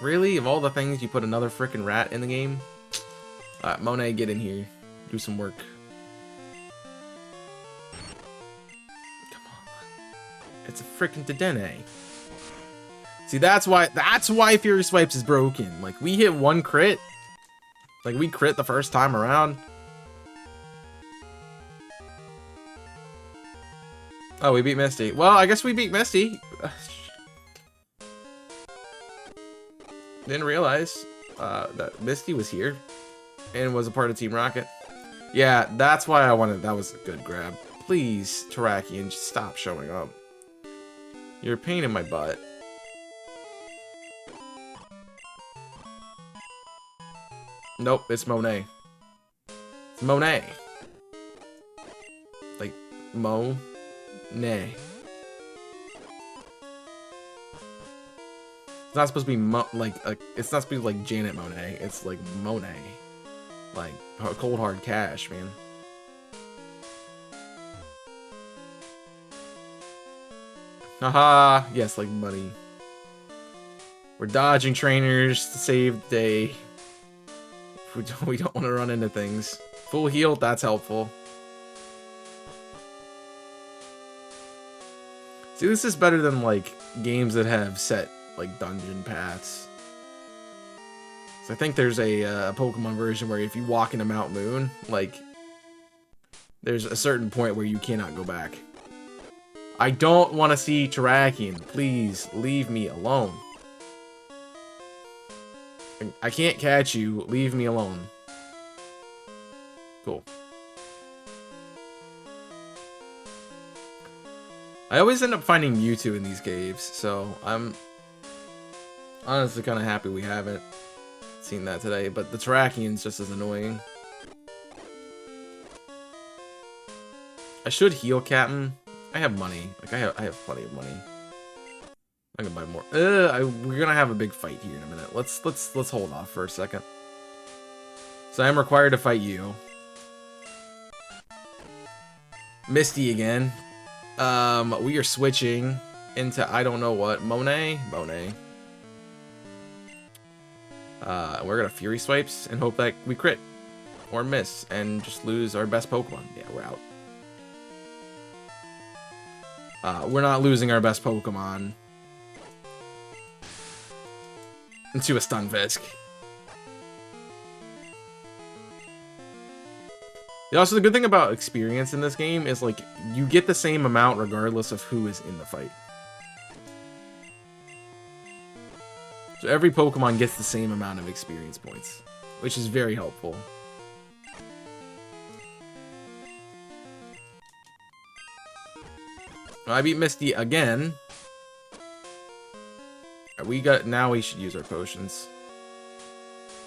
S1: Really? Of all the things, you put another frickin' rat in the game? Alright, Monet, get in here. Do some work. Come on. It's a frickin' Dedenne. See, that's why Fury Swipes is broken. Like, we hit 1 crit. Like, we crit the first time around. Oh, we beat Misty. Well, I guess we beat Misty. Didn't realize that Misty was here and was a part of Team Rocket. Yeah, that's why I wanted. That was a good grab. Please, Terrakion, just stop showing up. You're a pain in my butt. Nope, it's Monet. It's Monet. Like, Monet. It's not supposed to be it's not supposed to be like Janet Monet. It's like Monet. Like, cold hard cash, man. Haha, yes, like money. We're dodging trainers to save the day. We don't want to run into things. Full heal, that's helpful. See, this is better than, like, games that have set, like, dungeon paths. So I think there's a Pokemon version where if you walk into Mount Moon, like, there's a certain point where you cannot go back. I don't want to see Terrakion. Please, leave me alone. I can't catch you. Leave me alone. Cool. I always end up finding Mewtwo in these caves, so I'm honestly kind of happy we haven't seen that today, but the Terrakion's just as annoying. I should heal Captain. I have money. Like, I have plenty of money. I can buy more. We're gonna have a big fight here in a minute. Let's hold off for a second. So I'm required to fight you. Misty again. We are switching into I don't know what. Monet. We're gonna Fury Swipes and hope that we crit or miss and just lose our best Pokemon. Yeah, we're out. We're not losing our best Pokemon into a Stunfisk. Also, the good thing about experience in this game is, like, you get the same amount regardless of who is in the fight. So every Pokemon gets the same amount of experience points, which is very helpful. I beat Misty again. Now we should use our potions.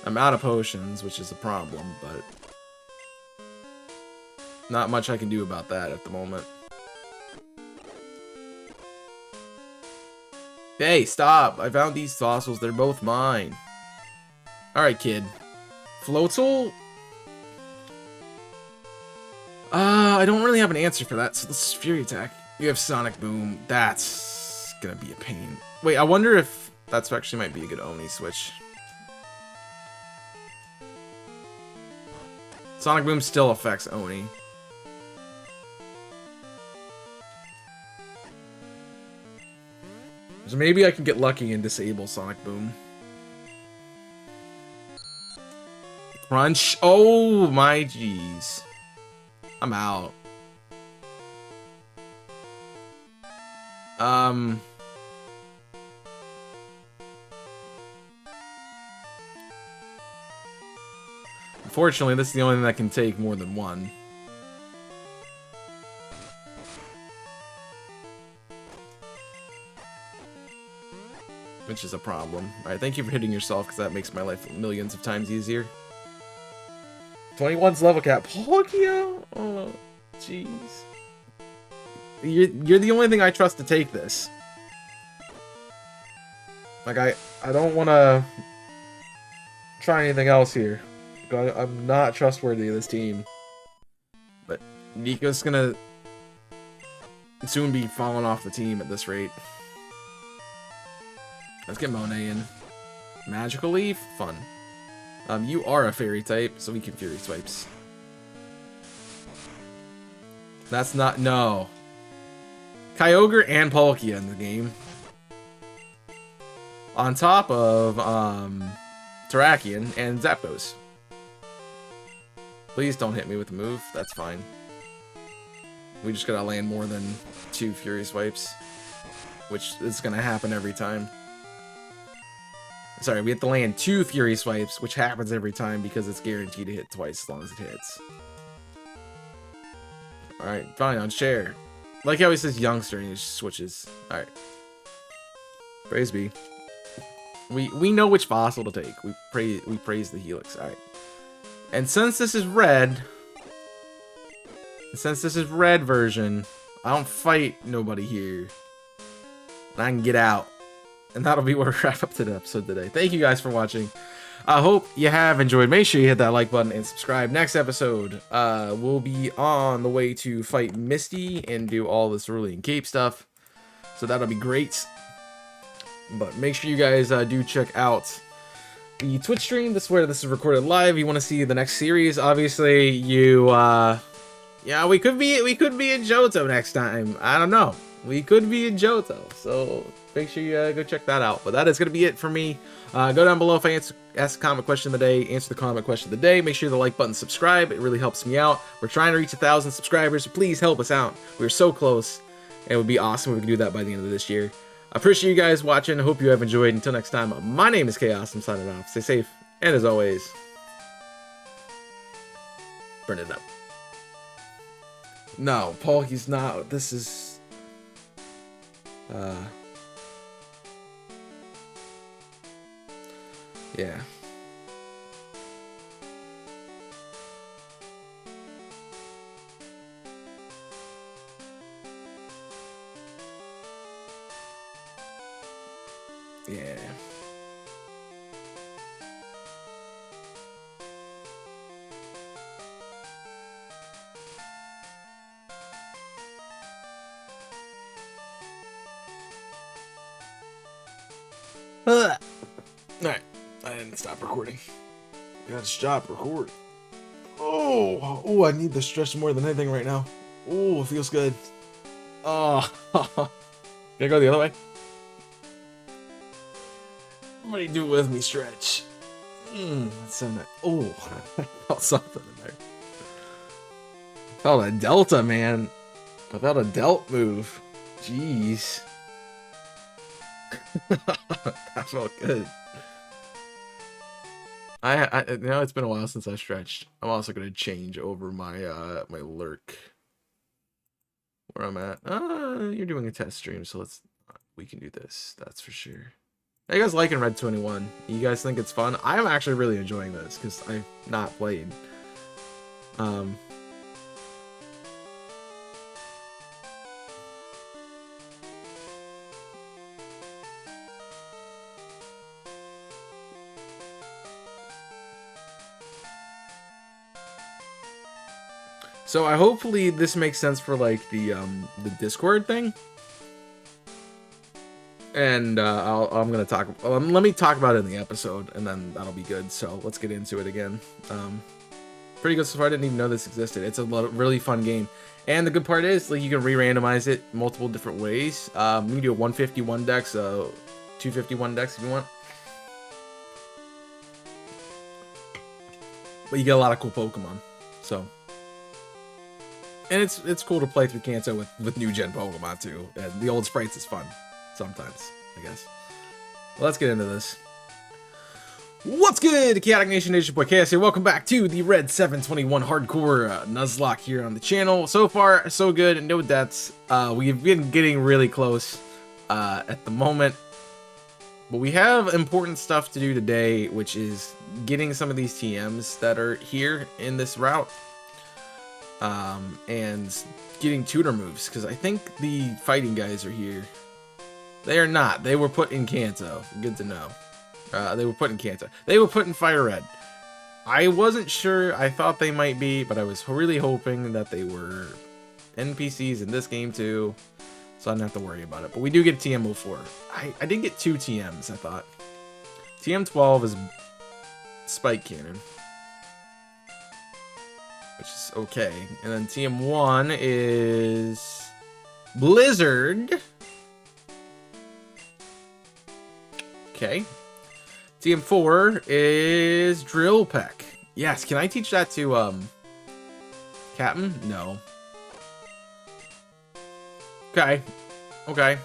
S1: I'm out of potions, which is a problem, but not much I can do about that at the moment. Hey, stop! I found these fossils. They're both mine. Alright, kid. Floatzel? I don't really have an answer for that, so this is Fury Attack. You have Sonic Boom. That's gonna be a pain. Wait, I wonder if that's actually might be a good Oni switch. Sonic Boom still affects Oni. So maybe I can get lucky and disable Sonic Boom. Crunch. Oh my jeez. I'm out. Unfortunately, this is the only thing that can take more than one. Which is a problem. Alright, thank you for hitting yourself, because that makes my life millions of times easier. 21's level cap. Palkia? Oh, jeez. You're the only thing I trust to take this. Like, I don't want to try anything else here. I'm not trustworthy of this team. But Nico's gonna soon be falling off the team at this rate. Let's get Monet in. Magical Leaf? Fun. You are a Fairy type, so we can Fury Swipes. That's not... No. Kyogre and Palkia in the game. On top of, Terrakion and Zapdos. Please don't hit me with a move. That's fine. We just gotta land more than 2 Fury Swipes. Which is gonna happen every time. Sorry, we have to land 2 Fury Swipes, which happens every time because it's guaranteed to hit twice as long as it hits. Alright, fine, on share. Like he always says youngster and he just switches. Alright. Praise be. We know which fossil to take. We praise the helix. Alright. And since this is red, version, I don't fight nobody here. And I can get out. And that'll be where we wrap up to the episode today. Thank you guys for watching. I hope you have enjoyed. Make sure you hit that like button and subscribe. Next episode, we'll be on the way to fight Misty and do all this Cerulean Cape stuff. So that'll be great. But make sure you guys do check out the Twitch stream. This is where this is recorded live. You want to see the next series? Obviously, yeah, we could be in Johto next time. I don't know. We could be in Johto. So make sure you go check that out. But that is going to be it for me. Go down below if I ask a comment question of the day. Answer the comment question of the day. Make sure the like button, subscribe. It really helps me out. We're trying to reach 1,000 subscribers. So please help us out. We're so close. And it would be awesome if we could do that by the end of this year. I appreciate you guys watching. I hope you have enjoyed. Until next time, my name is Chaos. I'm signing off. Stay safe. And as always, burn it up. No, Paul, he's not. This is... yeah. Yeah. Alright, I didn't stop recording. Gotta stop recording. Oh, I need the stretch more than anything right now. Oh, it feels good. Oh, can I go the other way? Somebody do it with me, stretch. That's so nice. Oh, I felt something in there. I felt a delta, man. I felt a delt move. Jeez. That felt good. I you know, it's been a while since I stretched. I'm also gonna change over my my lurk. Where I'm at. You're doing a test stream, so we can do this. That's for sure. How you guys liking Red 21? You guys think it's fun? I'm actually really enjoying this because I've not played. So hopefully this makes sense for like the Discord thing. And I'm gonna talk. Let me talk about it in the episode, and then that'll be good. So let's get into it again. Pretty good so far. I didn't even know this existed. It's a really fun game, and the good part is like you can re-randomize it multiple different ways. You can do a 151 dex, 251 dex if you want. But you get a lot of cool Pokemon. So, and it's cool to play through Kanto with new gen Pokemon too. And the old sprites is fun. Sometimes, I guess. Well, let's get into this. What's good, Chaotic Nation Boy Chaos here. Welcome back to the Red 721 Hardcore Nuzlocke here on the channel. So far, so good. No deaths. We've been getting really close at the moment. But we have important stuff to do today, which is getting some of these TMs that are here in this route. And getting tutor moves, because I think the fighting guys are here. They are not. They were put in Kanto. Good to know. They were put in Kanto. They were put in Fire Red. I wasn't sure. I thought they might be, but I was really hoping that they were NPCs in this game too, so I didn't have to worry about it. But we do get TM04. I did get 2 TMs, I thought. TM12 is Spike Cannon, which is okay. And then TM1 is Blizzard. Okay. TM4 is Drill Peck. Yes, can I teach that to Captain? No. Okay. Okay.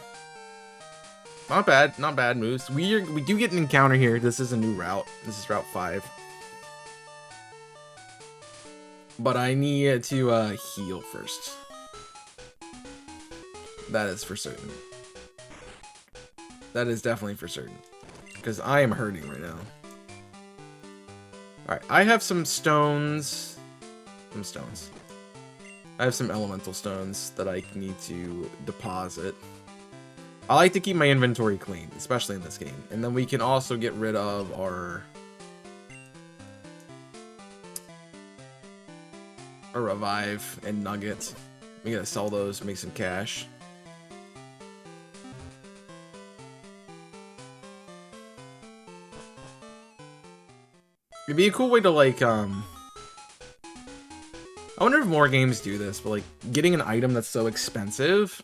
S1: Not bad. Not bad moves. We do get an encounter here. This is a new route. This is Route 5. But I need to heal first. That is for certain. That is definitely for certain. Because I am hurting right now. Alright, I have some stones. I have some elemental stones that I need to deposit. I like to keep my inventory clean, especially in this game. And then we can also get rid of our revive and nuggets. We gotta sell those, make some cash. It'd be a cool way to, like, I wonder if more games do this, but, like, getting an item that's so expensive,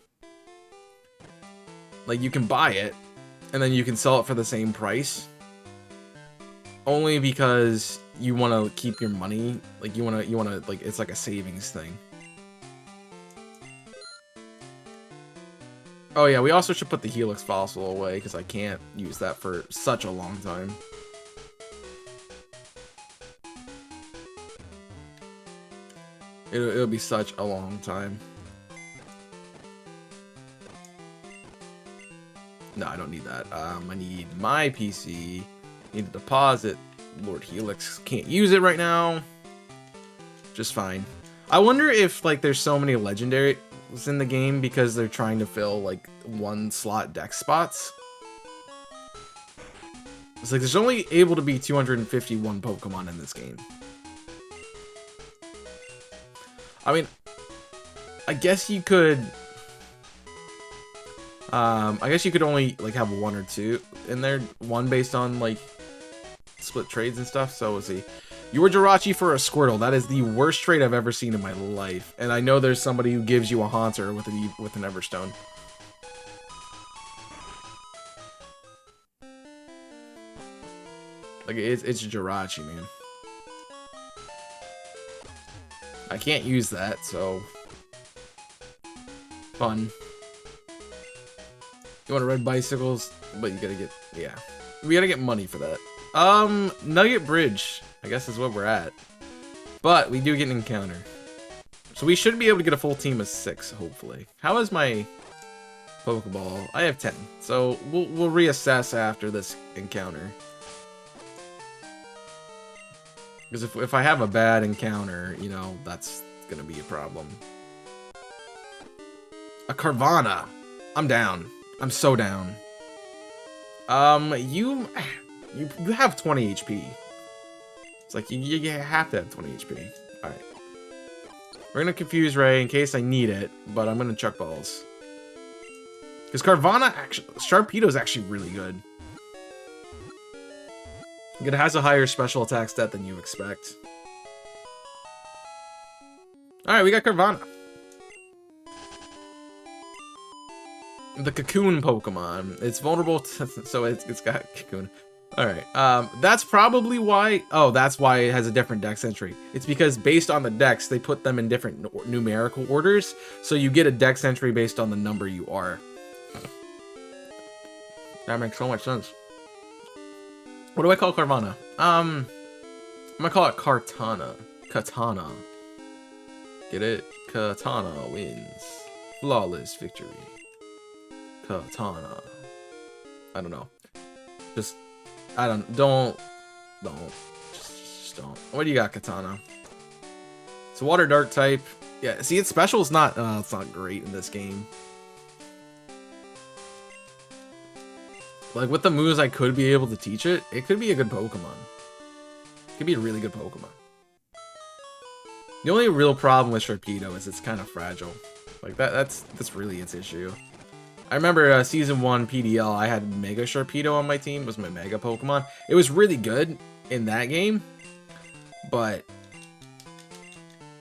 S1: like, you can buy it, and then you can sell it for the same price, only because you want to keep your money, like, you want to, like, it's like a savings thing. Oh yeah, we also should put the Helix fossil away, because I can't use that for such a long time. It'll be such a long time. No, I don't need that. I need my PC. Need to deposit. Lord Helix can't use it right now. Just fine. I wonder if, like, there's so many legendaries in the game because they're trying to fill, like, 1-slot deck spots. It's like there's only able to be 251 Pokemon in this game. I mean, I guess you could... I guess you could only, like, have 1 or 2 in there. 1 based on, like, split trades and stuff. So, let's see. You were Jirachi for a Squirtle. That is the worst trade I've ever seen in my life. And I know there's somebody who gives you a Haunter with an Everstone. Like, it's Jirachi, man. I can't use that, so... Fun. You want to ride bicycles? But you gotta get... Yeah. We gotta get money for that. Nugget Bridge, I guess is what we're at. But we do get an encounter. So we should be able to get a full team of 6, hopefully. How is my Pokeball? I have 10. So we'll reassess after this encounter. Because if I have a bad encounter, you know, that's gonna be a problem. A Carvana. I'm down. I'm so down. You have 20 HP. It's like you have to have 20 HP. Alright. We're gonna confuse Ray in case I need it, but I'm gonna chuck balls. Because Carvana actually, Sharpedo is actually really good. It has a higher special attack stat than you expect. Alright, we got Carvana. The Cocoon Pokemon. It's vulnerable to, so it's got Cocoon. Alright, that's probably why... Oh, that's why it has a different dex entry. It's because based on the dex, they put them in different numerical orders, so you get a dex entry based on the number you are. That makes so much sense. What do I call Carvana? I'm gonna call it Kartana. Katana. Get it? Katana wins. Flawless victory. Katana. I don't know. Just, I don't, just don't. What do you got, Katana? It's a water dark type. Yeah, see, its special is not, it's not great in this game. Like, with the moves I could be able to teach it, it could be a good Pokemon. It could be a really good Pokemon. The only real problem with Sharpedo is it's kind of fragile. Like, that's really its issue. I remember Season 1 PDL, I had Mega Sharpedo on my team. It was my Mega Pokemon. It was really good in that game, but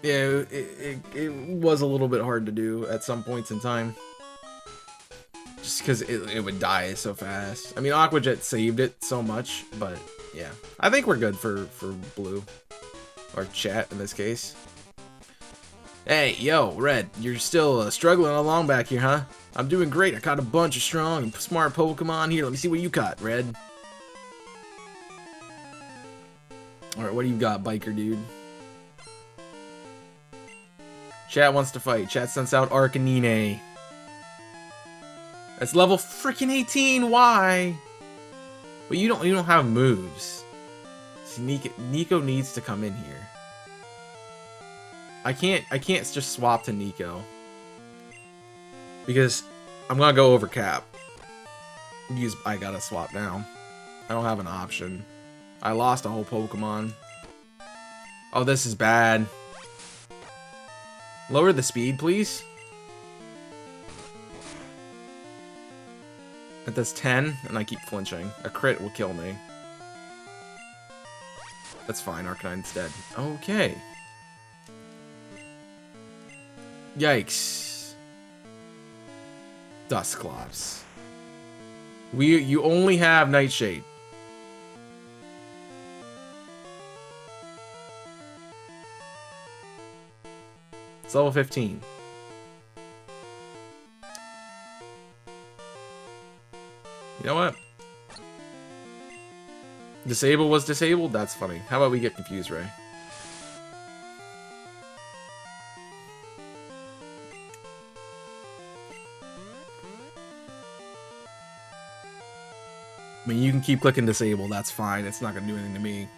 S1: yeah, it was a little bit hard to do at some points in time. Just because it would die so fast. I mean, Aqua Jet saved it so much, but yeah. I think we're good for Blue. Or Chat, in this case. Hey, yo, Red, you're still struggling along back here, huh? I'm doing great. I caught a bunch of strong and smart Pokemon. Here, let me see what you caught, Red. Alright, what do you got, biker dude? Chat wants to fight. Chat sends out Arcanine. It's level freaking 18. Why? But you don't have moves. See, Nico needs to come in here. I can't just swap to Nico because I'm gonna go over cap. I gotta swap now. I don't have an option. I lost a whole Pokemon. Oh, this is bad. Lower the speed, please. It does 10, and I keep flinching. A crit will kill me. That's fine, Arcanine's dead. Okay. Yikes. Dusclops. You only have Nightshade. It's level 15. You know what? Disable was disabled? That's funny. How about we get Confused Ray? I mean, you can keep clicking disable, that's fine. It's not gonna do anything to me.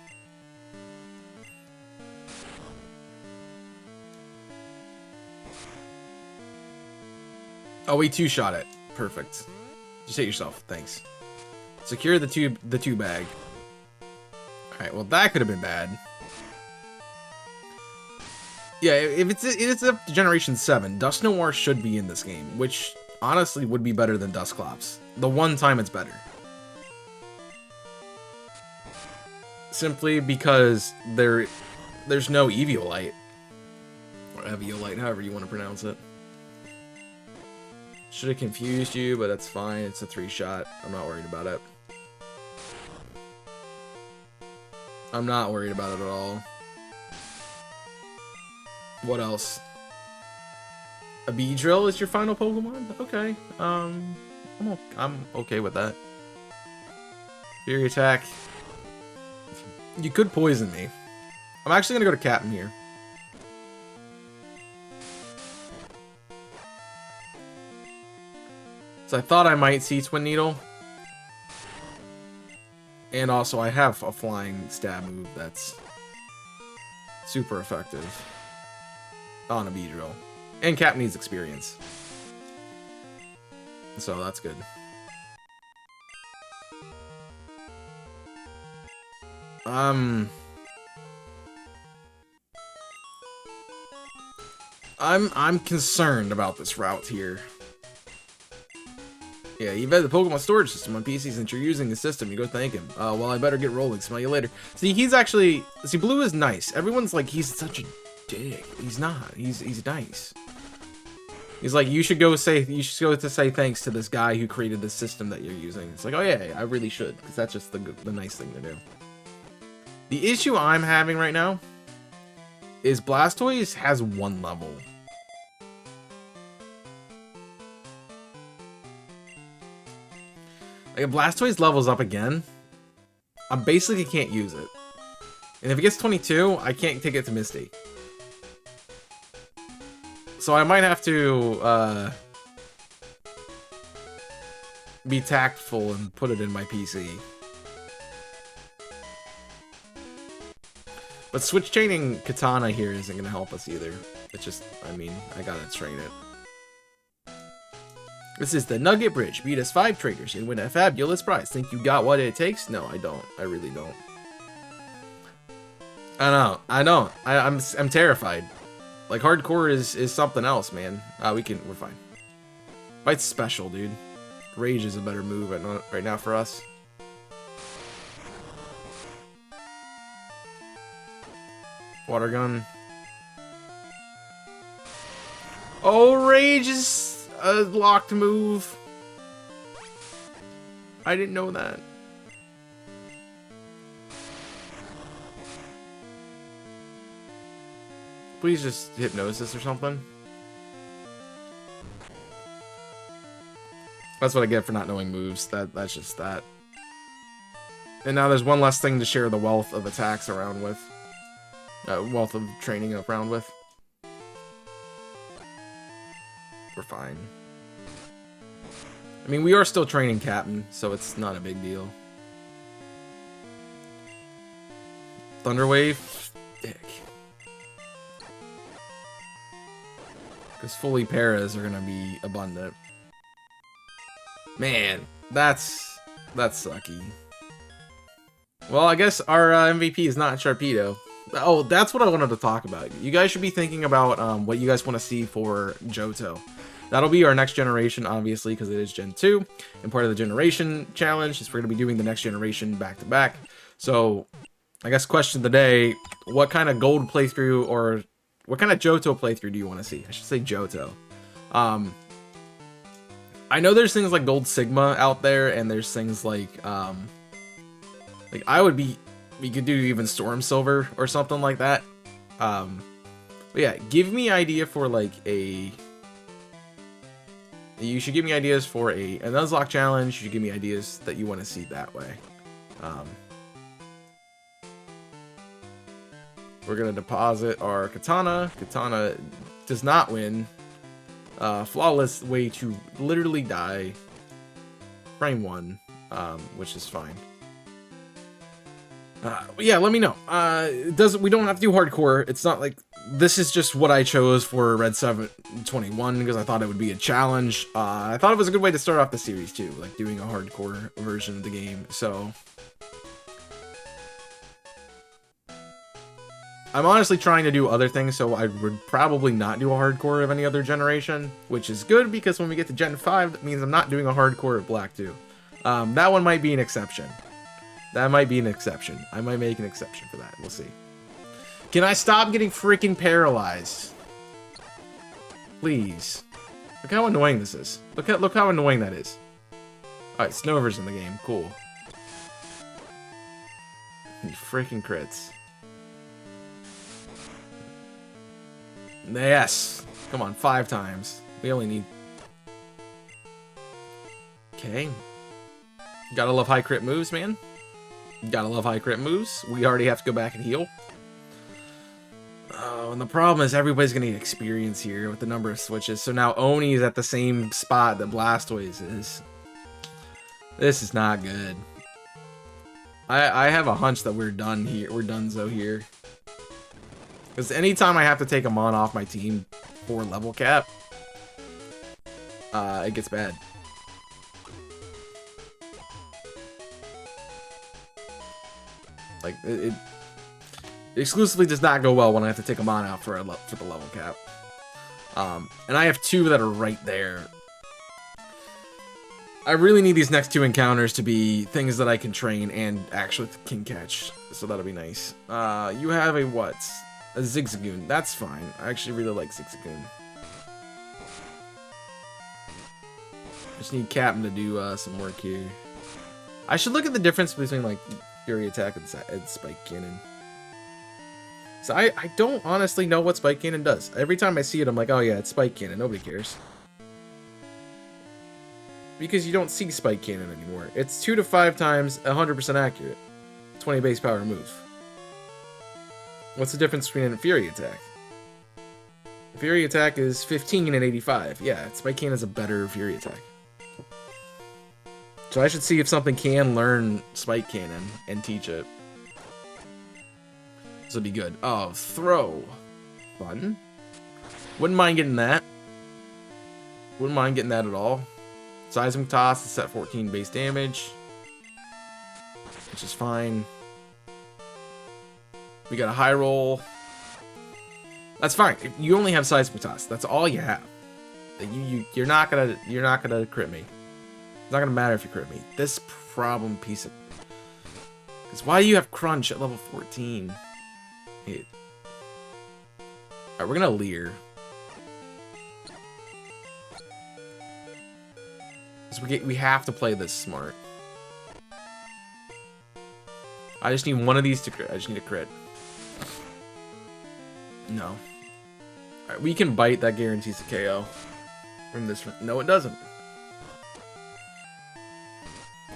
S1: Oh, we two-shot it. Perfect. Just hit yourself. Thanks. Secure the two bag. Alright, well that could have been bad. Yeah, if it's a Generation 7, Dust Noir should be in this game, which honestly would be better than Dusclops. The one time it's better. Simply because there's no Eviolite. Or Eviolite, however you want to pronounce it. Should have confused you, but that's fine. It's a 3-shot. I'm not worried about it. I'm not worried about it at all. What else? A Beedrill is your final Pokemon? Okay. I'm okay with that. Fury attack. You could poison me. I'm actually gonna go to Captain here. So I thought I might see Twin Needle. And also I have a flying stab move that's super effective on a Beedrill. And Cap needs experience. So that's good. I'm concerned about this route here. Yeah, you've had the Pokemon storage system on PC since you're using the system. You go thank him. Well, I better get rolling. Smell you later. See, he's actually... See, Blue is nice. Everyone's like, he's such a dick. He's not. He's nice. He's like, you should go say thanks to this guy who created the system that you're using. It's like, oh yeah, I really should, because that's just the nice thing to do. The issue I'm having right now is Blastoise has 1 level. Like, if Blastoise levels up again, I basically can't use it. And if it gets 22, I can't take it to Misty. So I might have to be tactful and put it in my PC. But switch chaining Katana here isn't going to help us either. It's just, I mean, I gotta train it. This is the Nugget Bridge. Beat us 5 traders and win a fabulous prize. Think you got what it takes? No, I don't. I really don't. I know. I'm terrified. Like, hardcore is something else, man. We're fine. Fight's special, dude. Rage is a better move right now for us. Water gun. Oh, Rage is a locked move. I didn't know that. Please just Hypnosis or something. That's what I get for not knowing moves. That's just that. And now there's one less thing to share the wealth of attacks around with. Wealth of training around with. We're fine. I mean, we are still training Captain, so it's not a big deal. Thunderwave? Dick. Because fully paras are going to be abundant. Man, that's sucky. Well, I guess our MVP is not Sharpedo. Oh, that's what I wanted to talk about. You guys should be thinking about what you guys want to see for Johto. That'll be our next generation, obviously, because it is Gen 2. And part of the generation challenge is we're going to be doing the next generation back-to-back. So, I guess question of the day, what kind of gold playthrough or what kind of Johto playthrough do you want to see? I should say Johto. I know there's things like Gold Sigma out there, and there's things like we could do even Storm Silver or something like that. But yeah, give me idea for like you should give me ideas for a Nuzlocke challenge. You should give me ideas that you want to see that way. We're gonna deposit our Katana. Katana does not win. Flawless way to literally die. Frame 1, which is fine. Yeah, let me know. We don't have to do hardcore. It's not like this is just what I chose for Red 721 because I thought it would be a challenge. I thought it was a good way to start off the series too, like doing a hardcore version of the game. So I'm honestly trying to do other things, so I would probably not do a hardcore of any other generation, which is good because when we get to Gen 5, that means I'm not doing a hardcore of Black 2. That one might be an exception. That might be an exception. I might make an exception for that. We'll see. Can I stop getting freaking paralyzed? Please. Look how annoying this is. Look how annoying that is. Alright, Snover's in the game. Cool. You freaking crits. Yes! Come on, 5 times. We only need... Okay. Gotta love high crit moves, man. Gotta love high crit moves. We already have to go back and heal. Oh, and the problem is everybody's gonna need experience here with the number of switches. So now Oni is at the same spot that Blastoise is. This is not good. I have a hunch that we're done here. We're donezo here. Because anytime I have to take a Mon off my team for level cap, it gets bad. Like, it exclusively does not go well when I have to take a Mon out for the level cap. And I have 2 that are right there. I really need these next 2 encounters to be things that I can train and actually can catch. So that'll be nice. You have a what? A Zigzagoon. That's fine. I actually really like Zigzagoon. Just need Captain to do some work here. I should look at the difference between like Fury Attack and Spike Cannon. So I don't honestly know what Spike Cannon does. Every time I see it, I'm like, oh yeah, it's Spike Cannon. Nobody cares. Because you don't see Spike Cannon anymore. It's 2 to 5 times 100% accurate. 20 base power move. What's the difference between a Fury Attack? Fury Attack is 15 and 85. Yeah, Spike Cannon is a better Fury Attack. So I should see if something can learn Spike Cannon and teach it. This would be good. Oh, throw. Fun. Wouldn't mind getting that. Wouldn't mind getting that at all. Seismic Toss is set 14 base damage, which is fine. We got a high roll. That's fine. If you only have Seismic Toss, that's all you have. You're not gonna crit me. It's not gonna matter if you crit me. This problem piece of... Because why do you have Crunch at level 14? Alright, we're gonna Leer. We have to play this smart. I just need one of these to crit. I just need a crit. No. Alright, we can bite. That guarantees a KO. From this. No, it doesn't.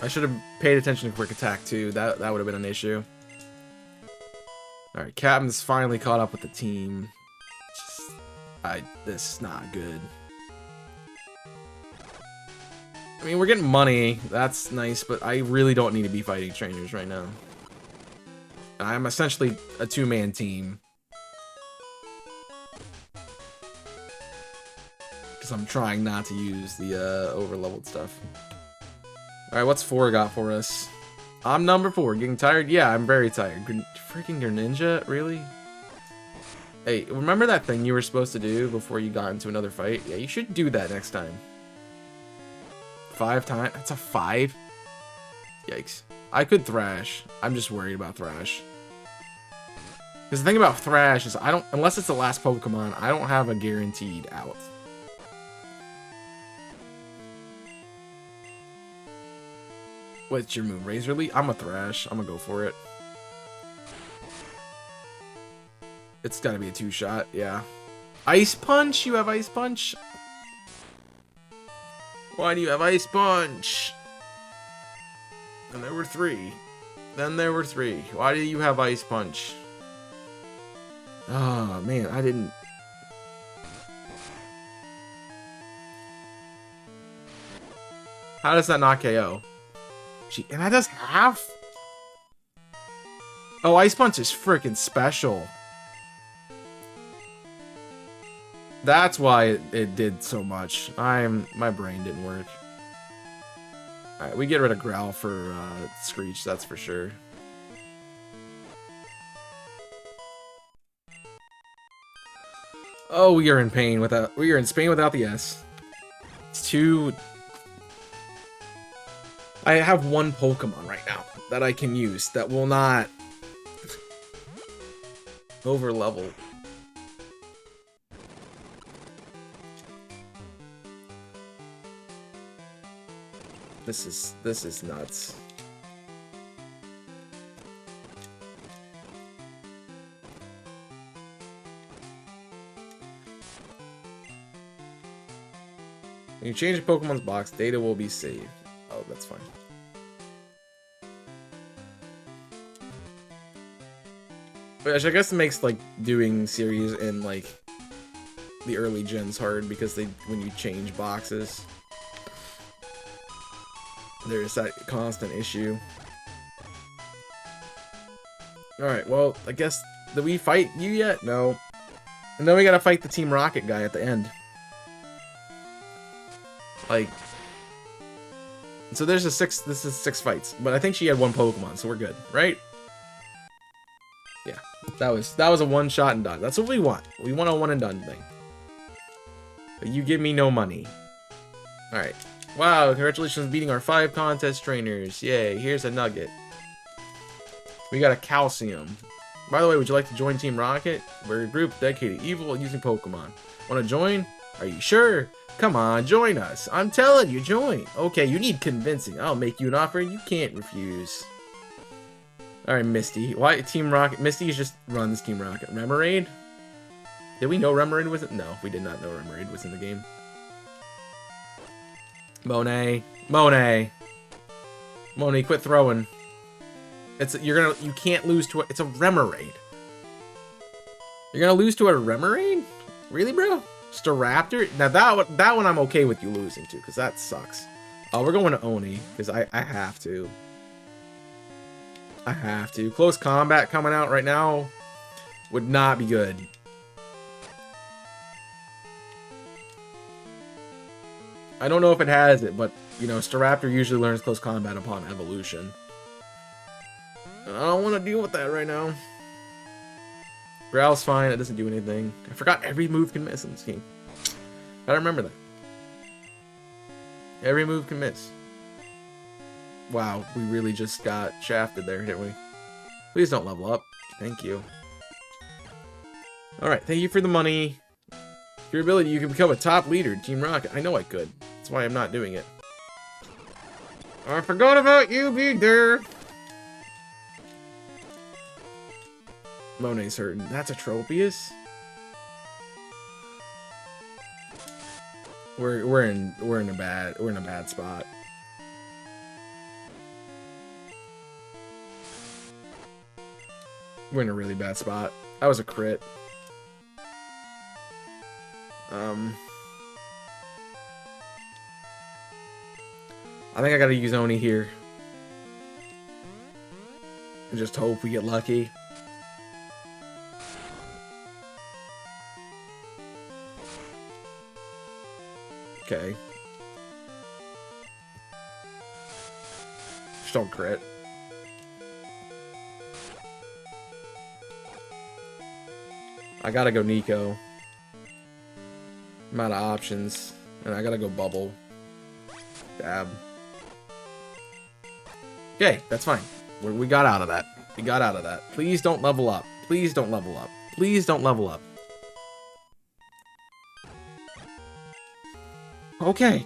S1: I should have paid attention to quick attack too. That would have been an issue. Alright, Captain's finally caught up with the team. This is not good. I mean, we're getting money. That's nice, but I really don't need to be fighting trainers right now. I'm essentially a two-man team. Because I'm trying not to use the over-leveled stuff. Alright, what's 4 got for us? I'm number 4. Getting tired? Yeah, I'm very tired. Freaking Greninja? Really? Hey, remember that thing you were supposed to do before you got into another fight? Yeah, you should do that next time. 5 times? That's a 5? Yikes. I could Thrash. I'm just worried about Thrash. Because the thing about Thrash is I don't, unless it's the last Pokemon, I don't have a guaranteed out. What's your move? Razor Leaf? I'm a Thrash. I'm gonna go for it. It's gotta be a 2-shot, yeah. Ice Punch? You have Ice Punch? Why do you have Ice Punch? And there were 3. Then there were 3. Why do you have Ice Punch? Oh, man, I didn't... How does that not KO? Gee, and that does half? Oh, Ice Punch is freaking special. That's why it did so much. My brain didn't work. Alright, we get rid of Growl for Screech, that's for sure. Oh, we are in pain without. We are in Spain without the S. It's too. I have one Pokemon right now that I can use that will not over level. This is nuts. When you change a Pokemon's box, data will be saved. Oh, that's fine. Which I guess it makes like doing series in like the early gens hard because when you change boxes, there's that constant issue. Alright, well, I guess, did we fight you yet? No. And then we gotta fight the Team Rocket guy at the end. Like, so this is 6 fights, but I think she had 1 Pokemon, so we're good, right? Yeah, that was a one-shot and done. That's what we want. We want a one and done thing. But you give me no money. Alright. Wow, congratulations on beating our 5 contest trainers. Yay, here's a nugget. We got a calcium. By the way, would you like to join Team Rocket? We're a group dedicated to evil and using Pokemon. Want to join? Are you sure? Come on, join us. I'm telling you, join. Okay, you need convincing. I'll make you an offer you can't refuse. Alright, Misty. Why Team Rocket? Misty just runs Team Rocket. Remoraid? Did we know Remoraid was it? No, we did not know Remoraid was in the game. Monet. Monet. Monet, quit throwing. You can't lose to it's a Remoraid. You're gonna lose to a Remoraid? Really, bro? Staraptor? Now that one I'm okay with you losing to, because that sucks. Oh, we're going to Oni, because I have to. I have to. Close Combat coming out right now would not be good. I don't know if it has it, but, you know, Staraptor usually learns Close Combat upon evolution. And I don't want to deal with that right now. Growl's fine, it doesn't do anything. I forgot every move can miss in this game. Gotta remember that. Every move can miss. Wow, we really just got shafted there, didn't we? Please don't level up. Thank you. Alright, thank you for the money. Your ability, you can become a top leader in Team Rocket. I know I could. That's why I'm not doing it. I forgot about you, big there. Monet's hurting. That's a Tropius. We're in a bad spot. We're in a really bad spot. That was a crit. I think I gotta use Oni here. And just hope we get lucky. Okay. Just don't crit. I gotta go Nico. I'm out of options. And I gotta go Bubble. Dab. Okay, that's fine. We got out of that. We got out of that. Please don't level up. Please don't level up. Please don't level up. Okay.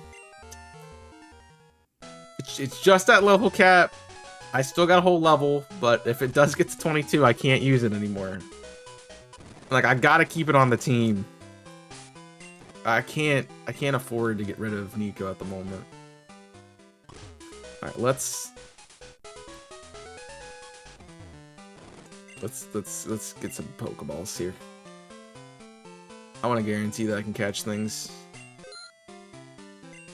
S1: It's just that level cap. I still got a whole level, but if it does get to 22, I can't use it anymore. Like, I gotta keep it on the team. I can't afford to get rid of Nico at the moment. Alright, let's get some Pokeballs here. I want to guarantee that I can catch things.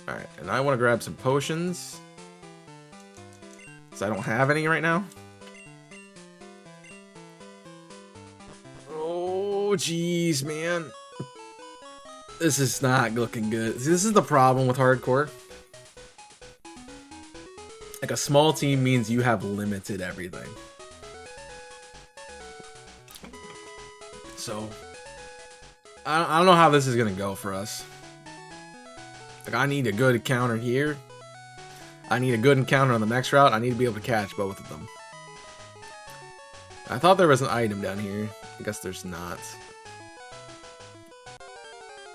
S1: Alright, and I want to grab some potions. So I don't have any right now. Oh, jeez, man. This is not looking good. See, this is the problem with hardcore. Like, a small team means you have limited everything. So, I don't know how this is going to go for us. Like, I need a good encounter here. I need a good encounter on the next route. I need to be able to catch both of them. I thought there was an item down here. I guess there's not.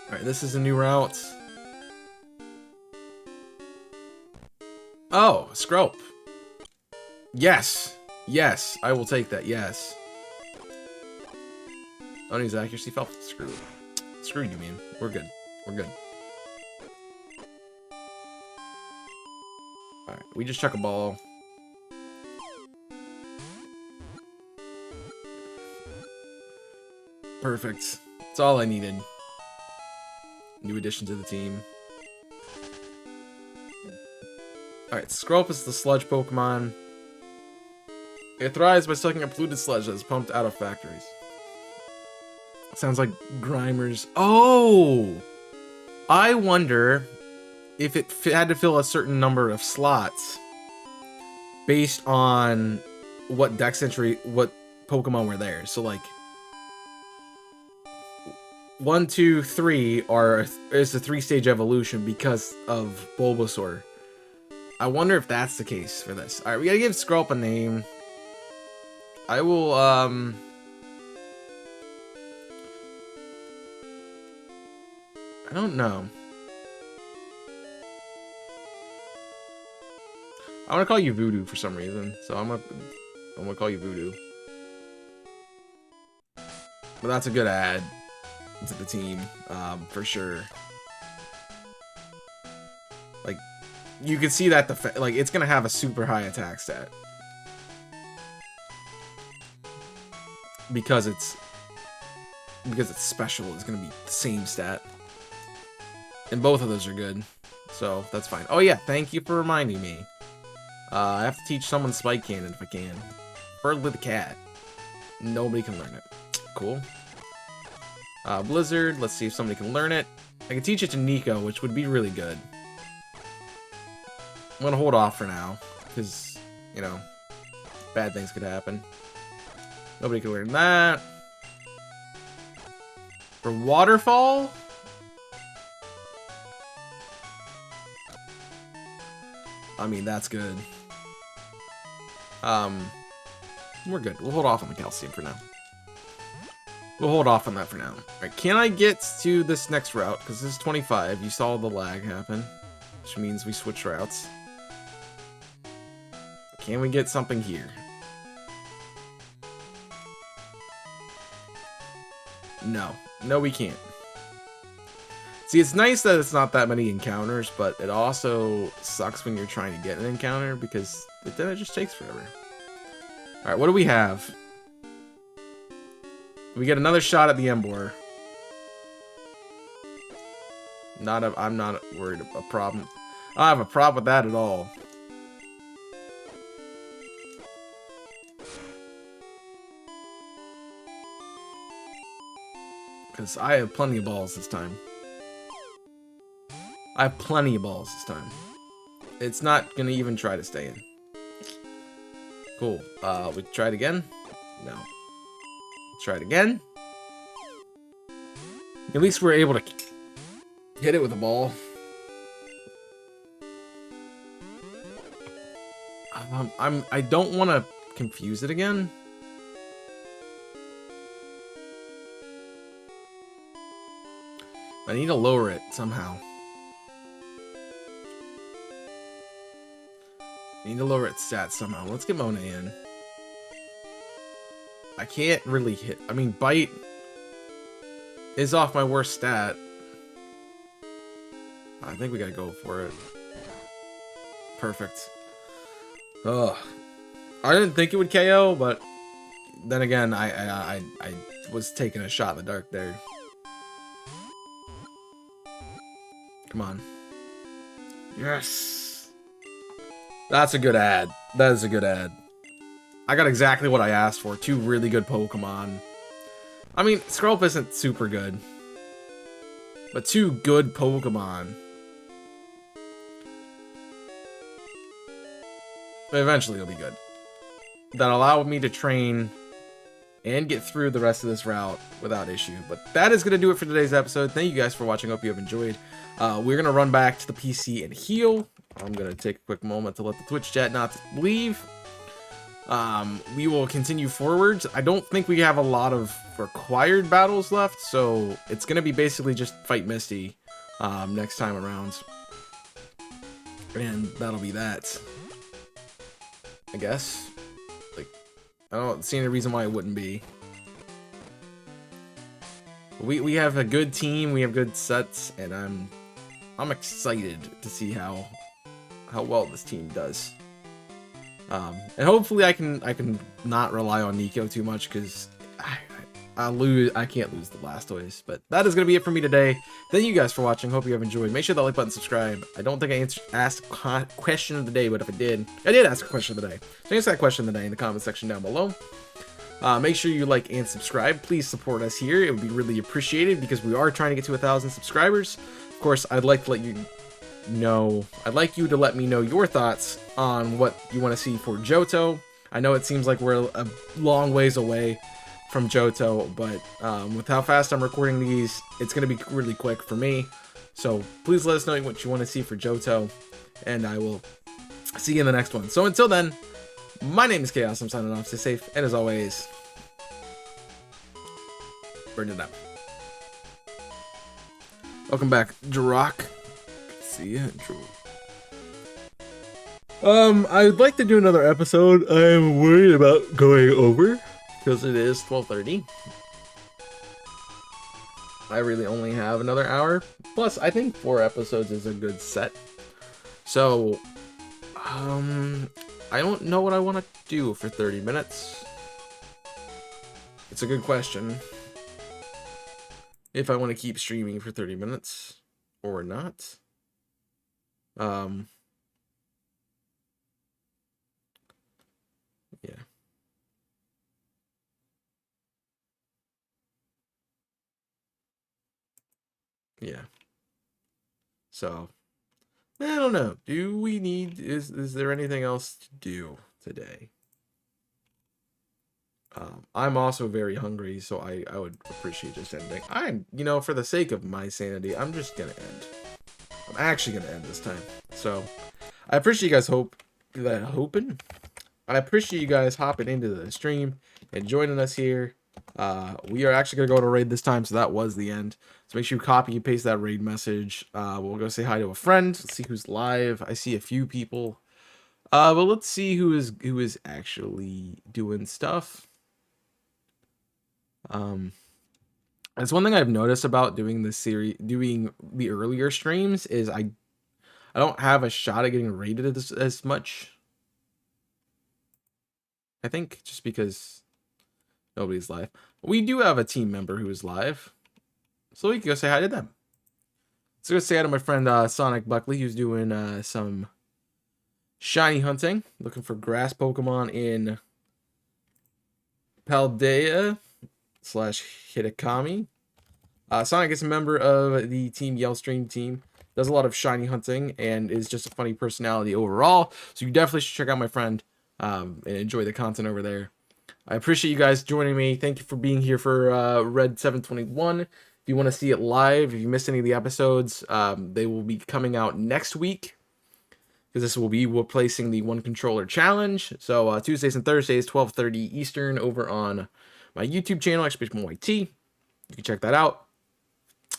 S1: Alright, this is a new route. Oh, Scrope. Yes. Yes, I will take that. Yes. Don't use accuracy. Fell. Screw it. Screw you, man. We're good. We're good. Alright, we just chuck a ball. Perfect. That's all I needed. New addition to the team. Alright, Scrope is the sludge Pokemon. It thrives by sucking up polluted sludge that is pumped out of factories. Sounds like Grimer's. Oh! I wonder if it had to fill a certain number of slots based on what deck entry, what Pokemon were there. So, like, 1, 2, 3 is a 3-stage evolution because of Bulbasaur. I wonder if that's the case for this. Alright, we gotta give Scrope a name. I will, I don't know. I want to call you Voodoo for some reason, so I'm gonna call you Voodoo. But that's a good add to the team, for sure. Like, you can see that like, it's gonna have a super high attack stat because it's special. It's gonna be the same stat, and both of those are good, so that's fine. Oh yeah, thank you for reminding me. I have to teach someone Spike Cannon if I can. Preferably the cat. Nobody can learn it. Cool. Blizzard, let's see if somebody can learn it. I can teach it to Nico, which would be really good. I'm gonna hold off for now, because, you know, bad things could happen. Nobody can learn that. For Waterfall? I mean, that's good. We're good. We'll hold off on the calcium for now. We'll hold off on that for now. Alright, can I get to this next route? Because this is 25. You saw the lag happen, which means we switch routes. Can we get something here? No. No, we can't. See, it's nice that it's not that many encounters, but it also sucks when you're trying to get an encounter because then it just takes forever. Alright, what do we have? We get another shot at the Emboar. I'm not worried about a problem. I don't have a problem with that at all. Because I have plenty of balls this time. I have plenty of balls this time. It's not gonna even try to stay in. Cool. We try it again? No. Try it again. At least we're able to hit it with a ball. I don't want to confuse it again. I need to lower it somehow. I need to lower its stats somehow. Let's get Monet in. I can't really hit. I mean, Bite is off my worst stat. I think we gotta go for it. Perfect. Ugh. I didn't think it would KO, but then again, I was taking a shot in the dark there. Come on. Yes. That's a good ad. That is a good ad. I got exactly what I asked for. 2 really good Pokemon. I mean, Skrelp isn't super good. But 2 good Pokemon. But eventually it'll be good. That allow me to train and get through the rest of this route without issue. But that is going to do it for today's episode. Thank you guys for watching. Hope you have enjoyed. We're going to run back to the PC and heal. I'm going to take a quick moment to let the Twitch chat not leave. We will continue forwards. I don't think we have a lot of required battles left, so it's going to be basically just fight Misty next time around. And that'll be that. I guess. Like, I don't see any reason why it wouldn't be. We have a good team, we have good sets, and I'm excited to see how well this team does. And hopefully I can not rely on Nico too much, because I can't lose the Blastoise. But that is going to be it for me today. Thank you guys for watching. Hope you have enjoyed. Make sure that like button, subscribe. I don't think I asked a question of the day, but if I did ask a question of the day. So answer that question of the day in the comment section down below. Make sure you like and subscribe. Please support us here. It would be really appreciated because we are trying to get to 1,000 subscribers. Of course, I'd like to let you know. I'd like you to let me know your thoughts on what you want to see for Johto. I know it seems like we're a long ways away from Johto, but with how fast I'm recording these, it's going to be really quick for me. So please let us know what you want to see for Johto, and I will see you in the next one. So until then, my name is Chaos. I'm signing off. Stay safe, and as always, burn it up. Welcome back, Jirok. See ya, I'd like to do another episode. I'm worried about going over because it is 12:30. I really only have another hour. Plus, I think 4 episodes is a good set. So, I don't know what I want to do for 30 minutes. It's a good question. If I want to keep streaming for 30 minutes or not. Yeah. Yeah. So, I don't know. Do we need, is there anything else to do today? I'm also very hungry, so I would appreciate just ending. For the sake of my sanity, I'm just gonna end. I'm actually gonna end this time. So, I appreciate you guys I appreciate you guys hopping into the stream and joining us here. We are actually gonna go to raid this time, so that was the end. So make sure you copy and paste that raid message. We'll go say hi to a friend. Let's see who's live. I see a few people. But let's see who is actually doing stuff. That's one thing I've noticed about doing this series, doing the earlier streams, is I don't have a shot at getting rated as much. I think just because nobody's live. We do have a team member who is live, so we can go say hi to them. Let's go say hi to my friend Sonic Buckley, who's doing some shiny hunting, looking for grass Pokemon in Paldea / Hitakami. Sonic is a member of the Team Yellstream team, does a lot of shiny hunting, and is just a funny personality overall. So you definitely should check out my friend and enjoy the content over there. I appreciate you guys joining me. Thank you for being here for Red 721. If you want to see it live, if you missed any of the episodes, they will be coming out next week, because this will be replacing the one controller challenge. So Tuesdays and Thursdays, 12:30 Eastern, over on my YouTube channel, Expedition YT. You can check that out.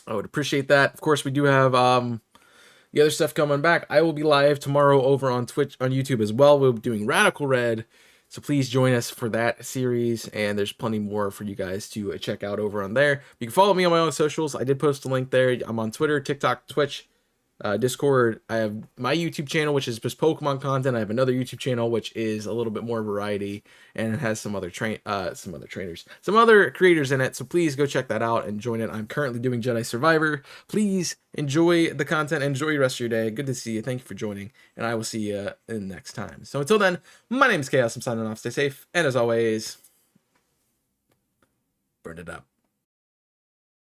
S1: I would appreciate that. Of course, we do have the other stuff coming back. I will be live tomorrow over on Twitch, on YouTube as well. We'll be doing Radical Red, so please join us for that series, and there's plenty more for you guys to check out over on there. You can follow me on my own socials. I did post a link there. I'm on Twitter, TikTok, Twitch, Discord. I have my YouTube channel, which is just Pokemon content. I have another YouTube channel, which is a little bit more variety, and it has some other creators in it. So please go check that out and join it. I'm currently doing Jedi Survivor. Please enjoy the content. Enjoy the rest of your day. Good to see you. Thank you for joining, and I will see you in next time. So until then, my name is Chaos. I'm signing off. Stay safe, and as always, burn it up.